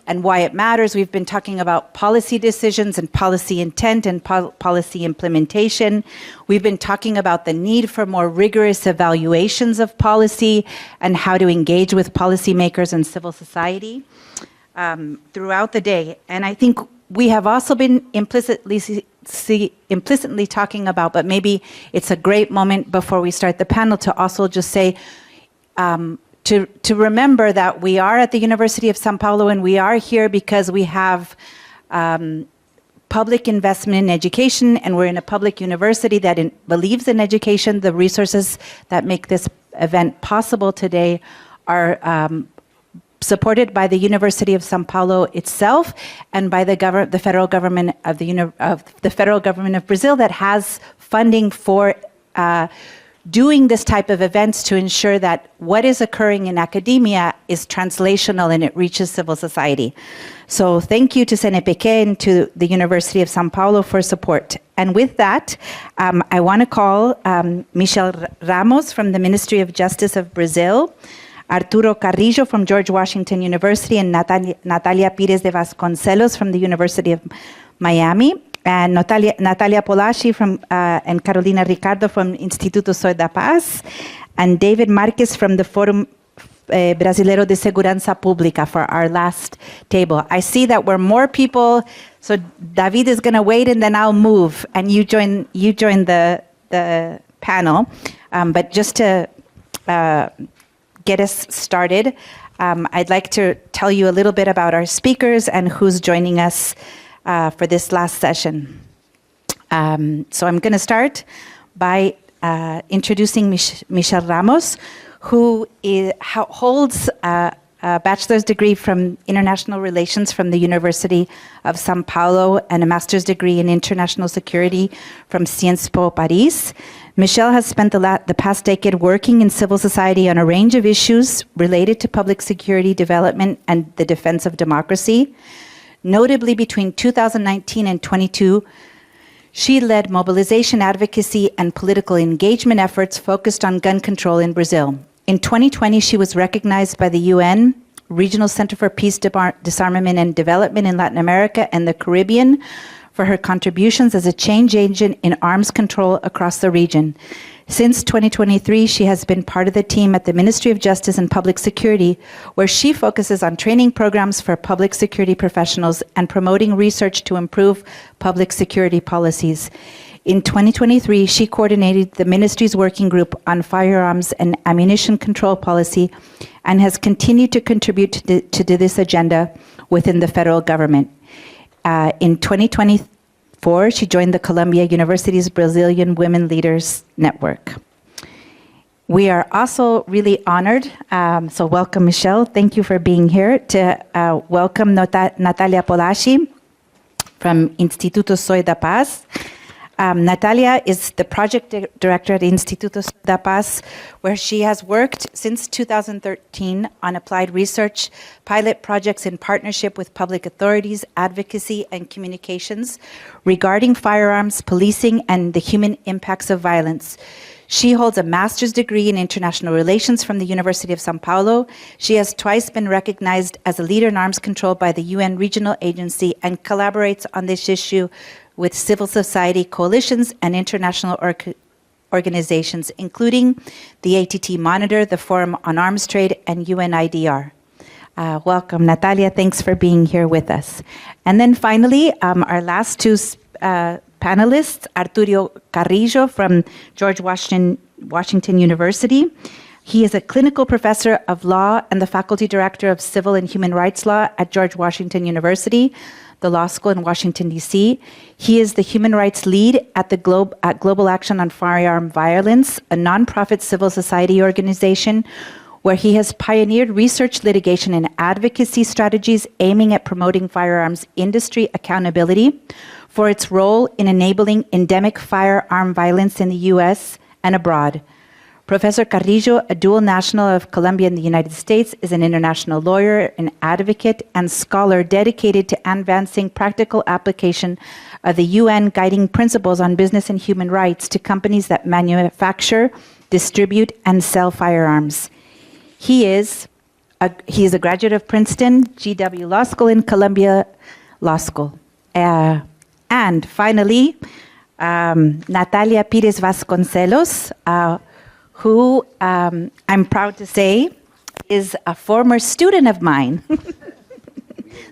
and why it matters. We've been talking about policy decisions and policy intent and policy implementation. We've been talking about the need for more rigorous evaluations of policy and how to engage with policymakers and civil society throughout the day. And I think we have also been implicitly talking about, but maybe it's a great moment before we start the panel to also just say, to remember that we are at the University of São Paulo, and we are here because we have public investment in education, and we're in a public university that believes in education. The resources that make this event possible today are supported by the University of São Paulo itself and by the federal government of the federal government of Brazil that has funding for doing this type of events to ensure that what is occurring in academia is translational and it reaches civil society. So thank you to CNPq and to the University of São Paulo for support. And with that, I want to call Michel Ramos from the Ministry of Justice of Brazil, Arturo Carrillo from George Washington University, and Natalia Pires de Vasconcelos from the University of Miami, and Natalia Polacci from and Carolina Ricardo from Instituto Soy da Paz, and David Marques from the Fórum Brasileiro de Segurança Pública for our last table. I see that we're more people, so David is going to wait and then I'll move and you join the panel. But just to get us started, I'd like to tell you a little bit about our speakers and who's joining us for this last session. So I'm going to start by introducing Michel Ramos, who holds a bachelor's degree from International Relations from the University of São Paulo and a master's degree in International Security from Sciences Po Paris. Michel has spent the past decade working in civil society on a range of issues related to public security development and the defense of democracy. Notably, between 2019 and 22, she led mobilization, advocacy, and political engagement efforts focused on gun control in Brazil. In 2020, she was recognized by the UN, Regional Center for Peace, Disarmament, and Development in Latin America and the Caribbean for her contributions as a change agent in arms control across the region. Since 2023, she has been part of the team at the Ministry of Justice and Public Security, where she focuses on training programs for public security professionals and promoting research to improve public security policies. In 2023, she coordinated the ministry's working group on firearms and ammunition control policy and has continued to contribute to this agenda within the federal government. In 2024, she joined the Columbia University's Brazilian Women Leaders Network. We are also really honored, so welcome Michel, thank you for being here, to welcome Natalia Polacci from Instituto Soy da Paz. Natalia is the project director at Instituto da Paz, where she has worked since 2013 on applied research, pilot projects in partnership with public authorities, advocacy, and communications regarding firearms, policing, and the human impacts of violence. She holds a master's degree in international relations from the University of São Paulo. She has twice been recognized as a leader in arms control by the UN Regional Agency and collaborates on this issue with civil society coalitions and international organizations, including the ATT Monitor, the Forum on Arms Trade, and UNIDR. Welcome, Natalia. Thanks for being here with us. And then finally, our last two panelists, Arturo Carrillo from George Washington University. He is a clinical professor of law and the faculty director of civil and human rights law at George Washington University, the law school in Washington, D.C. He is the human rights lead at Global Action on Firearm Violence, a nonprofit civil society organization where he has pioneered research, litigation, and advocacy strategies aiming at promoting firearms industry accountability for its role in enabling endemic firearm violence in the U.S. and abroad. Professor Carrillo, a dual national of Colombia and the United States, is an international lawyer, an advocate, and scholar dedicated to advancing practical application of the UN guiding principles on business and human rights to companies that manufacture, distribute, and sell firearms. He is a graduate of Princeton, GW Law School, and Columbia Law School. And finally, Natalia Pires Vasconcelos, who I'm proud to say is a former student of mine.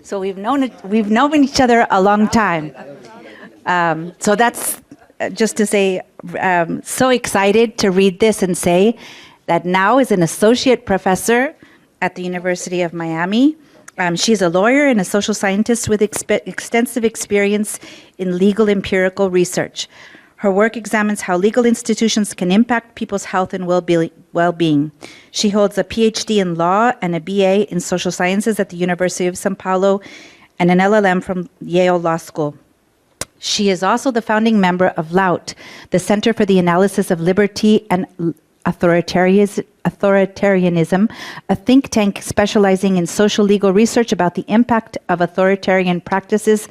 So we've known each other a long time. So that's just to say, so excited to read this and say that now is an associate professor at the University of Miami. She's a lawyer and a social scientist with extensive experience in legal empirical research. Her work examines how legal institutions can impact people's health and well-being. She holds a PhD in law and a BA in social sciences at the University of São Paulo and an LLM from Yale Law School. She is also the founding member of LOUT, the Center for the Analysis of Liberty and Authoritarianism, a think tank specializing in social legal research about the impact of authoritarian practices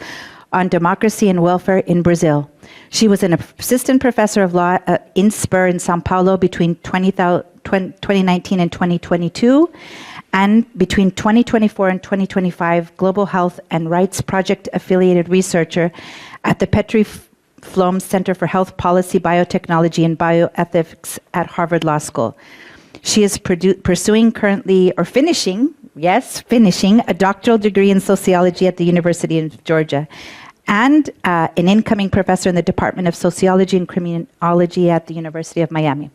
on democracy and welfare in Brazil. She was an assistant professor of law at INSPER in São Paulo between 2019 and 2022, and between 2024 and 2025, Global Health and Rights Project affiliated researcher at the Petri Flom Center for Health Policy, Biotechnology, and Bioethics at Harvard Law School. She is pursuing currently, or finishing a doctoral degree in sociology at the University of Georgia, and an incoming professor in the Department of Sociology and Criminology at the University of Miami.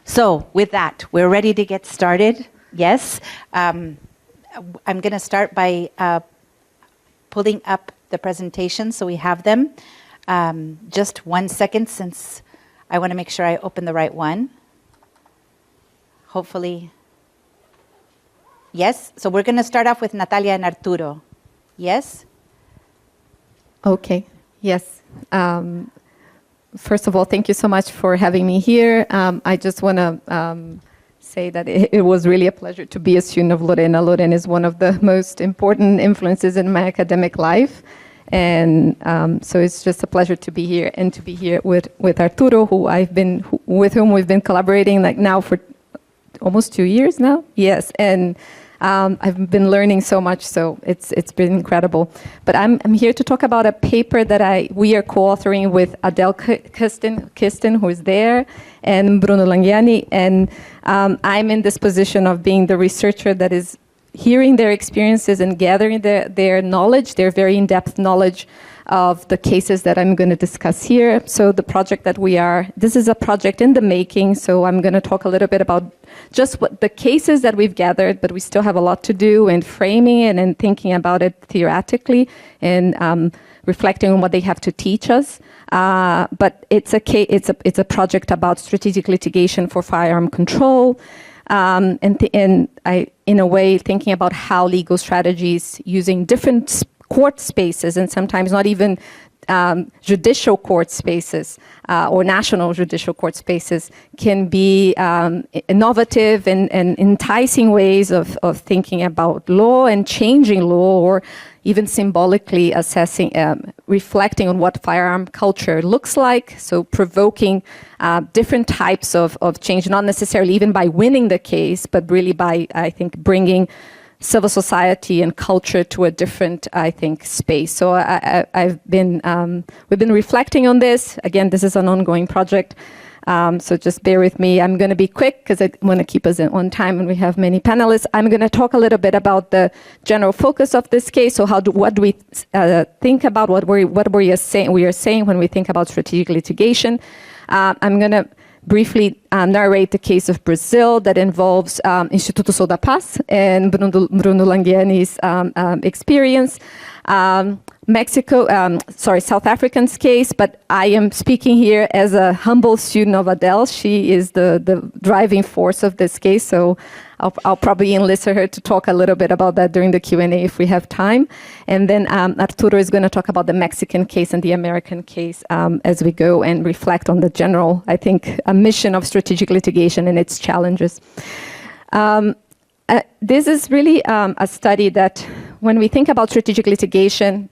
So with that, we're ready to get started. Yes. I'm going to start by pulling up the presentation so we have them. Just 1 second, since I want to make sure I open the right one. Hopefully. Yes, so we're going to start off with Natalia and Arturo. Yes? Okay, yes. First of all, thank you so much for having me here. I just want to say that it was really a pleasure to be a student of Lorena. Lorena is one of the most important influences in my academic life. And so it's just a pleasure to be here and to be here with Arturo, with whom we've been collaborating like now for almost 2 years now. Yes, and I've been learning so much, so it's been incredible. But I'm here to talk about a paper that we are co-authoring with Adele Kisten, who is there, and Bruno Langiani. And I'm in this position of being the researcher that is hearing their experiences and gathering their knowledge, their very in-depth knowledge of the cases that I'm going to discuss here. So the project this is a project in the making, so I'm going to talk a little bit about just what the cases that we've gathered, but we still have a lot to do in framing it and thinking about it theoretically and reflecting on what they have to teach us. But it's a project about strategic litigation for firearm control, and I, in a way, thinking about how legal strategies using different court spaces and sometimes not even judicial court spaces or national judicial court spaces can be innovative and enticing ways of thinking about law and changing law, or even symbolically assessing, reflecting on what firearm culture looks like, so provoking different types of change, not necessarily even by winning the case, but really by, I think, bringing civil society and culture to a different, I think, space. So we've been reflecting on this. Again, this is an ongoing project. So just bear with me. I'm going to be quick because I want to keep us on time and we have many panelists. I'm going to talk a little bit about the general focus of this case. So what do we think about, what we are saying when we think about strategic litigation. I'm going to briefly narrate the case of Brazil that involves Instituto Sou da Paz and Bruno Langiani's experience. South African's case, but I am speaking here as a humble student of Adele. She is the driving force of this case, so I'll probably enlist her to talk a little bit about that during the Q&A if we have time. And then Arturo is going to talk about the Mexican case and the American case as we go and reflect on the general, I think, mission of strategic litigation and its challenges. This is really a study that, when we think about strategic litigation,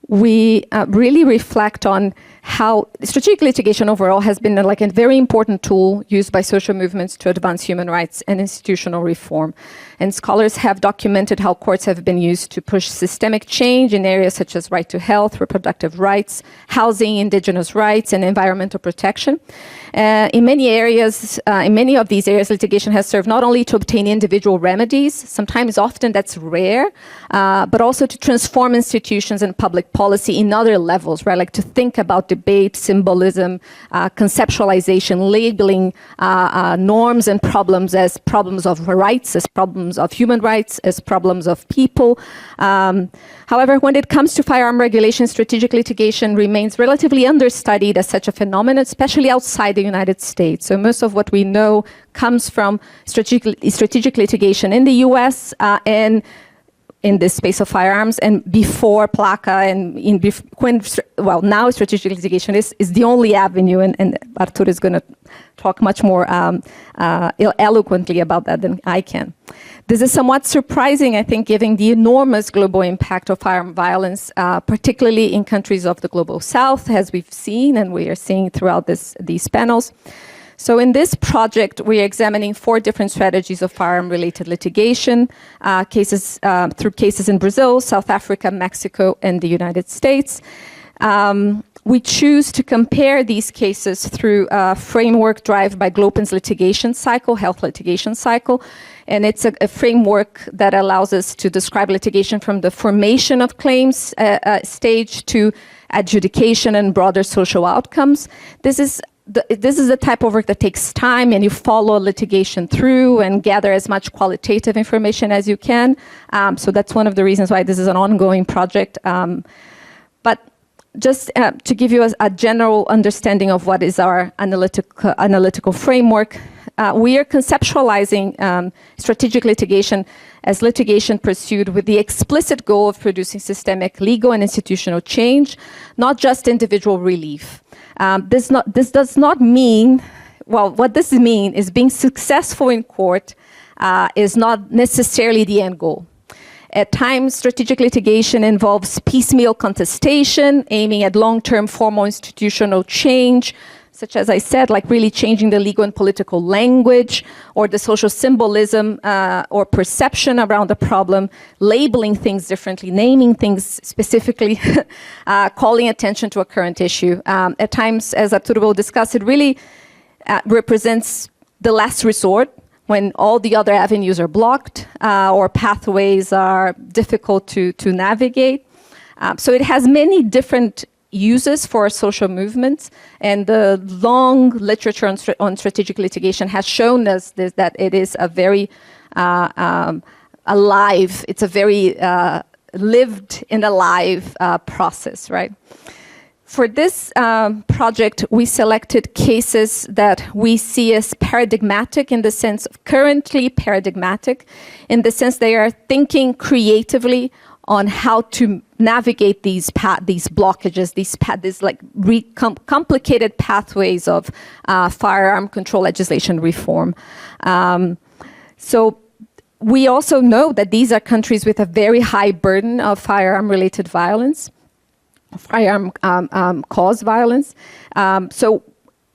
we really reflect on how strategic litigation overall has been a very important tool used by social movements to advance human rights and institutional reform. And scholars have documented how courts have been used to push systemic change in areas such as right to health, reproductive rights, housing, indigenous rights, and environmental protection. In many of these areas, litigation has served not only to obtain individual remedies, often that's rare, but also to transform institutions and public policy in other levels, right? Like to think about debate, symbolism, conceptualization, labeling norms and problems as problems of rights, as problems of human rights, as problems of people. However, when it comes to firearm regulation, strategic litigation remains relatively understudied as such a phenomenon, especially outside the United States. So most of what we know comes from strategic litigation in the US and in this space of firearms, and before PLACA, and now strategic litigation is the only avenue, and Arturo is going to talk much more eloquently about that than I can. This is somewhat surprising, I think, given the enormous global impact of firearm violence, particularly in countries of the global south, as we've seen and we are seeing throughout these panels. So in this project, we're examining 4 different strategies of firearm-related litigation, through cases in Brazil, South Africa, Mexico, and the United States. We choose to compare these cases through a framework derived by Glopin's litigation cycle, health litigation cycle. And it's a framework that allows us to describe litigation from the formation of claims stage to adjudication and broader social outcomes. This is the type of work that takes time, and you follow litigation through and gather as much qualitative information as you can. So that's one of the reasons why this is an ongoing project. But just to give you a general understanding of what is our analytical framework, we are conceptualizing strategic litigation as litigation pursued with the explicit goal of producing systemic legal and institutional change, not just individual relief. This does not mean, what this means is being successful in court is not necessarily the end goal. At times, strategic litigation involves piecemeal contestation, aiming at long-term formal institutional change, such as I said, like really changing the legal and political language or the social symbolism or perception around the problem, labeling things differently, naming things specifically, calling attention to a current issue. At times, as Arturo will discuss, it really represents the last resort when all the other avenues are blocked or pathways are difficult to navigate. So it has many different uses for social movements, and the long literature on strategic litigation has shown us that it is a very alive, it's a very lived and alive process, right? For this project, we selected cases that we see as paradigmatic in the sense of currently paradigmatic, in the sense they are thinking creatively on how to navigate these blockages, these complicated pathways of firearm control legislation reform. So we also know that these are countries with a very high burden of firearm-related violence, firearm-caused violence. So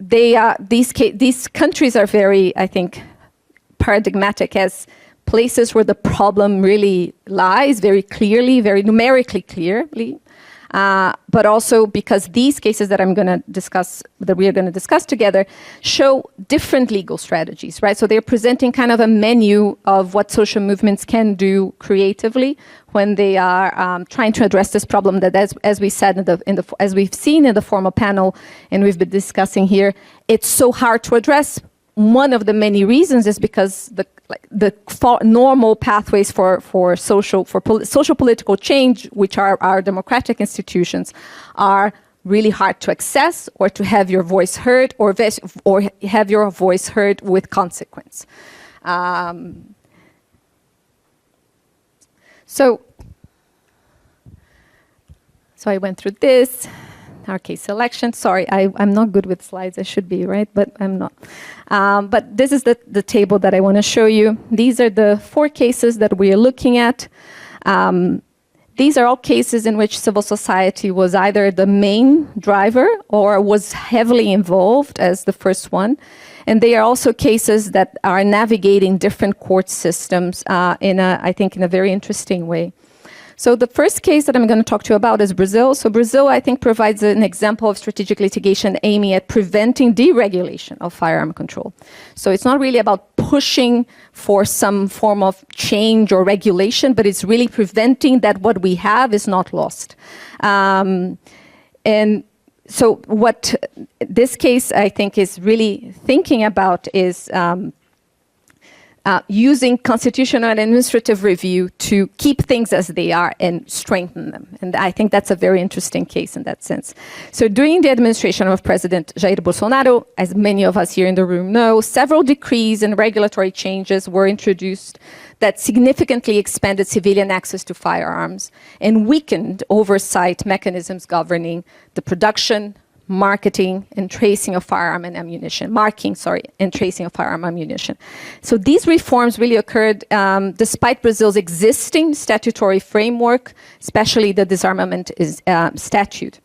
these countries are very, I think, paradigmatic as places where the problem really lies very clearly, very numerically clearly, but also because these cases that we are going to discuss together, show different legal strategies, right? So they're presenting kind of a menu of what social movements can do creatively when they are trying to address this problem that, as we said as we've seen in the formal panel, and we've been discussing here, it's so hard to address. One of the many reasons is because the normal pathways for social political change, which are our democratic institutions, are really hard to access, or to have your voice heard, or have your voice heard with consequence. So I went through this. Our case selection. Sorry, I'm not good with slides. I should be, right? But I'm not. But this is the table that I want to show you. These are the 4 cases that we are looking at. These are all cases in which civil society was either the main driver or was heavily involved as the first one. And they are also cases that are navigating different court systems I think in a very interesting way. So the first case that I'm going to talk to you about is Brazil. So Brazil, I think, provides an example of strategic litigation aiming at preventing deregulation of firearm control. So it's not really about pushing for some form of change or regulation, but it's really preventing that what we have is not lost. And so what this case, I think, is really thinking about is using constitutional and administrative review to keep things as they are and strengthen them. And I think that's a very interesting case in that sense. So during the administration of President Jair Bolsonaro, as many of us here in the room know, several decrees and regulatory changes were introduced that significantly expanded civilian access to firearms and weakened oversight mechanisms governing the production, marketing and tracing of firearm and ammunition, and tracing of firearm ammunition. So these reforms really occurred despite Brazil's existing statutory framework, especially the disarmament statute.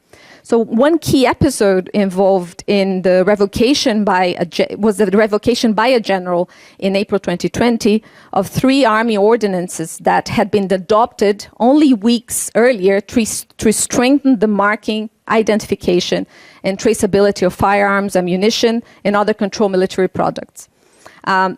So one key episode involved in the revocation by a general in April 2020 of 3 army ordinances that had been adopted only weeks earlier to strengthen the marking, identification, and traceability of firearms, ammunition, and other controlled military products.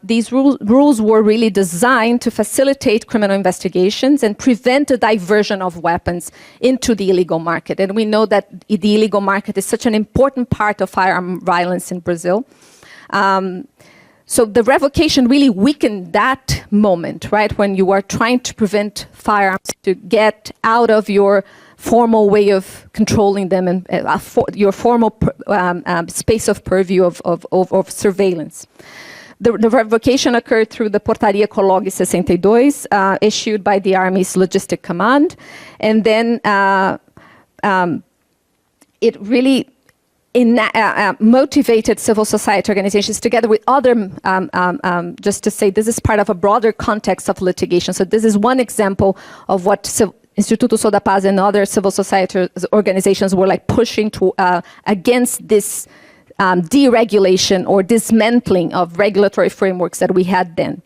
These rules were really designed to facilitate criminal investigations and prevent the diversion of weapons into the illegal market. And we know that the illegal market is such an important part of firearm violence in Brazil. So the revocation really weakened that moment, right, when you are trying to prevent firearms to get out of your formal way of controlling them and your formal space of purview of surveillance. The revocation occurred through the Portaria Colog 62, issued by the Army's Logistic Command. And then it really motivated civil society organizations together with other, just to say this is part of a broader context of litigation. So this is one example of what Instituto Sou da Paz and other civil society organizations were like pushing to against this deregulation or dismantling of regulatory frameworks that we had then.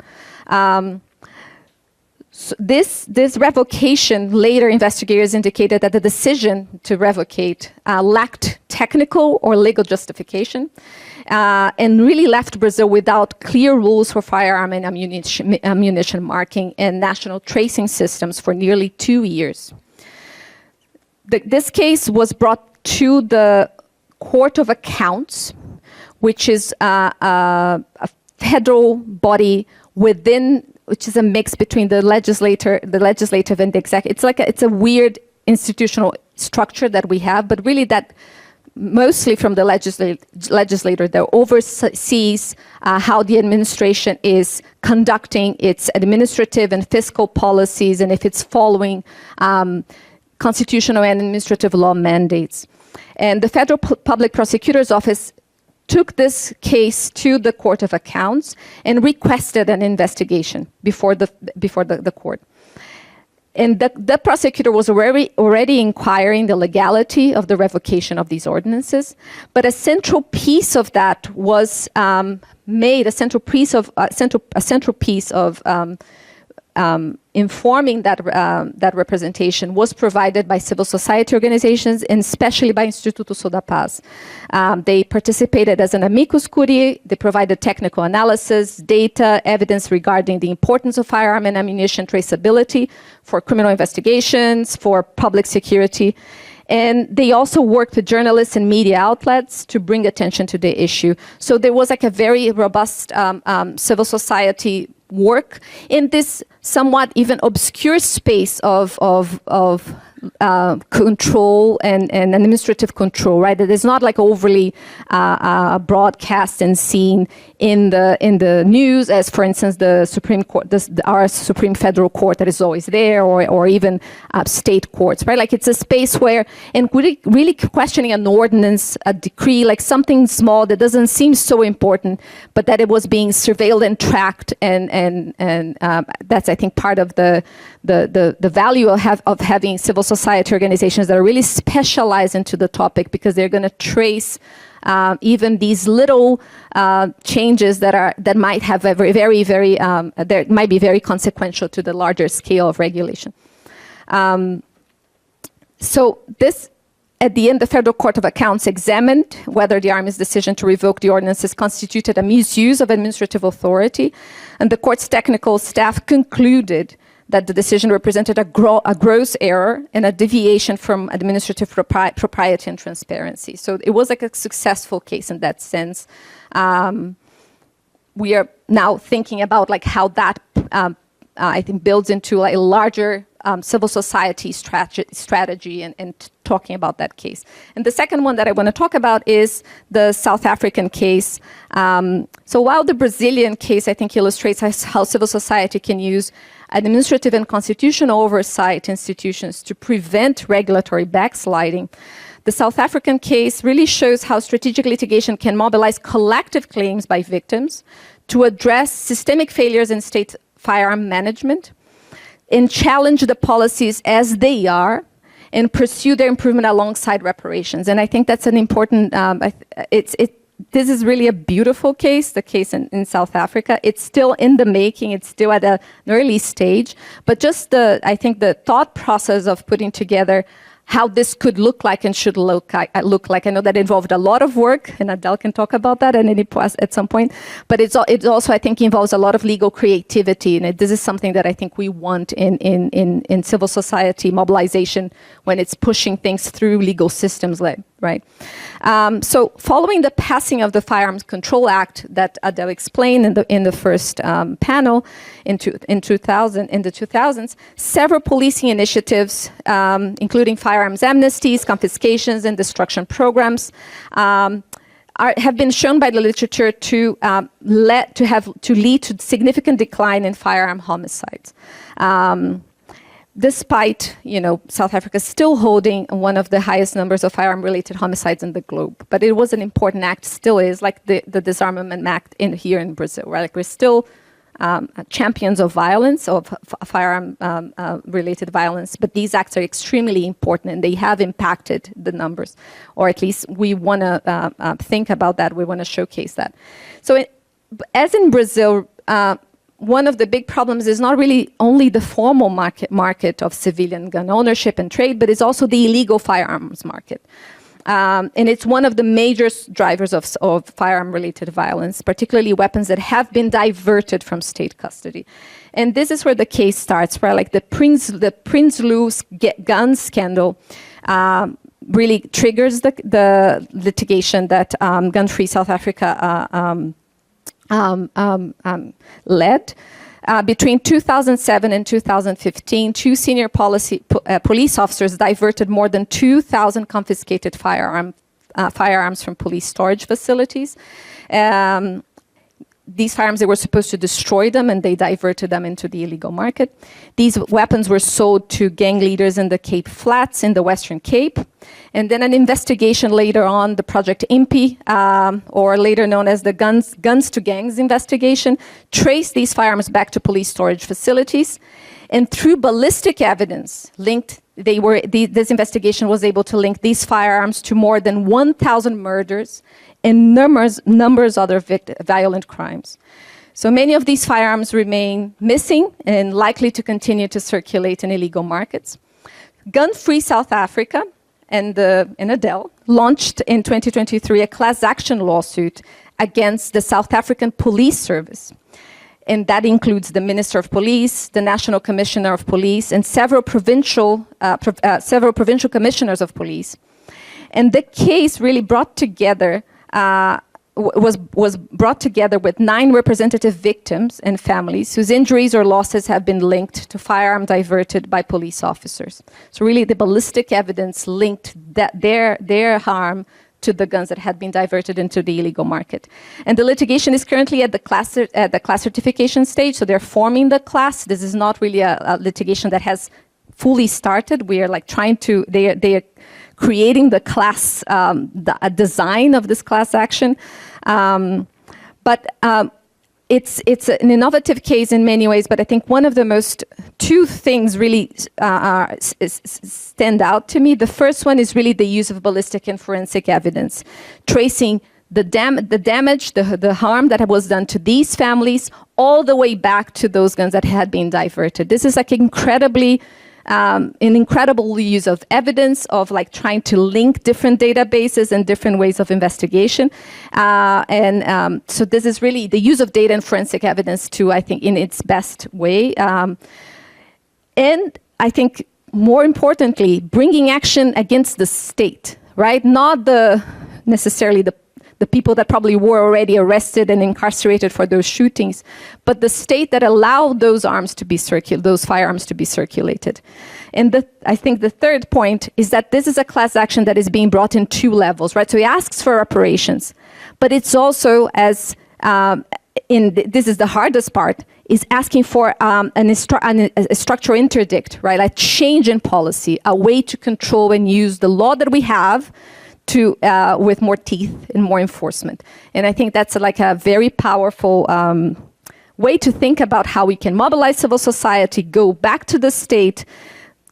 So this revocation, later investigators indicated that the decision to revocate lacked technical or legal justification and really left Brazil without clear rules for firearm and ammunition marking and national tracing systems for nearly 2 years. This case was brought to the Court of Accounts, which is a federal body which is a mix between the legislative and the executive. It's a weird institutional structure that we have, but really that mostly from the legislator that oversees how the administration is conducting its administrative and fiscal policies, and if it's following constitutional and administrative law mandates. And the Federal Public Prosecutor's Office took this case to the Court of Accounts and requested an investigation before the court. And the prosecutor was already inquiring the legality of the revocation of these ordinances, but a central piece of that was made, a central piece of informing that representation was provided by civil society organizations, and especially by Instituto Sou da Paz. They participated as an amicus curiae. They provided technical analysis, data, evidence regarding the importance of firearm and ammunition traceability for criminal investigations, for public security. And they also worked with journalists and media outlets to bring attention to the issue. So there was like a very robust civil society work in this somewhat even obscure space of control and administrative control, right? It is not like overly broadcast and seen in the news, as for instance the Supreme Court, our Supreme Federal Court that is always there, or even state courts, right? Like it's a space where, and really questioning an ordinance, a decree, like something small that doesn't seem so important, but that it was being surveilled and tracked, and that's I think part of the value of having civil society organizations that are really specialized into the topic, because they're going to trace even these little changes that might have a very that might be very consequential to the larger scale of regulation. So this, at the end, the Federal Court of Accounts examined whether the Army's decision to revoke the ordinances constituted a misuse of administrative authority, and the court's technical staff concluded that the decision represented a gross error and a deviation from administrative propriety and transparency. So it was like a successful case in that sense. We are now thinking about like how that, I think, builds into a larger civil society strategy and talking about that case. And the second one that I want to talk about is the South African case. So while the Brazilian case, I think, illustrates how civil society can use administrative and constitutional oversight institutions to prevent regulatory backsliding, the South African case really shows how strategic litigation can mobilize collective claims by victims to address systemic failures in state firearm management and challenge the policies as they are and pursue their improvement alongside reparations. And I think that's an important, this is really a beautiful case, the case in South Africa. It's still in the making, it's still at an early stage, but just I think the thought process of putting together how this could look like and should look like. I know that involved a lot of work, and Adele can talk about that at some point, but it also, I think, involves a lot of legal creativity, and this is something that I think we want in civil society mobilization when it's pushing things through legal systems, right? So following the passing of the Firearms Control Act that Adele explained in the first panel in the 2000s, several policing initiatives, including firearms amnesties, confiscations, and destruction programs, have been shown by the literature to lead to significant decline in firearm homicides. Despite, South Africa still holding one of the highest numbers of firearm-related homicides in the globe. But it was an important act, still is, like the Disarmament Act here in Brazil, right? Like we're still champions of violence, of firearm-related violence, but these acts are extremely important and they have impacted the numbers, or at least we want to think about that, we want to showcase that. So as in Brazil, one of the big problems is not really only the formal market of civilian gun ownership and trade, but it's also the illegal firearms market. And it's one of the major drivers of firearm-related violence, particularly weapons that have been diverted from state custody. And this is where the case starts, where like the Prinsloo gun scandal really triggers the litigation that Gun Free South Africa led. Between 2007 and 2015, two senior police officers diverted more than 2,000 confiscated firearms firearms from police storage facilities. These firearms, they were supposed to destroy them, and they diverted them into the illegal market. These weapons were sold to gang leaders in the Cape Flats in the Western Cape. And then an investigation later on, the Project IMPI, or later known as the Guns to Gangs investigation, traced these firearms back to police storage facilities. And through ballistic evidence, this investigation was able to link these firearms to more than 1,000 murders and numbers other violent crimes. So many of these firearms remain missing and likely to continue to circulate in illegal markets. Gun-Free South Africa and Adele launched in 2023 a class action lawsuit against the South African Police Service. And that includes the Minister of Police, the National Commissioner of Police, and several provincial commissioners of police. And the case really brought together was brought together with 9 representative victims and families whose injuries or losses have been linked to firearm diverted by police officers. So really the ballistic evidence linked their harm to the guns that had been diverted into the illegal market. And the litigation is currently at the class certification stage, so they're forming the class. This is not really a litigation that has fully started. We are like trying to, they are creating the class, the design of this class action. It's an innovative case in many ways, but I think one of the two things really stand out to me. The first one is really the use of ballistic and forensic evidence, tracing the damage, the harm that was done to these families, all the way back to those guns that had been diverted. This is like an incredible use of evidence, of like trying to link different databases and different ways of investigation. So this is really the use of data and forensic evidence too, I think, in its best way. And I think more importantly, bringing action against the state, right? Not necessarily the people that probably were already arrested and incarcerated for those shootings, but the state that allowed those firearms to be circulated. And I think the third point is that this is a class action that is being brought in 2 levels, right? So he asks for reparations, but it's also, this is the hardest part, is asking for a structural interdict, right? A change in policy, a way to control and use the law that we have with more teeth and more enforcement. And I think that's like a very powerful way to think about how we can mobilize civil society, go back to the state,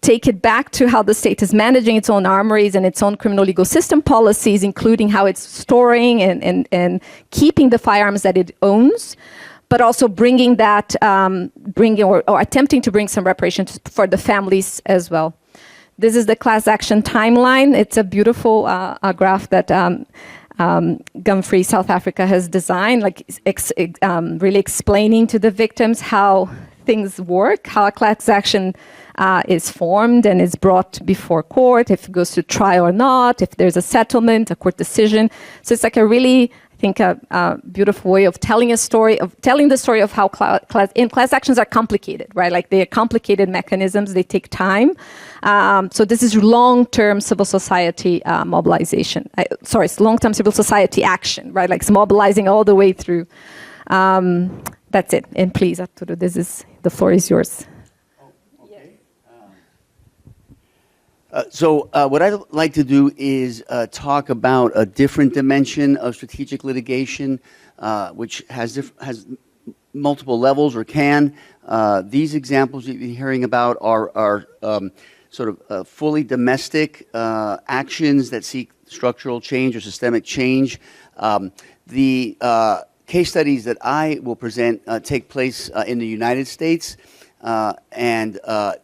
take it back to how the state is managing its own armories and its own criminal legal system policies, including how it's storing and keeping the firearms that it owns, but also bringing that, or attempting to bring some reparations for the families as well. This is the class action timeline. It's a beautiful graph that Gun-Free South Africa has designed, like really explaining to the victims how things work, how a class action is formed and is brought before court, if it goes to trial or not, if there's a settlement, a court decision. So it's like a really, I think, a beautiful way of telling the story of how class actions are complicated, right? Like they are complicated mechanisms, they take time. So this is long-term civil society mobilization. It's long-term civil society action, right? Like it's mobilizing all the way through. That's it. And please, Arturo, the floor is yours. So what I'd like to do is talk about a different dimension of strategic litigation, which has multiple levels, or can. These examples you've been hearing about are sort of fully domestic actions that seek structural change or systemic change. The case studies that I will present take place in the United States. And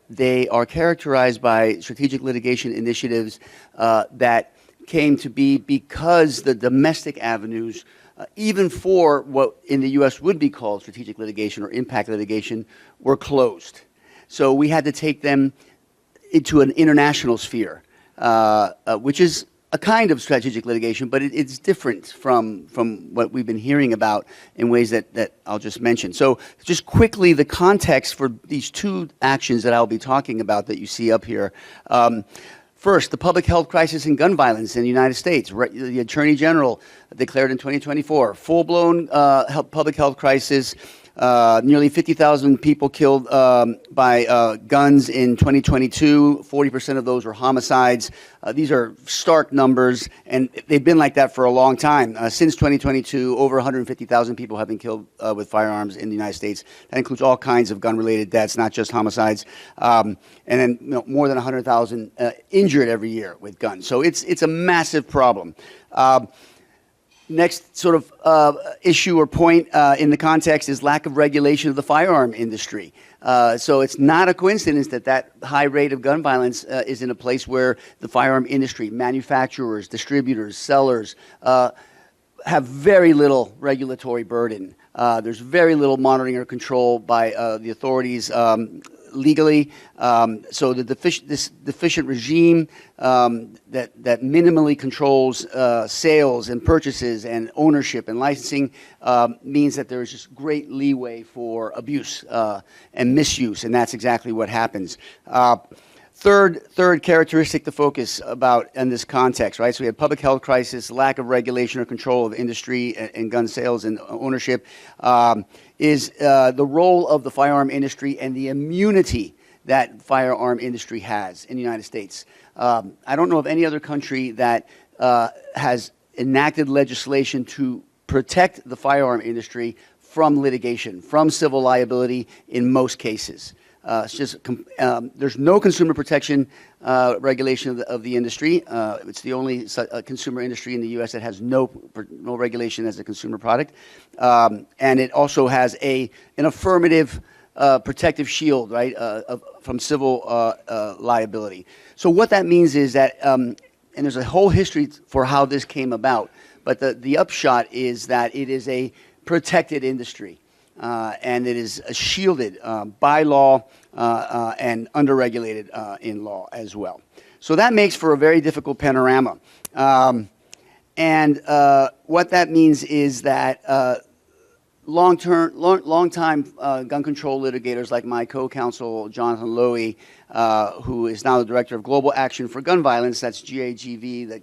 they are characterized by strategic litigation initiatives that came to be because the domestic avenues, even for what in the U.S. would be called strategic litigation or impact litigation, were closed. So we had to take them into an international sphere, which is a kind of strategic litigation, but it's different from what we've been hearing about in ways that I'll just mention. So just quickly, the context for these 2 actions that I'll be talking about that you see up here. First, the public health crisis in gun violence in the United States. The Attorney General declared in 2024, full-blown public health crisis, nearly 50,000 people killed by guns in 2022. 40% of those were homicides. These are stark numbers, and they've been like that for a long time. Since 2022, over 150,000 people have been killed with firearms in the United States. That includes all kinds of gun-related deaths, not just homicides. And then more than 100,000 injured every year with guns. So it's a massive problem. Next sort of issue or point in the context is lack of regulation of the firearm industry. So it's not a coincidence that that high rate of gun violence is in a place where the firearm industry, manufacturers, distributors, sellers, have very little regulatory burden. There's very little monitoring or control by the authorities legally. So this deficient regime that minimally controls sales and purchases and ownership and licensing means that there is just great leeway for abuse and misuse, and that's exactly what happens. Third characteristic to focus about in this context, right? So we have public health crisis, lack of regulation or control of industry and gun sales and ownership, is the role of the firearm industry and the immunity that firearm industry has in the United States. I don't know of any other country that has enacted legislation to protect the firearm industry from litigation, from civil liability in most cases. It's just there's no consumer protection regulation of the industry. It's the only consumer industry in the U.S. that has no regulation as a consumer product, and it also has an affirmative protective shield, right, from civil liability. So what that means is that, and there's a whole history for how this came about, but the upshot is that it is a protected industry. And it is shielded by law and underregulated in law as well. So that makes for a very difficult panorama. And what that means is that long-time gun control litigators like my co-counsel, Jonathan Lowy, who is now the Director of Global Action for Gun Violence, that's GAGV,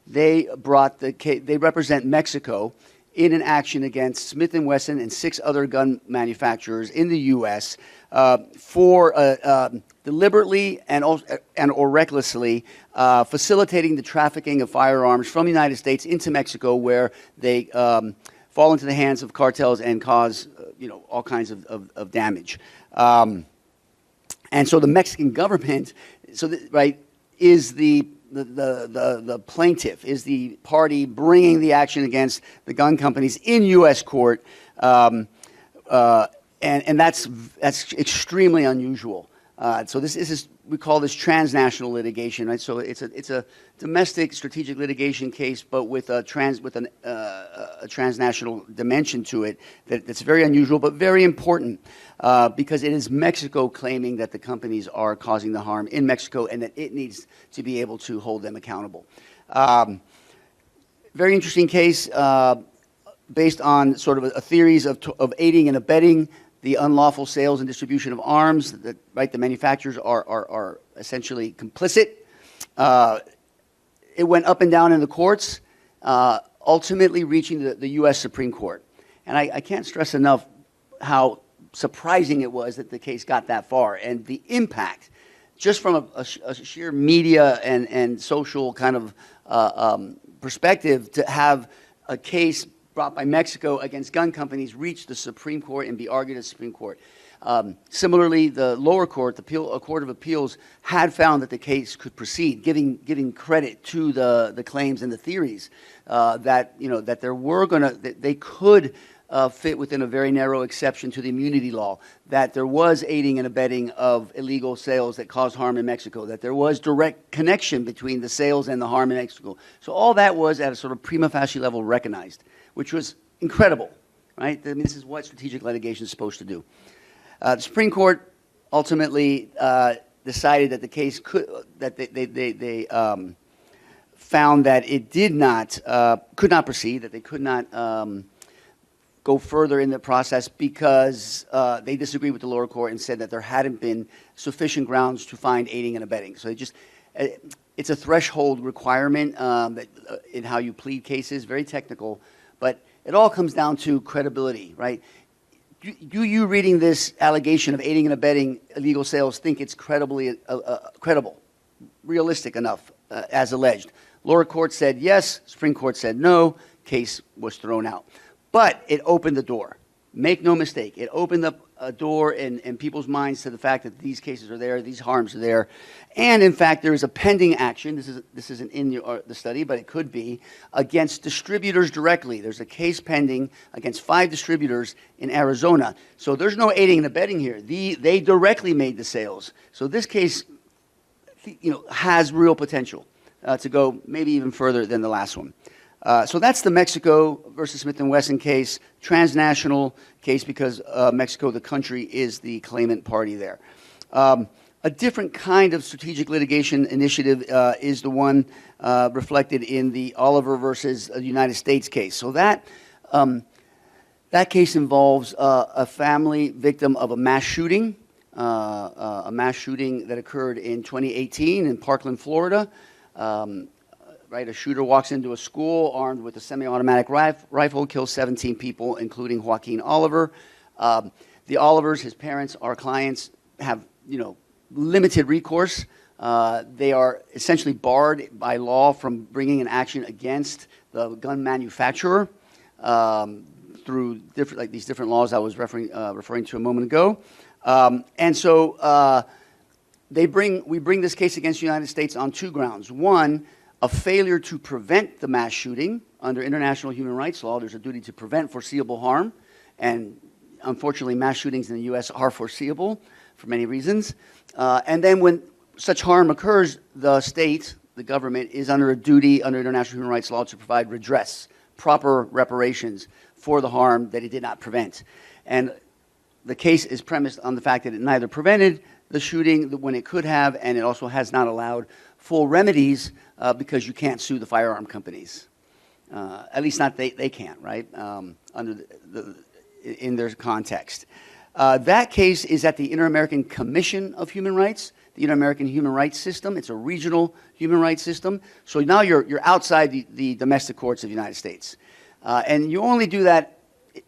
they brought the case, they represent Mexico in an action against Smith & Wesson and 6 other gun manufacturers in the U.S. For deliberately and or recklessly facilitating the trafficking of firearms from the United States into Mexico, where they fall into the hands of cartels and cause all kinds of damage. And so the Mexican government, is the plaintiff, is the party bringing the action against the gun companies in U.S. court, and that's extremely unusual. So this is we call this transnational litigation, right? So it's a domestic strategic litigation case, but with a transnational dimension to it that's very unusual, but very important because it is Mexico claiming that the companies are causing the harm in Mexico and that it needs to be able to hold them accountable. Very interesting case based on sort of a theories of aiding and abetting the unlawful sales and distribution of arms. The manufacturers are essentially complicit. It went up and down in the courts, ultimately reaching the U.S. Supreme Court. And I can't stress enough how surprising it was that the case got that far, and the impact, just from a sheer media and social kind of perspective, to have a case brought by Mexico against gun companies reach the Supreme Court and be argued at the Supreme Court. Similarly, the lower court, the Court of Appeals, had found that the case could proceed, giving credit to the claims and the theories that there were that they could fit within a very narrow exception to the immunity law, that there was aiding and abetting of illegal sales that caused harm in Mexico, that there was direct connection between the sales and the harm in Mexico. So all that was at a sort of prima facie level recognized, which was incredible, right? I mean, this is what strategic litigation is supposed to do. The Supreme Court ultimately decided that the case they found that it could not proceed, that they could not go further in the process because they disagreed with the lower court and said that there hadn't been sufficient grounds to find aiding and abetting. So it's a threshold requirement in how you plead cases, very technical, but it all comes down to credibility, right? Do you reading this allegation of aiding and abetting illegal sales think it's credible, realistic enough as alleged? Lower court said yes, Supreme Court said no, case was thrown out. But it opened the door. Make no mistake, it opened up a door in people's minds to the fact that these cases are there, these harms are there. And in fact, there is a pending action, this isn't in the study, but it could be, against distributors directly. There's a case pending against 5 distributors in Arizona. So there's no aiding and abetting here. They directly made the sales. So this case, has real potential to go maybe even further than the last one. So that's the Mexico versus Smith & Wesson case, transnational case because Mexico, the country, is the claimant party there. A different kind of strategic litigation initiative is the one reflected in the Oliver versus United States case. So that case involves a family victim of a mass shooting that occurred in 2018 in Parkland, Florida. Right, a shooter walks into a school armed with a semi-automatic rifle, kills 17 people, including Joaquin Oliver. The Olivers, his parents, our clients, have limited recourse. They are essentially barred by law from bringing an action against the gun manufacturer through these different laws I was referring to a moment ago. And so we bring this case against the United States on 2 grounds. One, a failure to prevent the mass shooting. Under international human rights law, there's a duty to prevent foreseeable harm. And unfortunately, mass shootings in the U.S. are foreseeable for many reasons. And then when such harm occurs, the state, the government, is under a duty under international human rights law to provide redress, proper reparations for the harm that it did not prevent. And the case is premised on the fact that it neither prevented the shooting when it could have, and it also has not allowed full remedies because you can't sue the firearm companies. At least not they can't, right, in their context. That case is at the Inter-American Commission of Human Rights, the Inter-American Human Rights System. It's a regional human rights system. So now you're outside the domestic courts of the United States. And you only do that,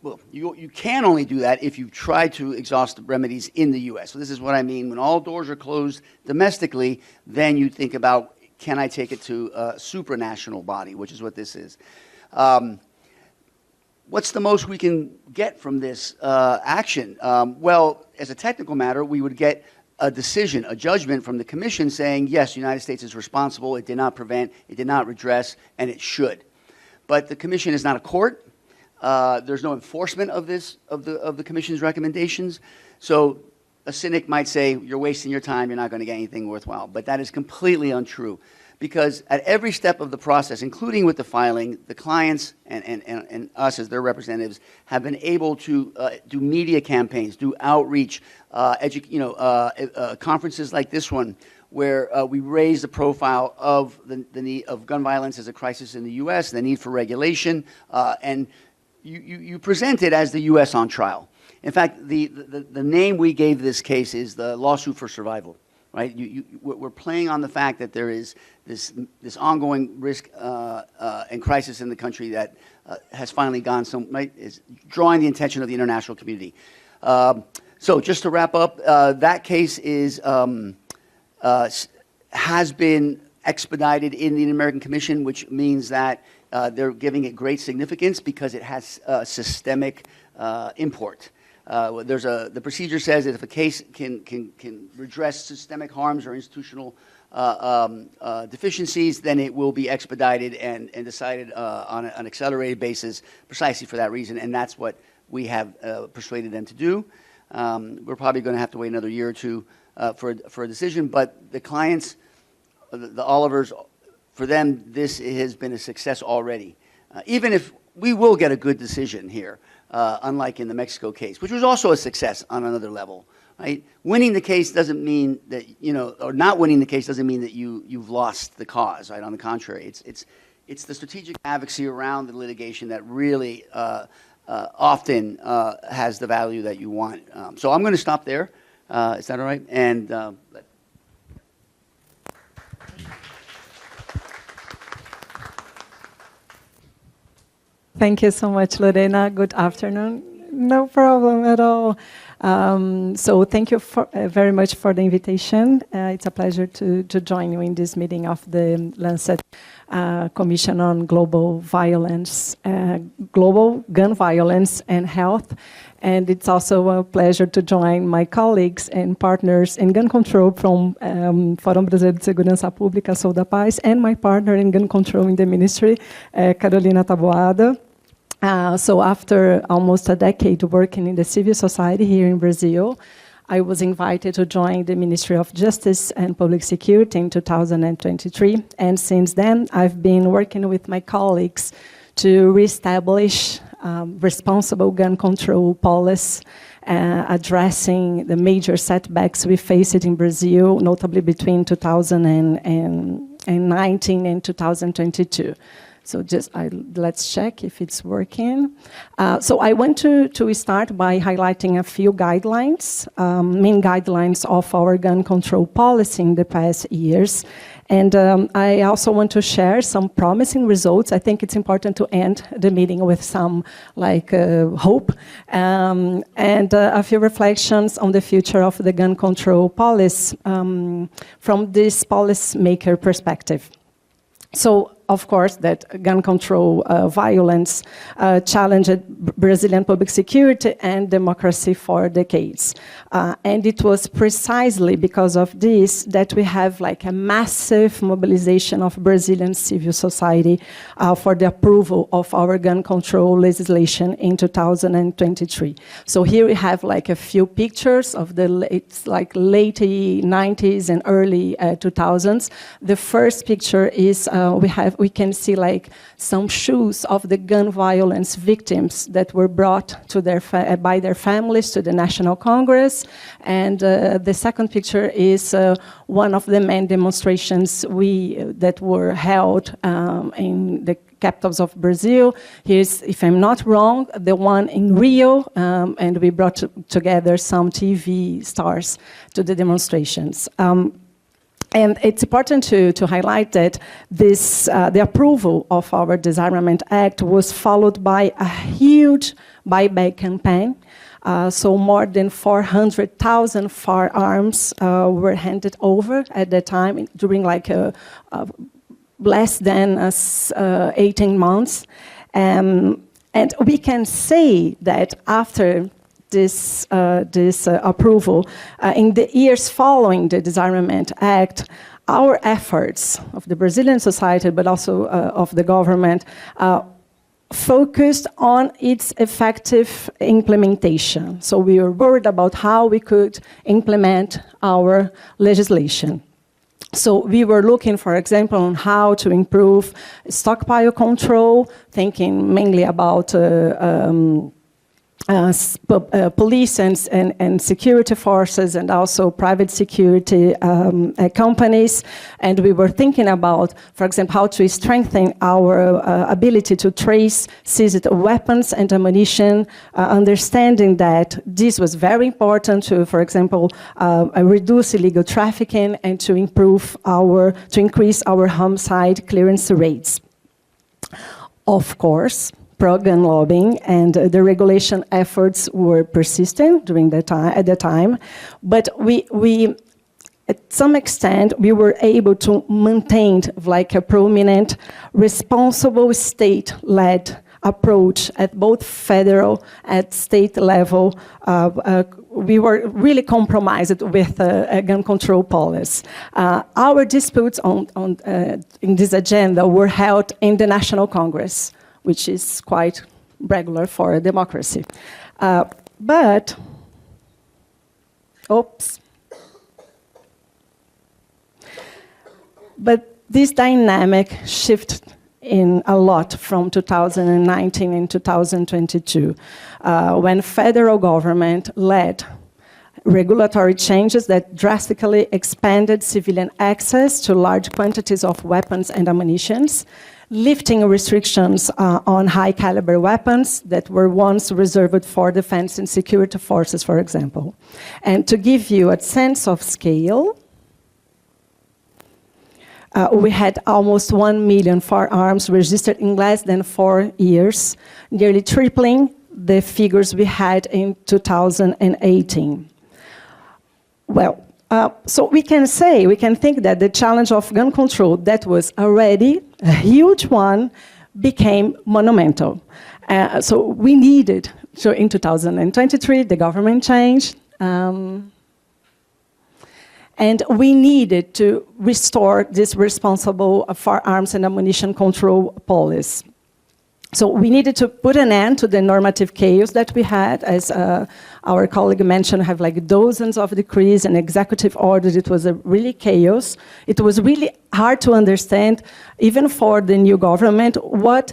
well, you can only do that if you try to exhaust the remedies in the U.S. So this is what I mean. When all doors are closed domestically, then you think about, can I take it to a supranational body, which is what this is. What's the most we can get from this action? Well, as a technical matter, we would get a decision, a judgment from the commission saying, yes, the United States is responsible, it did not prevent, it did not redress, and it should. But the commission is not a court. There's no enforcement of the commission's recommendations. So a cynic might say, you're wasting your time, you're not going to get anything worthwhile. But that is completely untrue. Because at every step of the process, including with the filing, the clients and us as their representatives have been able to do media campaigns, do outreach, conferences like this one, where we raise the profile of the need of gun violence as a crisis in the U.S., the need for regulation, and you present it as the U.S. on trial. In fact, the name we gave this case is the lawsuit for survival. Right? We're playing on the fact that there is this ongoing risk and crisis in the country that has finally gone is drawing the attention of the international community. So just to wrap up, that case has been expedited in the Inter-American Commission, which means that they're giving it great significance because it has systemic import. The procedure says that if a case can redress systemic harms or institutional deficiencies, then it will be expedited and decided on an accelerated basis precisely for that reason, and that's what we have persuaded them to do. We're probably going to have to wait another year or two for a decision, but the clients, the Olivers, for them, this has been a success already. Even if we will get a good decision here, unlike in the Mexico case, which was also a success on another level, right? Winning the case doesn't mean that, or not winning the case doesn't mean that you've lost the cause, right? On the contrary, it's the strategic advocacy around the litigation that really often has the value that you want. So I'm going to stop there. Is that all right? And Thank you so much, Lorena. Good afternoon. No problem at all. So thank you very much for the invitation. It's a pleasure to join you in this meeting of the Lancet Commission on Global Violence, Global Gun Violence and Health. And it's also a pleasure to join my colleagues and partners in gun control from Fórum Brasileiro de Segurança Pública, Sou da Paz, and my partner in gun control in the ministry, Carolina Taboada. So after almost a decade working in the civil society here in Brazil, I was invited to join the Ministry of Justice and Public Security in 2023. And since then, I've been working with my colleagues to reestablish responsible gun control policy, addressing the major setbacks we faced in Brazil, notably between 2019 and 2022. So let's check if it's working. So I want to start by highlighting a few guidelines, main guidelines of our gun control policy in the past years. And I also want to share some promising results. I think it's important to end the meeting with some hope and a few reflections on the future of the gun control policy from this policymaker perspective. So, of course, that gun control violence challenged Brazilian public security and democracy for decades. And it was precisely because of this that we have a massive mobilization of Brazilian civil society for the approval of our gun control legislation in 2023. So here we have a few pictures of the late 90s and early 2000s. The first picture is we can see some shoes of the gun violence victims that were brought to by their families to the National Congress. And the second picture is one of the main demonstrations that were held in the capitals of Brazil. Here's, if I'm not wrong, the one in Rio, and we brought together some TV stars to the demonstrations. And it's important to highlight that the approval of our Disarmament Act was followed by a huge buyback campaign. So more than 400,000 firearms were handed over at that time during less than 18 months. And we can say that after this approval, in the years following the Disarmament Act, our efforts of the Brazilian society, but also of the government, focused on its effective implementation. So we were worried about how we could implement our legislation. So we were looking, for example, on how to improve stockpile control, thinking mainly about police and security forces and also private security companies. And we were thinking about, for example, how to strengthen our ability to trace seized weapons and ammunition, understanding that this was very important to, for example, reduce illegal trafficking and to increase our homicide clearance rates. Of course, pro-gun lobbying and the regulation efforts were persistent at the time, but we at some extent we were able to maintain a prominent, responsible state-led approach at both federal and state level. We were really compromised with a gun control policy. Our disputes in this agenda were held in the National Congress, which is quite regular for a democracy. But this dynamic shifted in a lot from 2019 and 2022, when federal government led regulatory changes that drastically expanded civilian access to large quantities of weapons and ammunitions, lifting restrictions on high-caliber weapons that were once reserved for defense and security forces, for example. And to give you a sense of scale, we had almost 1 million firearms registered in less than 4 years, nearly tripling the figures we had in 2018. Well, so we can think that the challenge of gun control that was already a huge one became monumental. So we needed, so in 2023, the government changed, and we needed to restore this responsible firearms and ammunition control policy. So we needed to put an end to the normative chaos that we had, as our colleague mentioned, have like dozens of decrees and executive orders. It was a really chaos. It was really hard to understand, even for the new government, what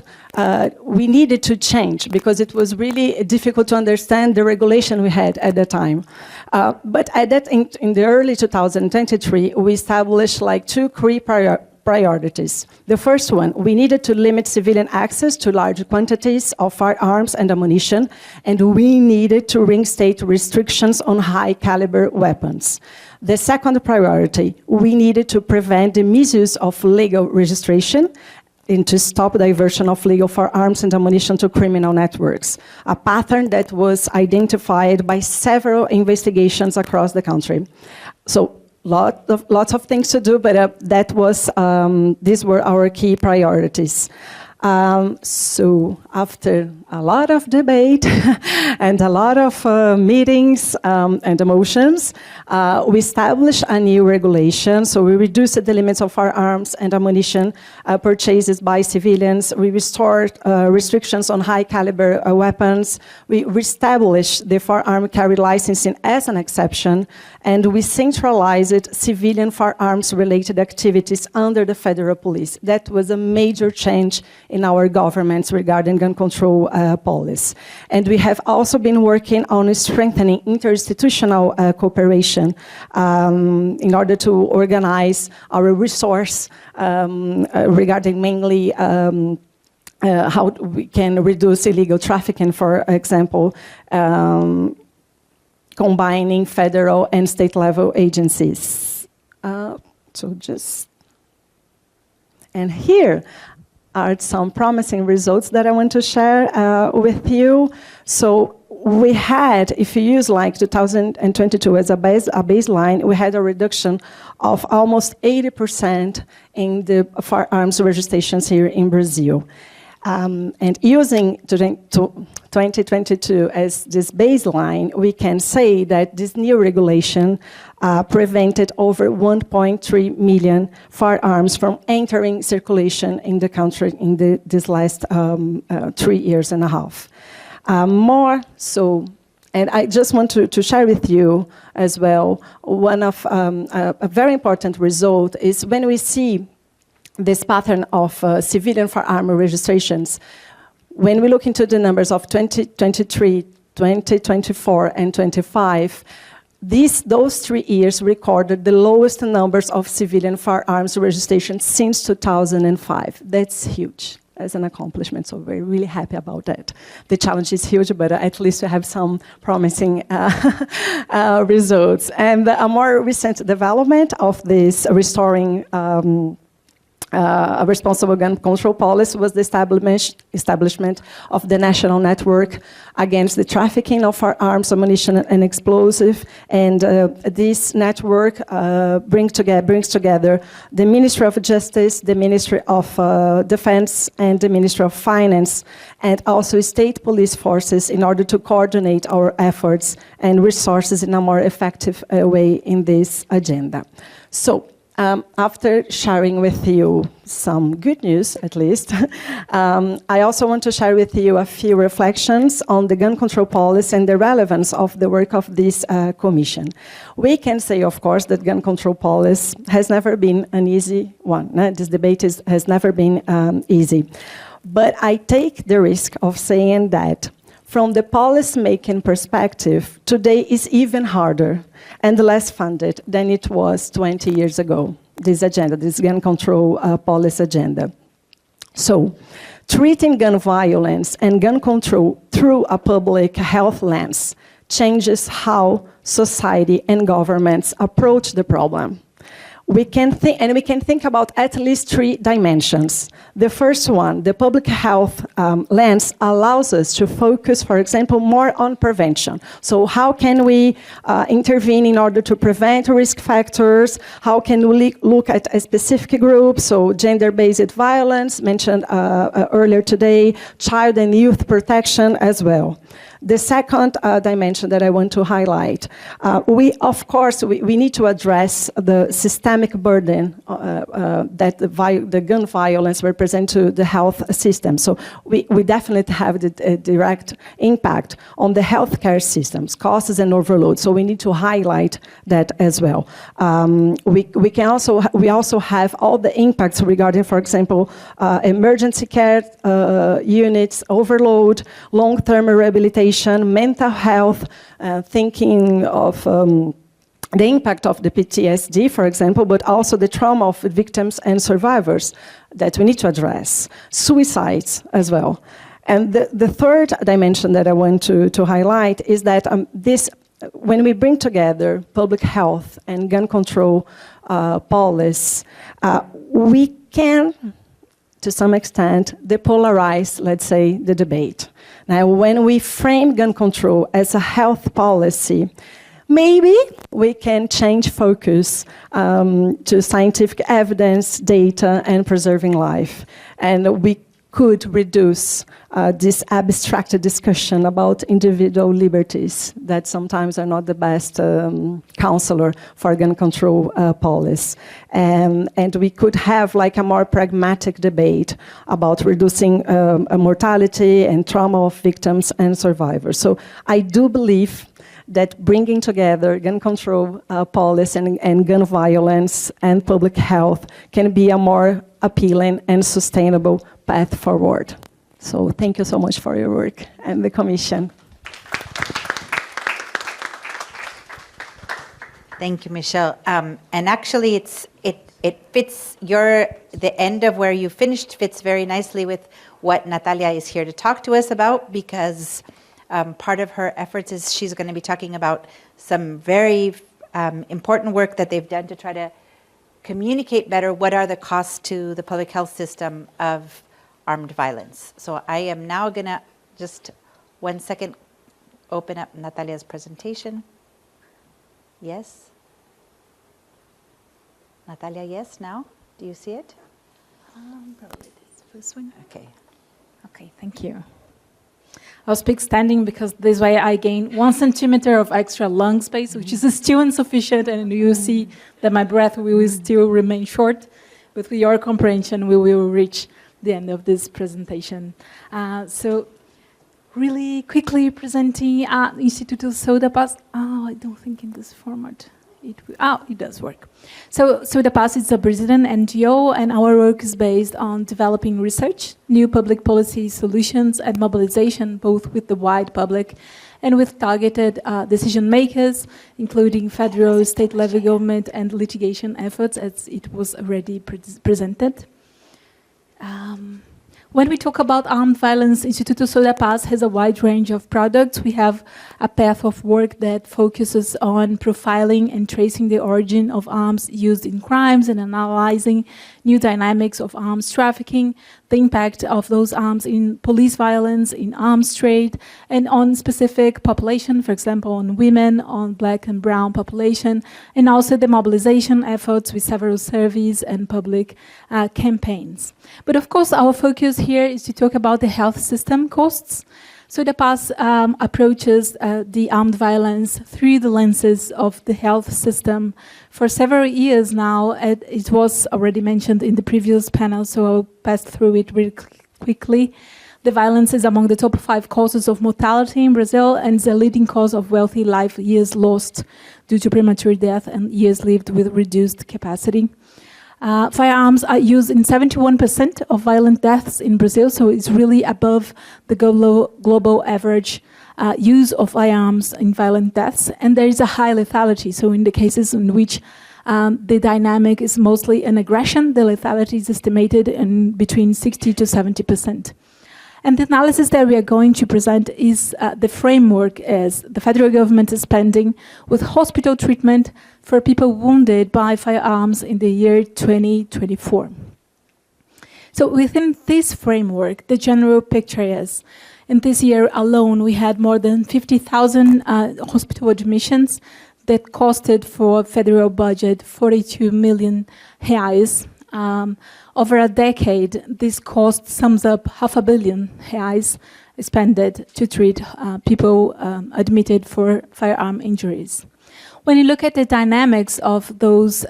we needed to change, because it was really difficult to understand the regulation we had at the time. But at that, in the early 2023, we established like 2 key priorities. The first one, we needed to limit civilian access to large quantities of firearms and ammunition, and we needed to reinstate restrictions on high-caliber weapons. The second priority, we needed to prevent the misuse of legal registration and to stop diversion of legal firearms and ammunition to criminal networks, a pattern that was identified by several investigations across the country. So, lots of things to do, but these were our key priorities. So after a lot of debate and a lot of meetings and emotions, we established a new regulation. So we reduced the limits of firearms and ammunition purchases by civilians. We restored restrictions on high-caliber weapons. We reestablished the firearm carry licensing as an exception, and we centralized civilian firearms-related activities under the federal police. That was a major change in our governments regarding gun control policy. And we have also been working on strengthening interinstitutional cooperation in order to organize our resource regarding mainly how we can reduce illegal trafficking, for example, combining federal and state level agencies. And here are some promising results that I want to share with you. So we had, if you use like 2022 as a baseline, we had a reduction of almost 80% in the firearms registrations here in Brazil. And using 2022 as this baseline, we can say that this new regulation prevented over 1.3 million firearms from entering circulation in the country in this last 3 years and a half. More so, and I just want to share with you as well, one of a very important result is when we see this pattern of civilian firearm registrations. When we look into the numbers of 2023, 2024, and 25, those 3 years recorded the lowest numbers of civilian firearms registrations since 2005. That's huge as an accomplishment, so we're really happy about that. The challenge is huge, but at least we have some promising results. And a more recent development of this restoring a responsible gun control policy was the establishment of the National Network Against the Trafficking of Firearms, Ammunition, and Explosive. And this network brings together the Ministry of Justice, the Ministry of Defense, and the Ministry of Finance, and also state police forces in order to coordinate our efforts and resources in a more effective way in this agenda. So, after sharing with you some good news, at least, I also want to share with you a few reflections on the gun control policy and the relevance of the work of this commission. We can say, of course, that gun control policy has never been an easy one. This debate has never been easy. But I take the risk of saying that from the policy-making perspective, today is even harder and less funded than it was 20 years ago, this agenda, this gun control policy agenda. So, treating gun violence and gun control through a public health lens changes how society and governments approach the problem. we can think about at least 3 dimensions. The first one, the public health lens, allows us to focus, for example, more on prevention. So how can we intervene in order to prevent risk factors? How can we look at a specific group? So gender-based violence, mentioned earlier today, child and youth protection as well. The second dimension that I want to highlight, we need to address the systemic burden that the gun violence represents to the health system. So we definitely have a direct impact on the healthcare systems, costs and overload. So we need to highlight that as well. We also have all the impacts regarding, for example, emergency care units, overload, long-term rehabilitation, mental health, thinking of the impact of the PTSD, for example, but also the trauma of victims and survivors that we need to address, suicides as well. And the third dimension that I want to highlight is that when we bring together public health and gun control policy, we can, to some extent, depolarize, let's say, the debate. Now, when we frame gun control as a health policy, maybe we can change focus to scientific evidence, data, and preserving life. And we could reduce this abstracted discussion about individual liberties that sometimes are not the best counselor for gun control policy. And we could have like a more pragmatic debate about reducing mortality and trauma of victims and survivors. So I do believe that bringing together gun control policy and gun violence and public health can be a more appealing and sustainable path forward. So thank you so much for your work and the Commission. Thank you, Michelle. And actually, it fits the end of where you finished fits very nicely with what Natalia is here to talk to us about, because part of her efforts is she's going to be talking about some very important work that they've done to try to communicate better what are the costs to the public health system of armed violence. So I am now going to just 1 second open up Natalia's presentation. Yes? Natalia, yes, now? Do you see it? Probably this first one. Okay. Okay, thank you. I'll speak standing because this way I gain 1 centimeter of extra lung space, which is still insufficient, and you see that my breath will still remain short. But with your comprehension, we will reach the end of this presentation. So really quickly presenting Instituto Soda Paz. I don't think in this format. It does work. So Soda Paz is a Brazilian NGO, and our work is based on developing research, new public policy solutions, and mobilization, both with the wide public and with targeted decision makers, including federal, state level government, and litigation efforts, as it was already presented. When we talk about armed violence, Instituto Soda Paz has a wide range of products. We have a path of work that focuses on profiling and tracing the origin of arms used in crimes and analyzing new dynamics of arms trafficking, the impact of those arms in police violence, in arms trade, and on specific population, for example, on women, on black and brown population, and also the mobilization efforts with several surveys and public campaigns. But of course, our focus here is to talk about the health system costs. Soda Paz approaches the armed violence through the lenses of the health system. For several years now, it was already mentioned in the previous panel, so I'll pass through it really quickly. The violence is among the top 5 causes of mortality in Brazil and the leading cause of wealthy life years lost due to premature death and years lived with reduced capacity. Firearms are used in 71% of violent deaths in Brazil, so it's really above the global average use of firearms in violent deaths. And there is a high lethality, so in the cases in which the dynamic is mostly an aggression, the lethality is estimated in between 60 to 70%. And the analysis that we are going to present is the framework as the federal government is spending with hospital treatment for people wounded by firearms in the year 2024. So within this framework, the general picture is, in this year alone, we had more than 50,000 hospital admissions that costed for federal budget 42 million reais. Over a decade, this cost sums up $500 million reais spent to treat people admitted for firearm injuries. When you look at the dynamics of those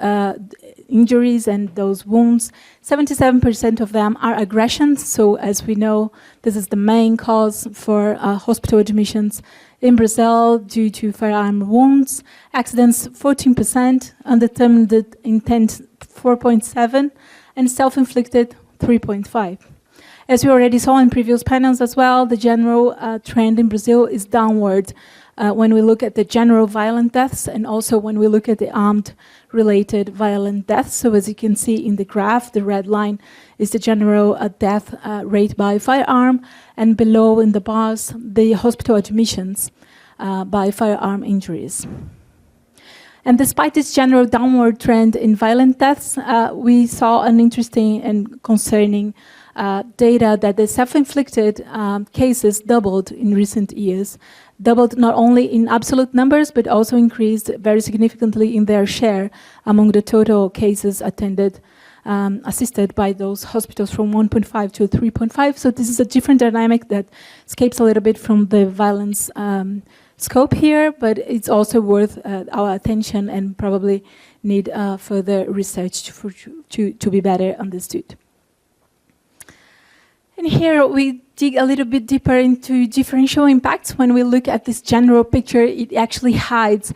injuries and those wounds, 77% of them are aggressions. So as we know, this is the main cause for hospital admissions in Brazil due to firearm wounds. Accidents, 14%, undetermined intent, 4.7%, and self-inflicted, 3.5%. As we already saw in previous panels as well, the general trend in Brazil is downward when we look at the general violent deaths and also when we look at the armed-related violent deaths. So as you can see in the graph, the red line is the general death rate by firearm, and below in the bars, the hospital admissions by firearm injuries. And despite this general downward trend in violent deaths, we saw an interesting and concerning data that the self-inflicted cases doubled in recent years. Doubled not only in absolute numbers, but also increased very significantly in their share among the total cases assisted by those hospitals from 1.5 to 3.5. So this is a different dynamic that escapes a little bit from the violence scope here, but it's also worth our attention and probably need further research to be better understood. And here we dig a little bit deeper into differential impacts. When we look at this general picture, it actually hides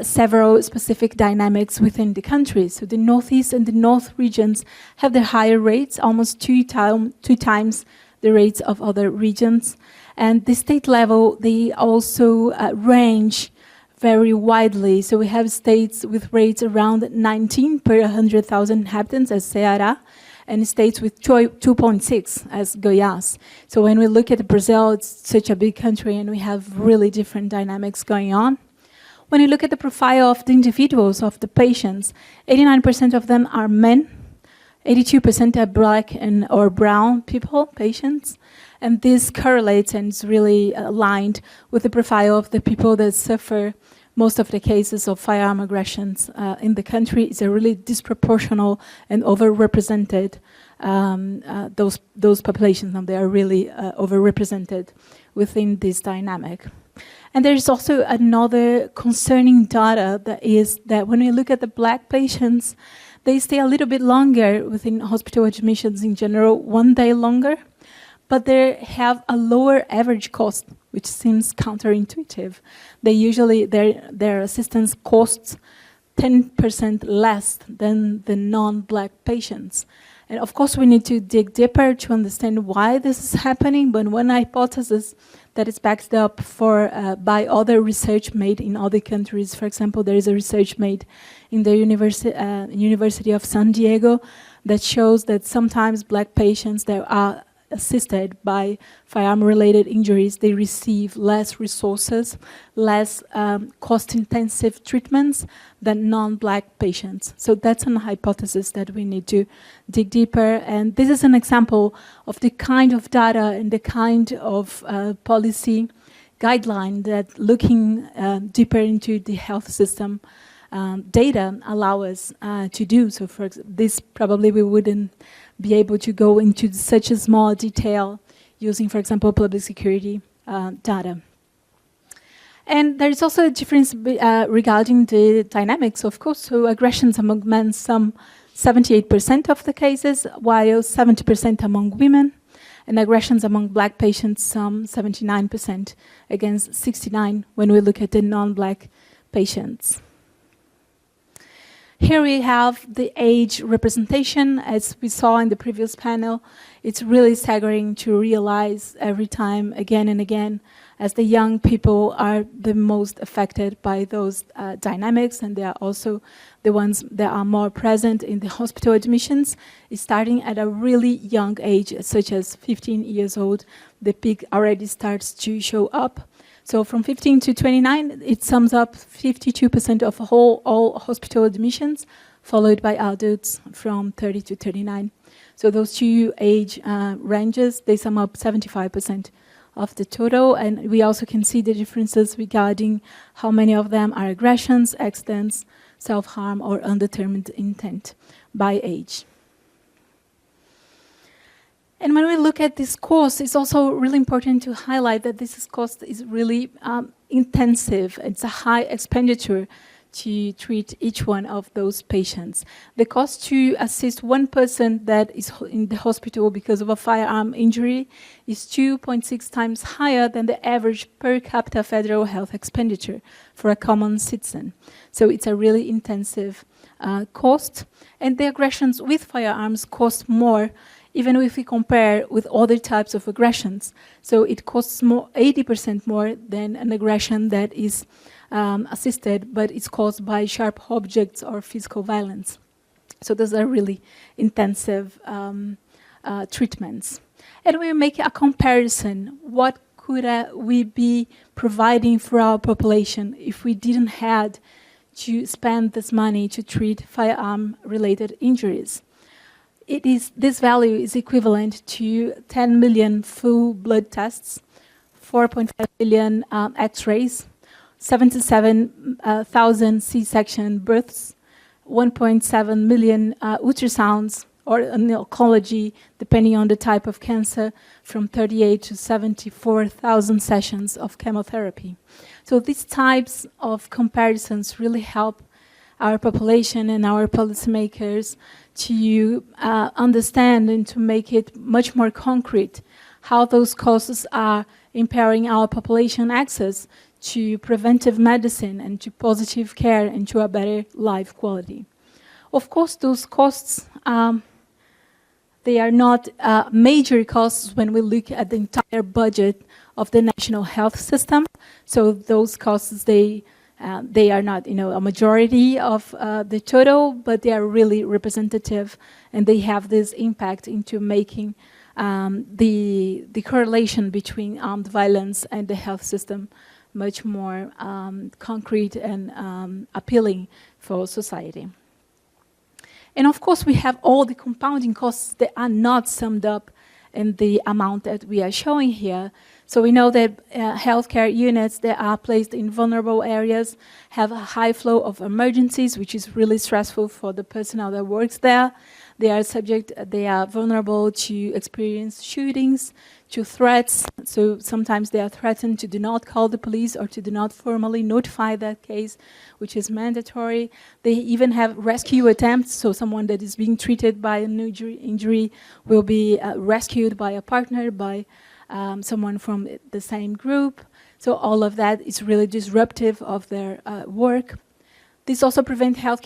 several specific dynamics within the country. So the Northeast and the North regions have the higher rates, almost two times the rates of other regions. And the state level, they also range very widely. So we have states with rates around 19 per 100,000 inhabitants as Ceará, and states with 2.6 as Goiás. So when we look at Brazil, it's such a big country and we have really different dynamics going on. When you look at the profile of the individuals, of the patients, 89% of them are men, 82% are black or brown people, patients, and this correlates and is really aligned with the profile of the people that suffer most of the cases of firearm aggressions in the country. Is a really disproportional and overrepresented those populations, and they are really overrepresented within this dynamic. And there is also another concerning data that is that when we look at the black patients, they stay a little bit longer within hospital admissions in general, 1 day longer, but they have a lower average cost, which seems counterintuitive. They usually, their assistance costs 10% less than the non-black patients. And of course, we need to dig deeper to understand why this is happening, but one hypothesis that is backed up by other research made in other countries. For example, there is a research made in the University of San Diego that shows that sometimes black patients that are assisted by firearm-related injuries, they receive less resources, less cost-intensive treatments than non-black patients. So that's a hypothesis that we need to dig deeper. And this is an example of the kind of data and the kind of policy guideline that looking deeper into the health system data allow us to do. So for this, probably we wouldn't be able to go into such a small detail using, for example, public security data. And there is also a difference regarding the dynamics, of course. So aggressions among men, some 78% of the cases, while 70% among women. And aggressions among black patients, some 79% against 69% when we look at the non-black patients. here we have the age representation. As we saw in the previous panel, it's really staggering to realize every time, again and again, as the young people are the most affected by those dynamics, and they are also the ones that are more present in the hospital admissions, is starting at a really young age, such as 15 years old. The peak already starts to show up. So from 15 to 29, it sums up 52% of all hospital admissions, followed by adults from 30 to 39. So those two age ranges, they sum up 75% of the total, and we also can see the differences regarding how many of them are aggressions, accidents, self-harm, or undetermined intent by age. And when we look at this cost, it's also really important to highlight that this cost is really intensive. It's a high expenditure to treat each one of those patients. The cost to assist one person that is in the hospital because of a firearm injury is 2.6 times higher than the average per capita federal health expenditure for a common citizen. So it's a really intensive cost. And the aggressions with firearms cost more, even if we compare with other types of aggressions. So it costs more, 80% more than an aggression that is assisted, but it's caused by sharp objects or physical violence. So those are really intensive treatments. And we make a comparison. What could we be providing for our population if we didn't have to spend this money to treat firearm-related injuries? This value is equivalent to 10 million full blood tests, 4.5 million X-rays, 77,000 C-section births, 1.7 million ultrasounds, or in oncology, depending on the type of cancer, from 38 to 74,000 sessions of chemotherapy. So these types of comparisons really help our population and our policymakers to understand and to make it much more concrete how those costs are impairing our population access to preventive medicine and to positive care and to a better life quality. Of course, those costs, they are not major costs when we look at the entire budget of the national health system. So those costs, they are not, a majority of the total, but they are really representative, and they have this impact into making the correlation between armed violence and the health system much more concrete and appealing for society. And of course, we have all the compounding costs that are not summed up in the amount that we are showing here. So we know that healthcare units that are placed in vulnerable areas have a high flow of emergencies, which is really stressful for the personnel that works there. They are vulnerable to experience shootings, to threats. So sometimes they are threatened to do not call the police or to do not formally notify that case, which is mandatory. They even have rescue attempts. So someone that is being treated by an injury will be rescued by a partner, by someone from the same group. So all of that is really disruptive of their work. This also prevents health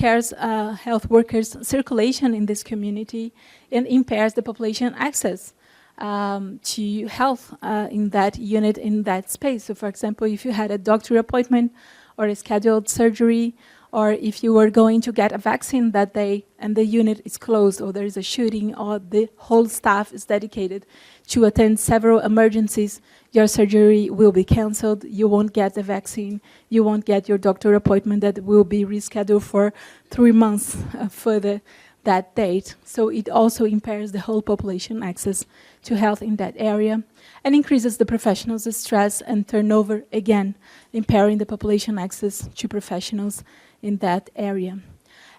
workers' circulation in this community and impairs the population access to health in that unit, in that space. So for example, if you had a doctor appointment or a scheduled surgery, or if you were going to get a vaccine that day and the unit is closed, or there is a shooting, or the whole staff is dedicated to attend several emergencies, your surgery will be canceled, you won't get the vaccine, you won't get your doctor appointment that will be rescheduled for 3 months further that date. So it also impairs the whole population access to health in that area and increases the professionals' stress and turnover, again, impairing the population access to professionals in that area.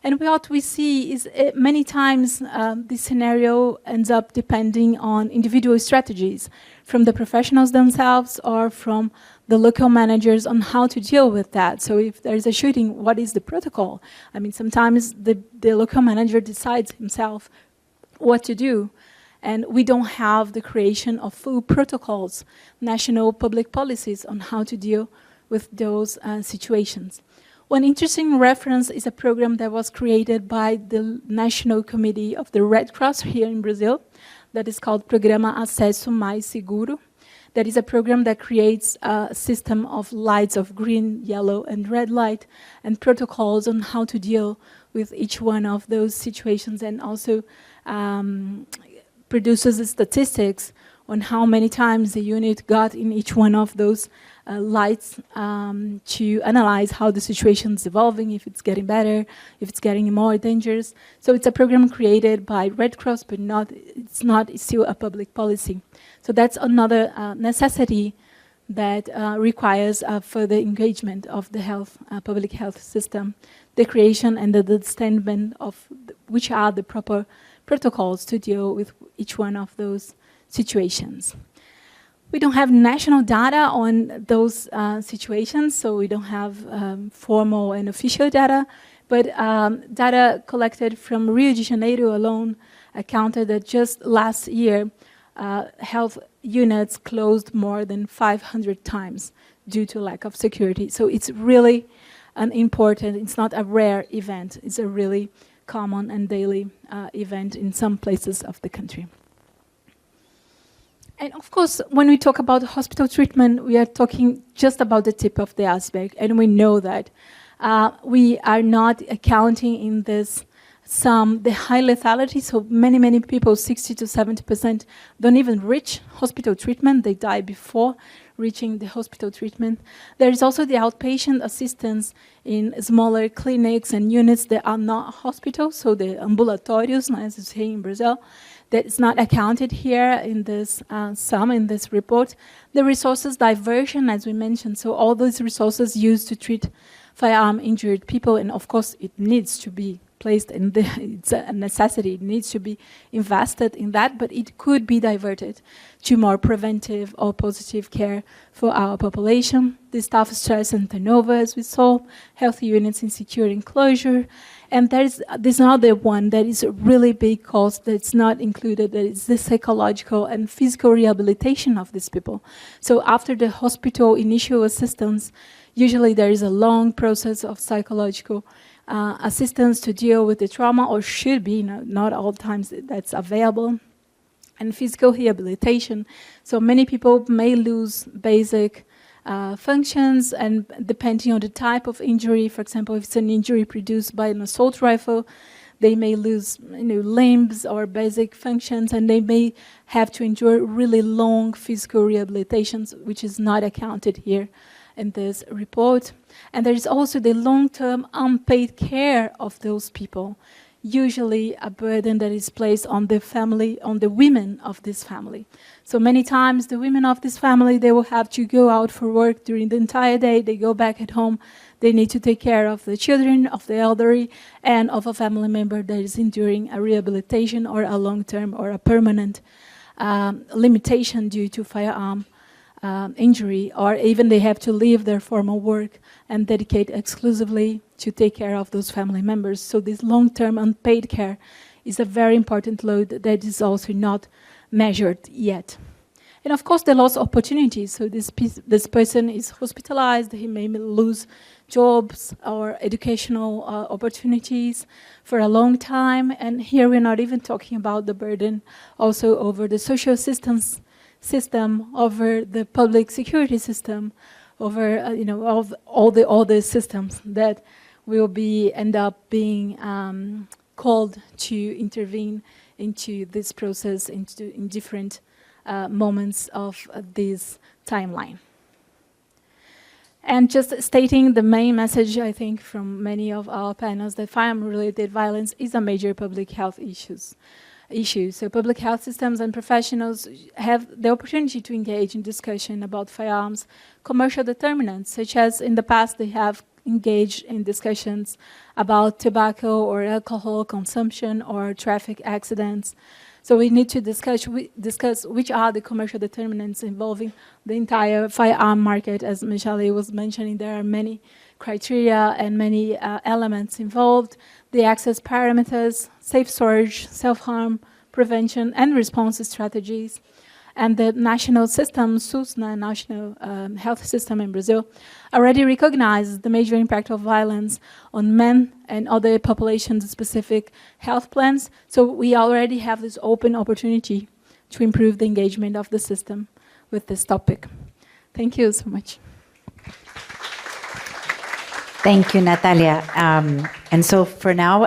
And what we see is many times this scenario ends up depending on individual strategies from the professionals themselves or from the local managers on how to deal with that. So if there's a shooting, what is the protocol? I mean, sometimes the local manager decides himself what to do. And we don't have the creation of full protocols, national public policies on how to deal with those situations. One interesting reference is a program that was created by the National Committee of the Red Cross here in Brazil that is called Programa Acesso Mais Seguro. That is a program that creates a system of lights of green, yellow, and red light, and protocols on how to deal with each one of those situations, and also produces statistics on how many times the unit got in each one of those lights to analyze how the situation is evolving, if it's getting better, if it's getting more dangerous. So it's a program created by Red Cross, but it's still a public policy. So that's another necessity that requires further engagement of the public health system, the creation and the understanding of which are the proper protocols to deal with each one of those situations. We don't have national data on those situations, so we don't have formal and official data, but data collected from Rio de Janeiro alone accounted that just last year, health units closed more than 500 times due to lack of security. So it's really an important, it's not a rare event, it's a really common and daily event in some places of the country. And of course, when we talk about hospital treatment, we are talking just about the tip of the iceberg, and we know that we are not accounting in this the high lethality, so many people, 60 to 70%, don't even reach hospital treatment. They die before reaching the hospital treatment. There is also the outpatient assistance in smaller clinics and units that are not hospitals, so the ambulatórios, as you say in Brazil, that is not accounted here in this in this report. The resources diversion, as we mentioned, so all those resources used to treat firearm injured people, and of course it needs to be placed in it's a necessity, it needs to be invested in that, but it could be diverted to more preventive or positive care for our population. The staff stress and turnover, as we saw, healthy units in secure enclosure, and there's another one that is a really big cost that's not included, that is the psychological and physical rehabilitation of these people. So after the hospital initial assistance, usually there is a long process of psychological assistance to deal with the trauma, or should be, not all times that's available, and physical rehabilitation. So many people may lose basic functions, and depending on the type of injury, for example, if it's an injury produced by an assault rifle, they may lose limbs or basic functions, and they may have to endure really long physical rehabilitations, which is not accounted here in this report. And there is also the long-term unpaid care of those people, usually a burden that is placed on the family, on the women of this family. So many times the women of this family, they will have to go out for work during the entire day, they go back at home, they need to take care of the children, of the elderly, and of a family member that is enduring a rehabilitation or a long-term or a permanent limitation due to firearm injury, or even they have to leave their formal work and dedicate exclusively to take care of those family members. So this long-term unpaid care is a very important load that is also not measured yet. And of course, the lost opportunities. So this person is hospitalized, he may lose jobs or educational opportunities for a long time. And here we're not even talking about the burden also over the social assistance system, over the public security system, over all the systems that will end up being called to intervene into this process in different moments of this timeline. And just stating the main message, I think, from many of our panels, that firearm-related violence is a major public health issue. So public health systems and professionals have the opportunity to engage in discussion about firearms commercial determinants, such as in the past they have engaged in discussions about tobacco or alcohol consumption or traffic accidents. So we need to discuss which are the commercial determinants involving the entire firearm market. As Michele was mentioning, there are many criteria and many elements involved. The access parameters, safe storage, self-harm, prevention, and response strategies. and the national system, SUS, national health system in Brazil, already recognizes the major impact of violence on men and other population-specific health plans. So we already have this open opportunity to improve the engagement of the system with this topic. Thank you so much. Thank you, Natalia. And so for now,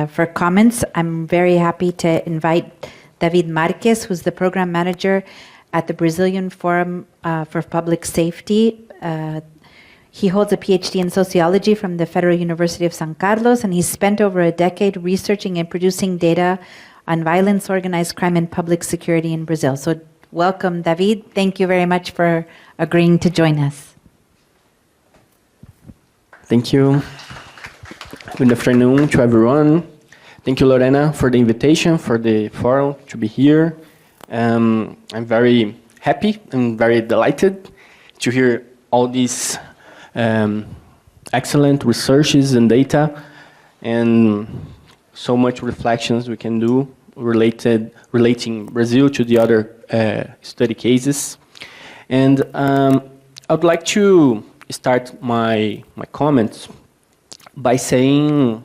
for comments, I'm very happy to invite David Marques, who's the program manager at the Brazilian Forum for Public Safety. He holds a PhD in sociology from the Federal University of San Carlos, and he's spent over a decade researching and producing data on violence, organized crime, and public security in Brazil. So welcome, David. Thank you very much for agreeing to join us. Thank you. Good afternoon to everyone. Thank you, Lorena, for the invitation, for the forum to be here. I'm very happy and very delighted to hear all these excellent researches and data, and so much reflections we can do relating Brazil to the other study cases. And I would like to start my comments by saying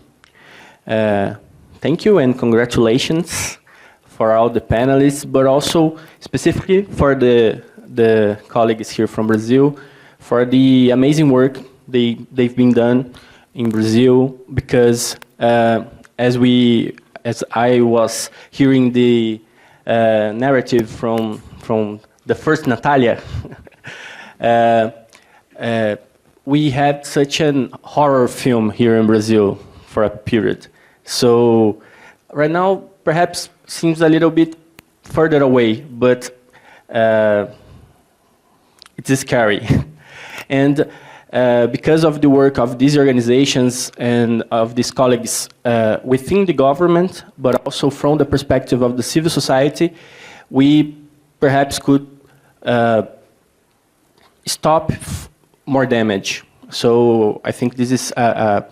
thank you and congratulations for all the panelists, but also specifically for the colleagues here from Brazil for the amazing work they've been done in Brazil, because as I was hearing the narrative from the first Natalia, we had such an horror film here in Brazil for a period. So right now, perhaps seems a little bit further away, but it's scary. And because of the work of these organizations and of these colleagues within the government, but also from the perspective of the civil society, we perhaps could stop more damage. So I think this is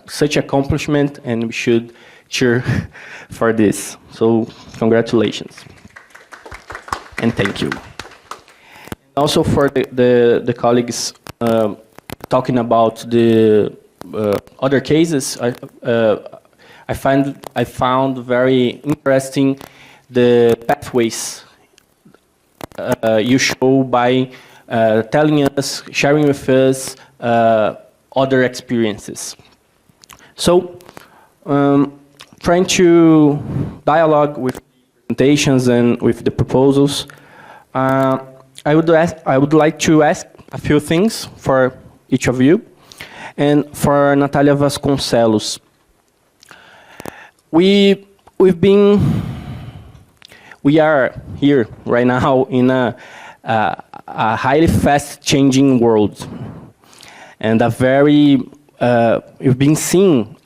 such accomplishment, and we should cheer for this. So congratulations. And thank you. Also for the colleagues talking about the other cases, I found very interesting the pathways you show by telling us, sharing with us other experiences. So, trying to dialogue with presentations and with the proposals, I would like to ask a few things for each of you, and for Natalia Vasconcelos. We are here right now in a highly fast-changing world, and we've been seeing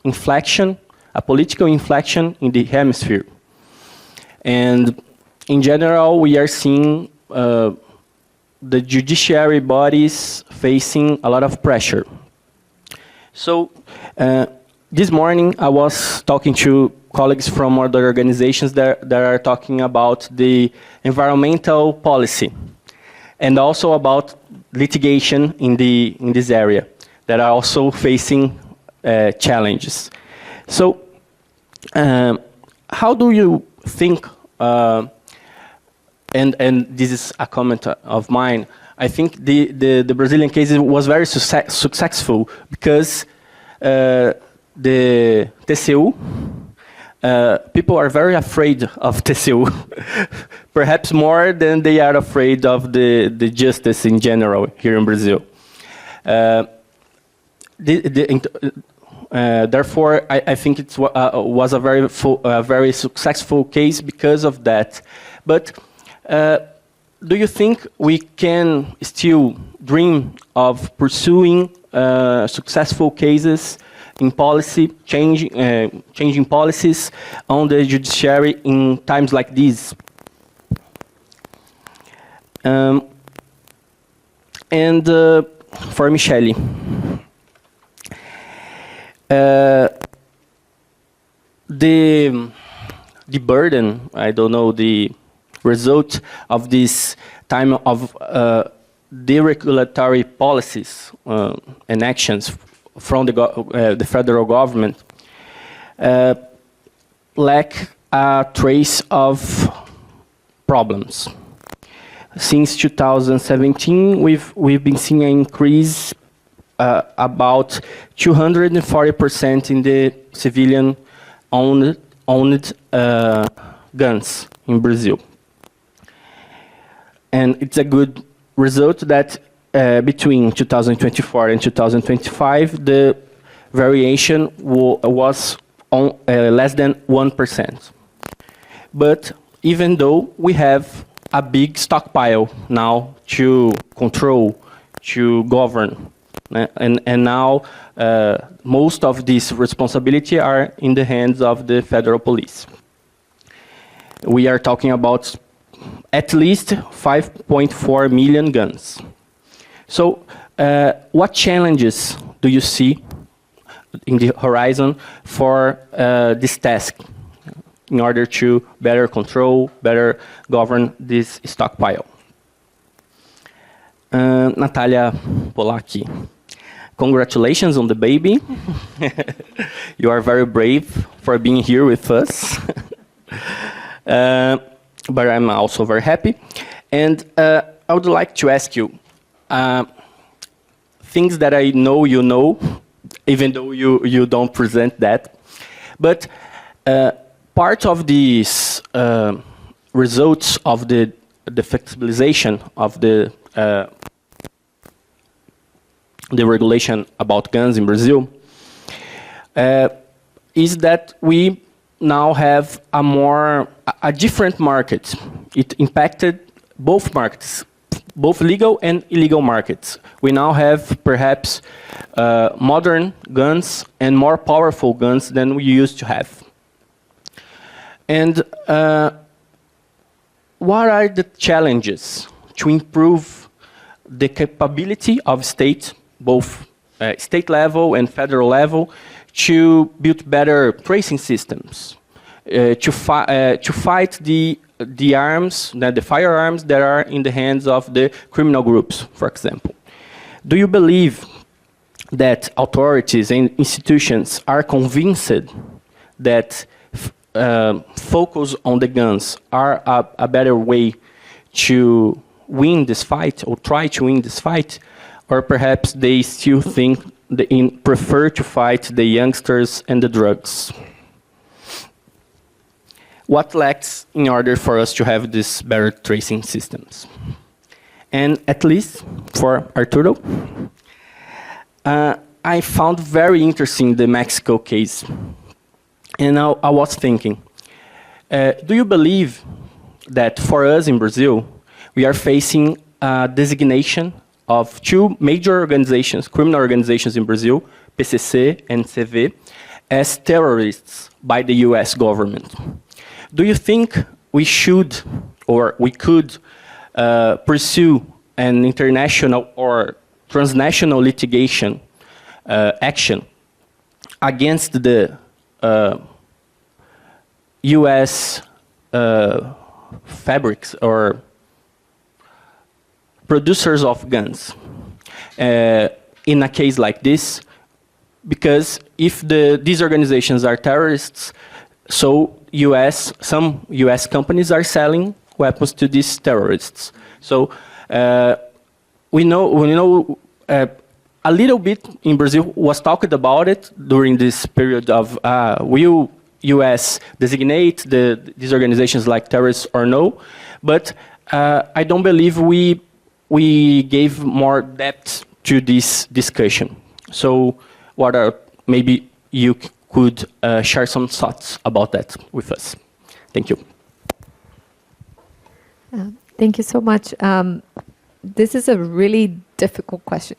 inflection, a political inflection in the hemisphere, and in general, we are seeing the judiciary bodies facing a lot of pressure. So this morning, I was talking to colleagues from other organizations that are talking about the environmental policy, and also about litigation in this area that are also facing challenges. So, how do you think? And this is a comment of mine. I think the Brazilian case was very successful because the TCU, people are very afraid of TCU, perhaps more than they are afraid of the justice in general here in Brazil. Therefore, I think it was a very successful case because of that. But do you think we can still dream of pursuing successful cases in policy, changing policies on the judiciary in times like these? And for Michele, the burden, I don't know, the result of this time of deregulatory policies and actions from the federal government lack a trace of problems. Since 2017, we've been seeing an increase about 240% in the civilian-owned guns in Brazil. And it's a good result that between 2024 and 2025, the variation was on less than 1%. But even though we have a big stockpile now to control, to govern, and now most of this responsibility are in the hands of the federal police. We are talking about at least 5.4 million guns. So what challenges do you see in the horizon for this task in order to better control, better govern this stockpile? Natalia Polacchi, congratulations on the baby. You are very brave for being here with us. But I'm also very happy. And I would like to ask you, things that I know you know, even though you don't present that. But part of these results of the flexibilization of the regulation about guns in Brazil is that we now have a different market. It impacted both markets, both legal and illegal markets. We now have perhaps modern guns and more powerful guns than we used to have. And what are the challenges to improve the capability of state, both state level and federal level, to build better tracing systems, to fight the firearms that are in the hands of the criminal groups, for example? Do you believe that authorities and institutions are convinced that focus on the guns are a better way to win this fight or try to win this fight? Or perhaps they still think prefer to fight the youngsters and the drugs? What lacks in order for us to have these better tracing systems? And at least for Arturo, I found very interesting the Mexico case. And I was thinking, do you believe that for us in Brazil, we are facing a designation of two major organizations, criminal organizations in Brazil, PCC and CV, as terrorists by the US government? Do you think we should or we could pursue an international or transnational litigation action against the US fabrics or producers of guns in a case like this? Because if these organizations are terrorists, so some US companies are selling weapons to these terrorists. So we know a little bit in Brazil was talked about it during this period of will US designate these organizations like terrorists or no? But I don't believe we gave more depth to this discussion. So what are, maybe you could share some thoughts about that with us. Thank you. Thank you so much. This is a really difficult question.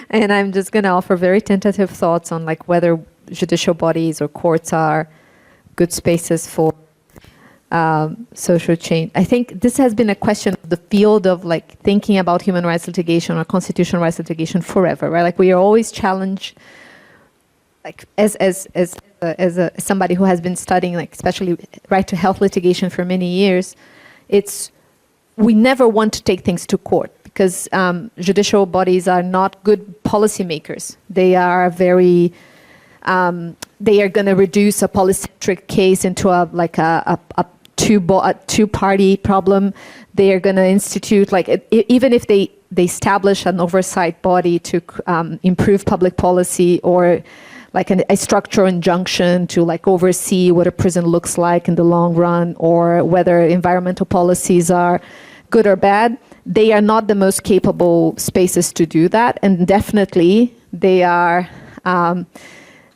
And I'm just going to offer very tentative thoughts on like whether judicial bodies or courts are good spaces for social change. I think this has been a question of the field of like thinking about human rights litigation or constitutional rights litigation forever, right? Like we are always challenged, like as somebody who has been studying, like especially right to health litigation for many years, we never want to take things to court because judicial bodies are not good policymakers. They are very, they are going to reduce a polycentric case into a two-party problem. They are going to institute, even if they establish an oversight body to improve public policy, or like a structural injunction to oversee what a prison looks like in the long run, or whether environmental policies are good or bad, they are not the most capable spaces to do that. And definitely they are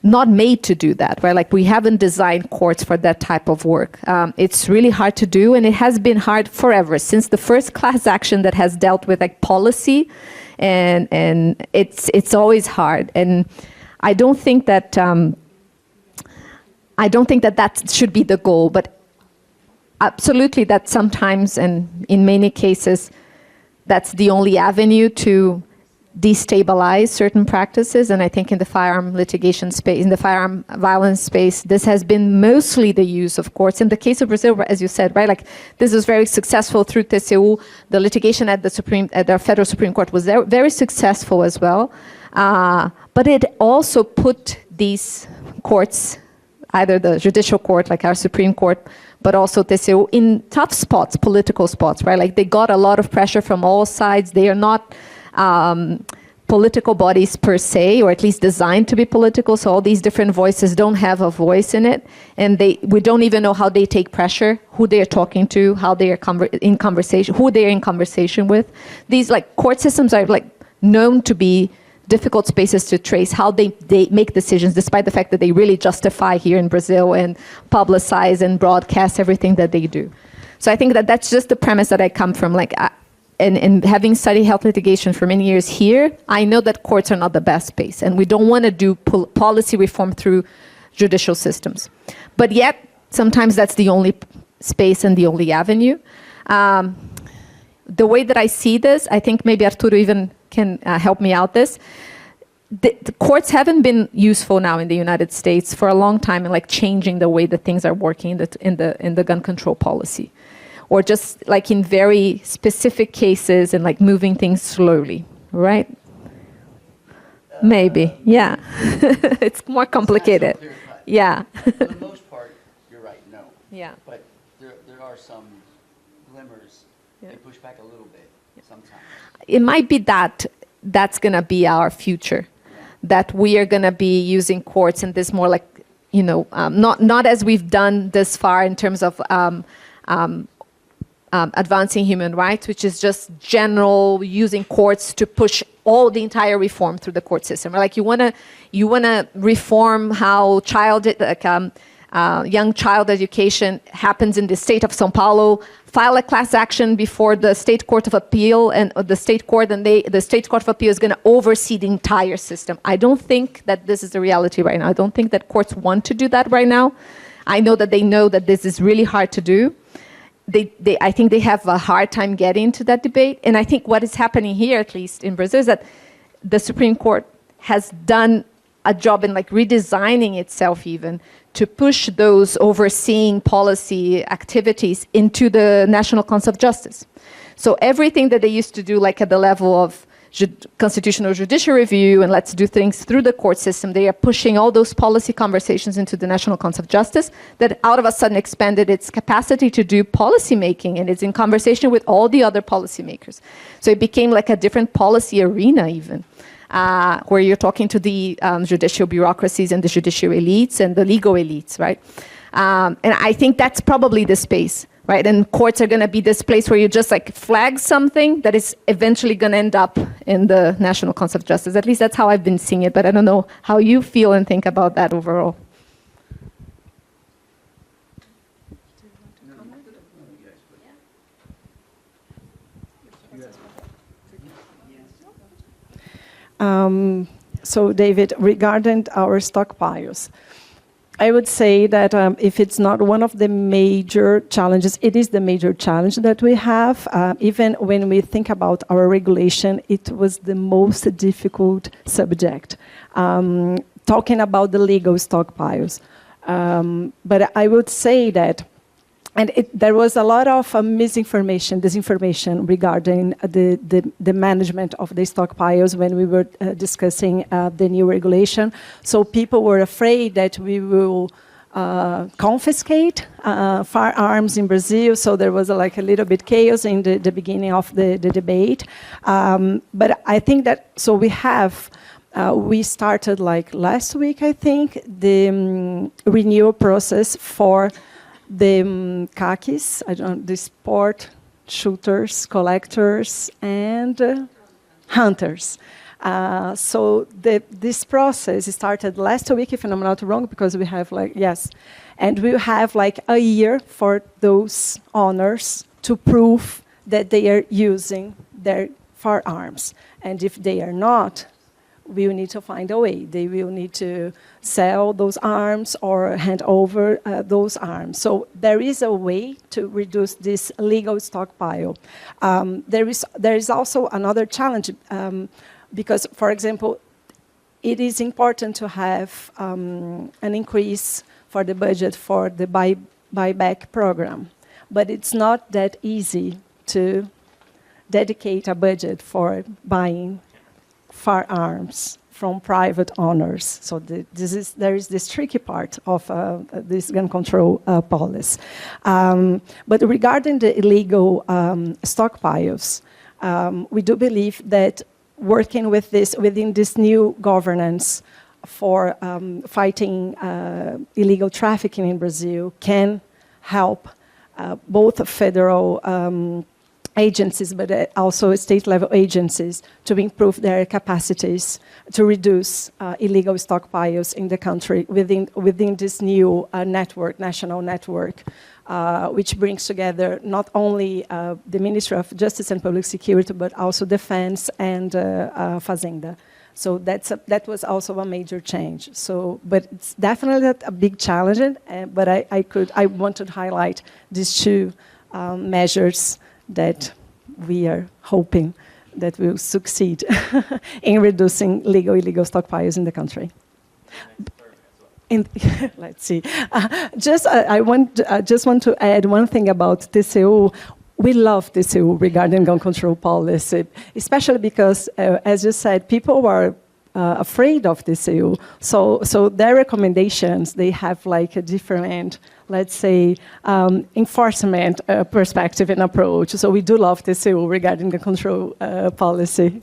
not made to do that, right? We haven't designed courts for that type of work. It's really hard to do, and it has been hard forever, since the first class action that has dealt with policy, and it's always hard. And I don't think that that should be the goal, but absolutely that sometimes, and in many cases, that's the only avenue to destabilize certain practices. And I think in the firearm litigation space, in the firearm violence space, this has been mostly the use of courts. In the case of Brazil, as you said, right, this was very successful through TCU. The litigation at the federal Supreme Court was very successful as well. But it also put these courts, either the judicial court, like our Supreme Court, but also TCU, in tough spots, political spots, right? They got a lot of pressure from all sides. They are not political bodies per se, or at least designed to be political. So all these different voices don't have a voice in it. And we don't even know how they take pressure, who they are talking to, how they are in conversation, who they are in conversation with. These court systems are known to be difficult spaces to trace how they make decisions, despite the fact that they really justify here in Brazil and publicize and broadcast everything that they do. So I think that that's just the premise that I come from. And having studied health litigation for many years here, I know that courts are not the best space, and we don't want to do policy reform through judicial systems. But yet, sometimes that's the only space and the only avenue. The way that I see this, I think maybe Arturo even can help me out this. The courts haven't been useful now in the United States for a long time in changing the way that things are working in the gun control policy, or just in very specific cases and moving things slowly, right? Maybe, yeah. It's more complicated. It's not so clear-cut. Yeah. For the most part, you're right, no. Yeah. But there are some glimmers. They push back a little bit sometimes. It might be that's going to be our future, that we are going to be using courts in this more not as we've done this far in terms of advancing human rights, which is just general using courts to push all the entire reform through the court system. You want to reform how young child education happens in the state of São Paulo, file a class action before the state court of appeal and the state court, and the state court of appeal is going to oversee the entire system. I don't think that this is the reality right now. I don't think that courts want to do that right now. I know that they know that this is really hard to do. I think they have a hard time getting to that debate. And I think what is happening here, at least in Brazil, is that the Supreme Court has done a job in redesigning itself even to push those overseeing policy activities into the National Council of Justice. So everything that they used to do at the level of constitutional judicial review and let's do things through the court system, they are pushing all those policy conversations into the National Council of Justice that out of a sudden expanded its capacity to do policy making, and it's in conversation with all the other policymakers. So it became a different policy arena even. Where you're talking to the judicial bureaucracies and the judicial elites and the legal elites, right? And I think that's probably the space, right? And courts are going to be this place where you just flag something that is eventually going to end up in the National Council of Justice. At least that's how I've been seeing it, but I don't know how you feel and think about that overall. So, David, regarding our stockpiles, I would say that if it's not one of the major challenges, it is the major challenge that we have. Even when we think about our regulation, it was the most difficult subject. Talking about the legal stockpiles. But I would say that and there was a lot of misinformation, disinformation regarding the management of the stockpiles when we were discussing the new regulation. So people were afraid that we will confiscate firearms in Brazil. So there was like a little bit chaos in the beginning of the debate. But I think that, so we started like last week, I think, the renewal process for the CACs, the sport shooters, collectors, and hunters. So this process started last week, if I'm not wrong, because we have and we have like a year for those owners to prove that they are using their firearms. And if they are not, we will need to find a way. They will need to sell those arms or hand over those arms. So there is a way to reduce this legal stockpile. There is also another challenge because, for example, it is important to have an increase for the budget for the buyback program. But it's not that easy to dedicate a budget for buying firearms from private owners. So there is this tricky part of this gun control policy. But regarding the illegal stockpiles, we do believe that working with within this new governance for fighting illegal trafficking in Brazil can help both federal agencies, but also state-level agencies, to improve their capacities to reduce illegal stockpiles in the country within this new national network, which brings together not only the Ministry of Justice and Public Security, but also Defense and Fazenda. So that was also a major change. So, but it's definitely a big challenge. But I want to highlight these two measures that we are hoping that will succeed in reducing illegal stockpiles in the country. Let's see. I just want to add one thing about TCU. We love TCU regarding gun control policy, especially because, as you said, people were afraid of TCU. So their recommendations, they have like a different, let's say, enforcement perspective and approach. So we do love TCU regarding the control policy.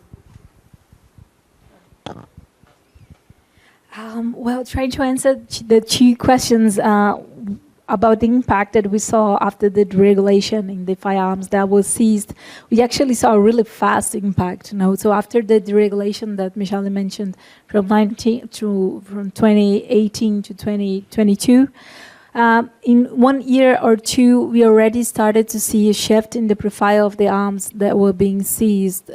Well, trying to answer the two questions about the impact that we saw after the deregulation in the firearms that was seized, we actually saw a really fast impact. So after the deregulation that Michele mentioned, from 2018 to 2022, in 1 year or two, we already started to see a shift in the profile of the arms that were being seized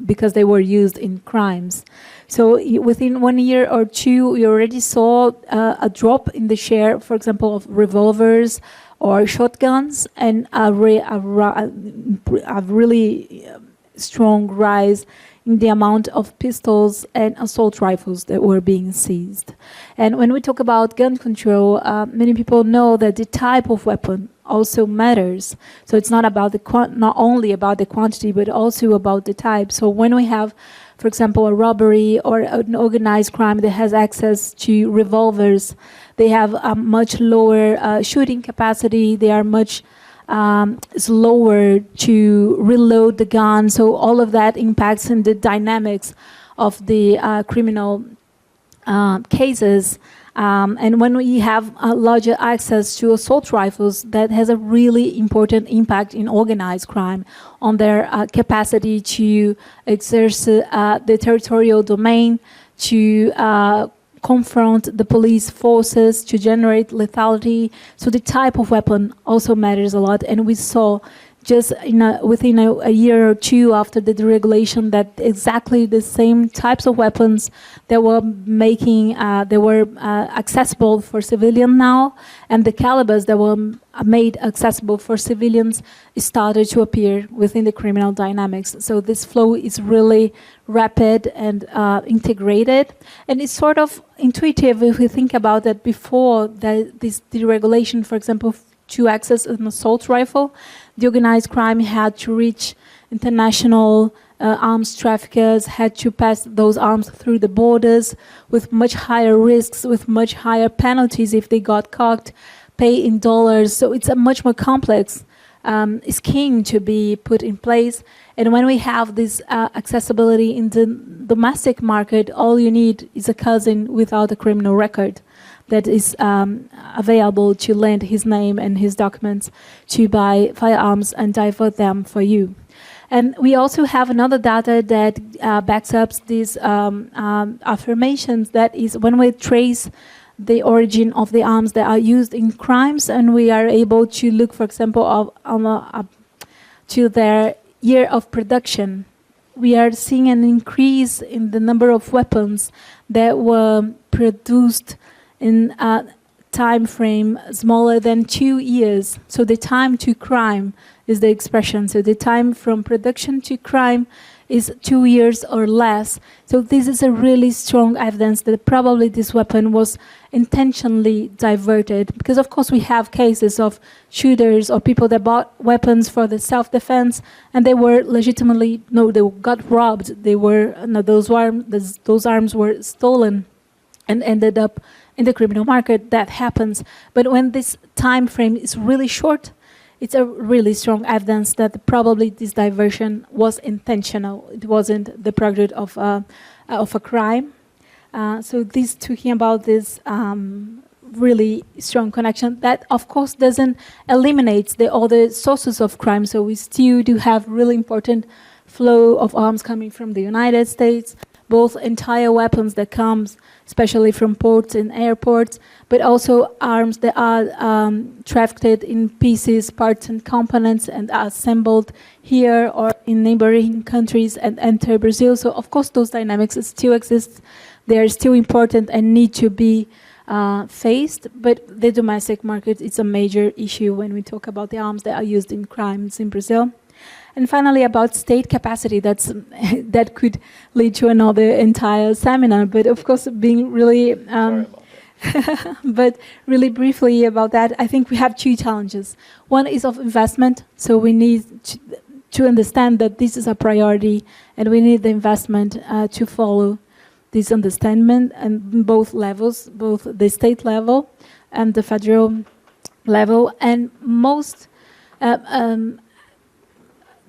because they were used in crimes. So within 1 year or two, we already saw a drop in the share, for example, of revolvers or shotguns, and a really strong rise in the amount of pistols and assault rifles that were being seized. And when we talk about gun control, many people know that the type of weapon also matters. So it's not about not only about the quantity, but also about the type. So when we have, for example, a robbery or an organized crime that has access to revolvers, they have a much lower shooting capacity. They are much slower to reload the gun. So all of that impacts in the dynamics of the criminal cases. And when we have larger access to assault rifles, that has a really important impact in organized crime on their capacity to exerce the territorial domain, to confront the police forces, to generate lethality. So the type of weapon also matters a lot. And we saw just within a year or two after the deregulation that exactly the same types of weapons that were accessible for civilians now, and the calibers that were made accessible for civilians started to appear within the criminal dynamics. So this flow is really rapid and integrated, and it's sort of intuitive if we think about that before this deregulation, for example, to access an assault rifle, the organized crime had to reach international arms traffickers, had to pass those arms through the borders with much higher risks, with much higher penalties if they got caught, pay in dollars. So it's a much more complex scheme to be put in place. And when we have this accessibility in the domestic market, all you need is a cousin without a criminal record that is available to lend his name and his documents to buy firearms and divert them for you. And we also have another data that backs up these affirmations, that is when we trace the origin of the arms that are used in crimes, and we are able to look, for example, to their year of production. We are seeing an increase in the number of weapons that were produced in a time frame smaller than 2 years. So the time to crime is the expression. So the time from production to crime is 2 years or less. So this is a really strong evidence that probably this weapon was intentionally diverted, because of course we have cases of shooters or people that bought weapons for the self-defense and they were legitimately, they got robbed. They were, those arms were stolen and ended up in the criminal market. That happens. But when this time frame is really short, it's a really strong evidence that probably this diversion was intentional. It wasn't the product of a crime. So this talking about this really strong connection that, of course, doesn't eliminate the other sources of crime. So we still do have really important flow of arms coming from the United States, both entire weapons that comes especially from ports and airports, but also arms that are trafficked in pieces, parts and components and are assembled here or in neighboring countries and enter Brazil. So of course those dynamics still exist. They are still important and need to be faced, but the domestic market is a major issue when we talk about the arms that are used in crimes in Brazil. And finally, about state capacity, that could lead to another entire seminar. But of course, being really, but really briefly about that, I think we have two challenges. One is of investment. So we need to understand that this is a priority, and we need the investment to follow this understanding and both levels, both the state level and the federal level, and most.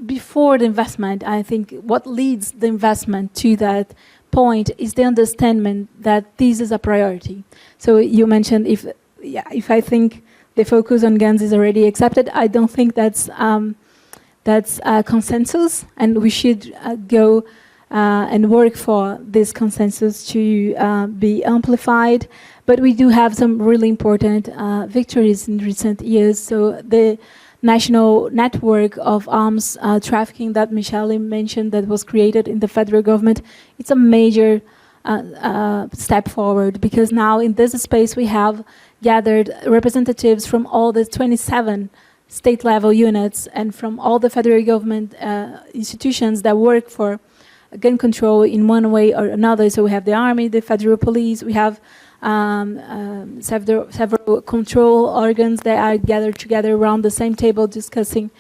Before the investment, I think what leads the investment to that point is the understanding that this is a priority. So you mentioned if I think the focus on guns is already accepted, I don't think that's a consensus, and we should go and work for this consensus to be amplified. But we do have some really important victories in recent years. So the national network of arms trafficking that Michele mentioned that was created in the federal government, it's a major step forward, because now in this space we have gathered representatives from all the 27 state level units and from all the federal government institutions that work for gun control in one way or another. So we have the army, the federal police, we have several control organs that are gathered together around the same table discussing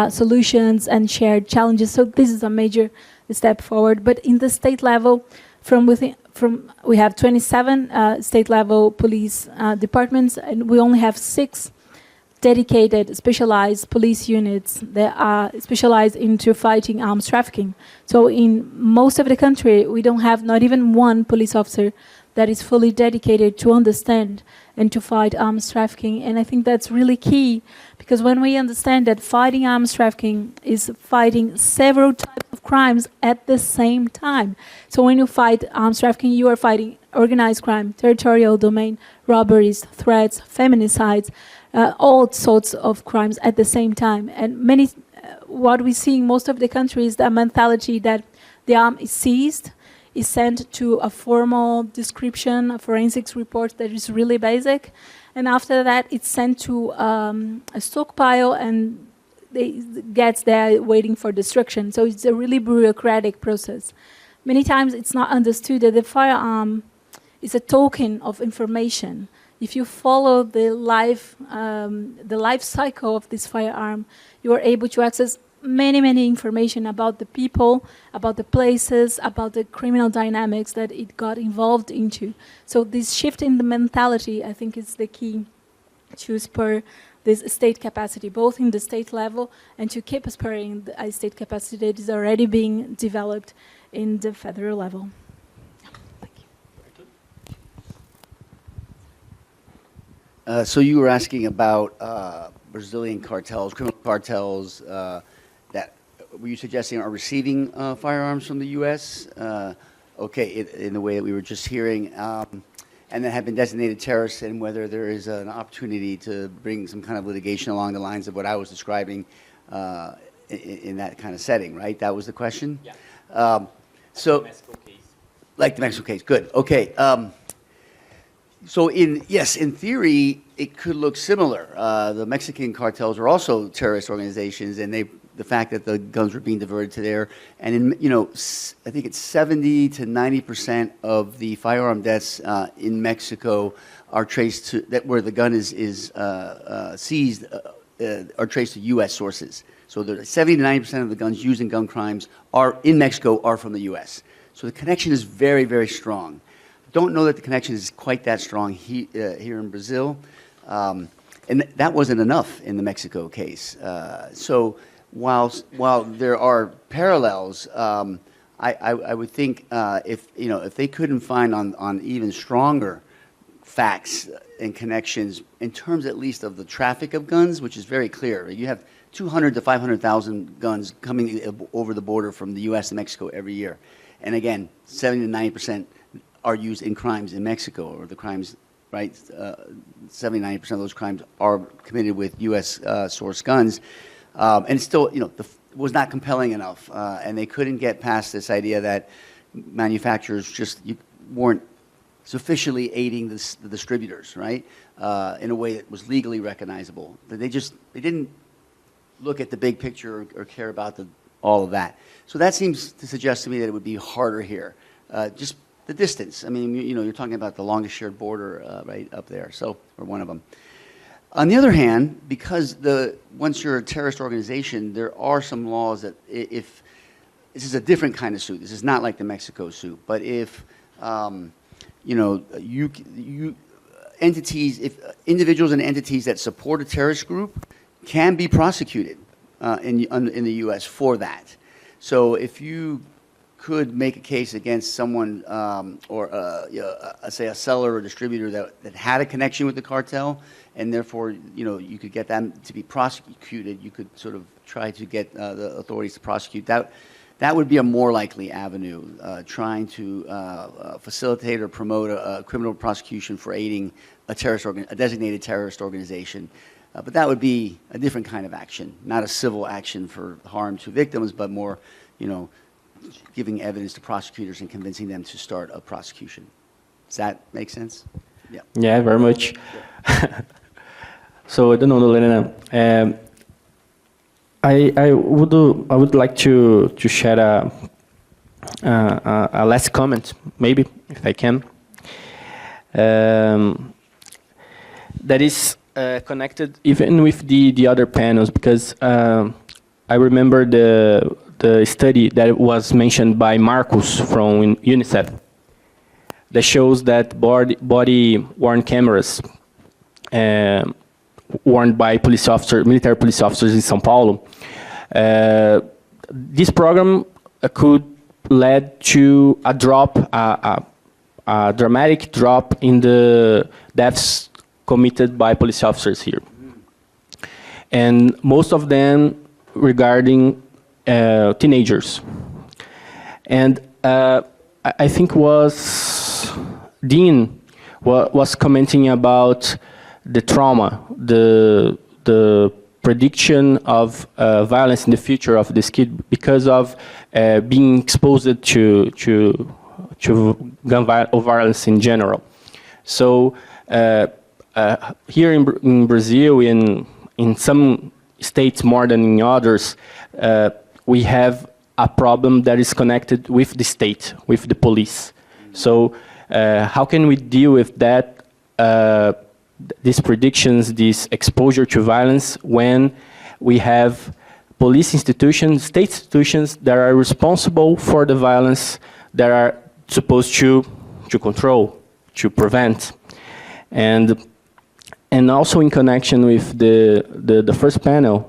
solutions and shared challenges. So this is a major step forward. But in the state level, we have 27 state level police departments, and we only have 6 dedicated specialized police units that are specialized into fighting arms trafficking. So in most of the country, we don't have not even one police officer that is fully dedicated to understand and to fight arms trafficking. And I think that's really key, because when we understand that fighting arms trafficking is fighting several types of crimes at the same time. So when you fight arms trafficking, you are fighting organized crime, territorial domain, robberies, threats, feminicides, all sorts of crimes at the same time. And what we see in most of the countries is the mentality that the arm is seized, is sent to a formal description, a forensics report that is really basic. And after that, it's sent to a stockpile and it gets there waiting for destruction. So it's a really bureaucratic process. Many times it's not understood that the firearm is a token of information. if you follow the life cycle of this firearm, you are able to access many information about the people, about the places, about the criminal dynamics that it got involved into. So this shift in the mentality, I think, is the key to spur this state capacity, both in the state level and to keep spurring a state capacity that is already being developed in the federal level. So you were asking about Brazilian cartels, criminal cartels that were you suggesting are receiving firearms from the U.S.? Okay, in the way that we were just hearing, and that have been designated terrorists, and whether there is an opportunity to bring some kind of litigation along the lines of what I was describing in that kind of setting, right? That was the question? Yeah. So, like the Mexico case. Like the Mexico case, good. Okay. So in theory, it could look similar. The Mexican cartels are also terrorist organizations, and the fact that the guns were being diverted to there, and in, I think it's 70 to 90% of the firearm deaths in Mexico are traced to where the gun is seized are traced to U.S. sources. So 70 to 90% of the guns used in gun crimes in Mexico are from the U.S. So the connection is very, very strong. Don't know that the connection is quite that strong here in Brazil, and that wasn't enough in the Mexico case. So while there are parallels, I would think if they couldn't find on even stronger facts and connections in terms at least of the traffic of guns, which is very clear. You have 200 to 500,000 guns coming over the border from the U.S. to Mexico every year, and again, 70 to 90% are used in crimes in Mexico, or the crimes, right? 70-90% of those crimes are committed with U.S. source guns, and still, was not compelling enough, and they couldn't get past this idea that manufacturers just weren't sufficiently aiding the distributors, right? In a way that was legally recognizable. They didn't look at the big picture or care about all of that. So that seems to suggest to me that it would be harder here. Just the distance. I mean, you're talking about the longest shared border right up there, or one of them. On the other hand, because once you're a terrorist organization, there are some laws that if this is a different kind of suit. This is not like the Mexico suit, but if if individuals and entities that support a terrorist group can be prosecuted in the U.S. for that. So if you could make a case against someone or say a seller or distributor that had a connection with the cartel, and therefore you could get them to be prosecuted, you could sort of try to get the authorities to prosecute. That would be a more likely avenue, trying to facilitate or promote a criminal prosecution for aiding a designated terrorist organization. But that would be a different kind of action, not a civil action for harm to victims, but more, giving evidence to prosecutors and convincing them to start a prosecution. Does that make sense? Yeah. Yeah, very much. So I don't know, Lorena. I would like to share a last comment, maybe, if I can. That is connected even with the other panels, because I remember the study that was mentioned by Marcus from UNICEF that shows that body-worn cameras worn by military police officers in São Paulo, this program could lead to a dramatic drop in the deaths committed by police officers here. And most of them regarding teenagers. And I think Dean was commenting about the trauma, the prediction of violence in the future of this kid because of being exposed to gun violence in general. So here in Brazil, in some states more than in others, we have a problem that is connected with the state, with the police. So how can we deal with that these predictions, this exposure to violence, when we have police institutions, state institutions that are responsible for the violence that are supposed to control, to prevent. And also in connection with the first panel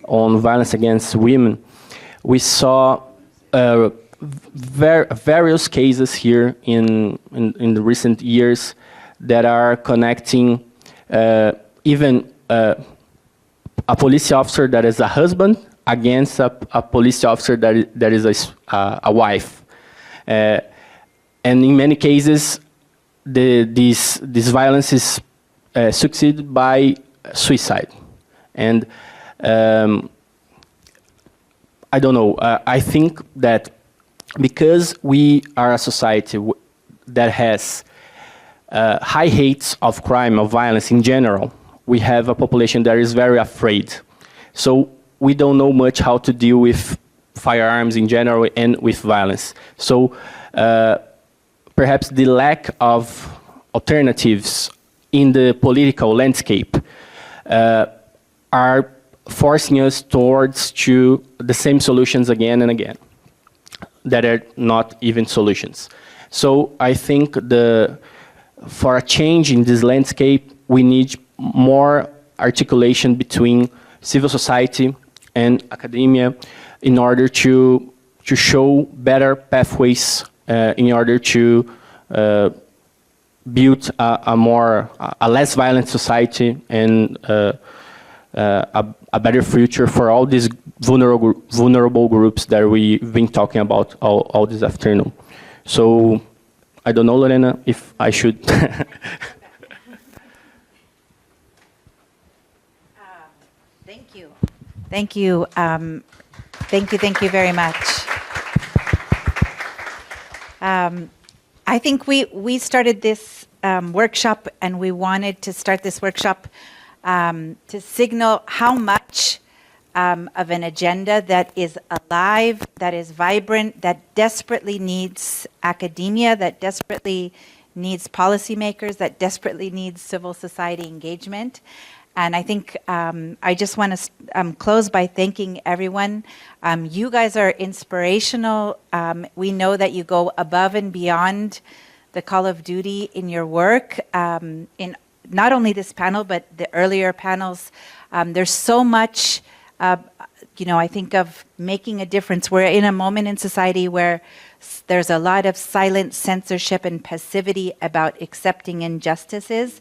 on violence against women, we saw various cases here in the recent years that are connecting even a police officer that is a husband against a police officer that is a wife. And in many cases, this violence is succeeded by suicide. And I don't know, I think that because we are a society that has high rates of crime, of violence in general, we have a population that is very afraid. So we don't know much how to deal with firearms in general and with violence. So perhaps the lack of alternatives in the political landscape are forcing us towards to the same solutions again and again that are not even solutions. So I think for a change in this landscape, we need more articulation between civil society and academia in order to show better pathways in order to build a less violent society and a better future for all these vulnerable groups that we've been talking about all this afternoon. So I don't know, Lorena, if I should. Thank you. Thank you. Thank you very much. I think we started this workshop, and we wanted to start this workshop to signal how much of an agenda that is alive, that is vibrant, that desperately needs academia, that desperately needs policymakers, that desperately needs civil society engagement. And I think I just want to close by thanking everyone. You guys are inspirational. We know that you go above and beyond the call of duty in your work, in not only this panel, but the earlier panels. There's so much, I think of making a difference. We're in a moment in society where there's a lot of silent censorship and passivity about accepting injustices.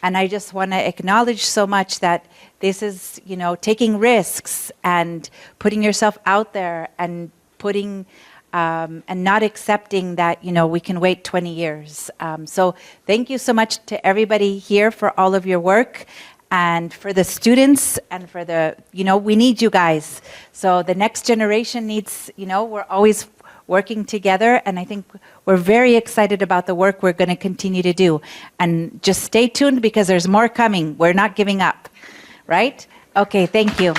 And I just want to acknowledge so much that this is, taking risks and putting yourself out there and putting and not accepting that, we can wait 20 years. So thank you so much to everybody here for all of your work, and for the students, and for we need you guys. So the next generation needs, we're always working together, and I think we're very excited about the work we're going to continue to do. And just stay tuned, because there's more coming. We're not giving up, right? Okay, thank you.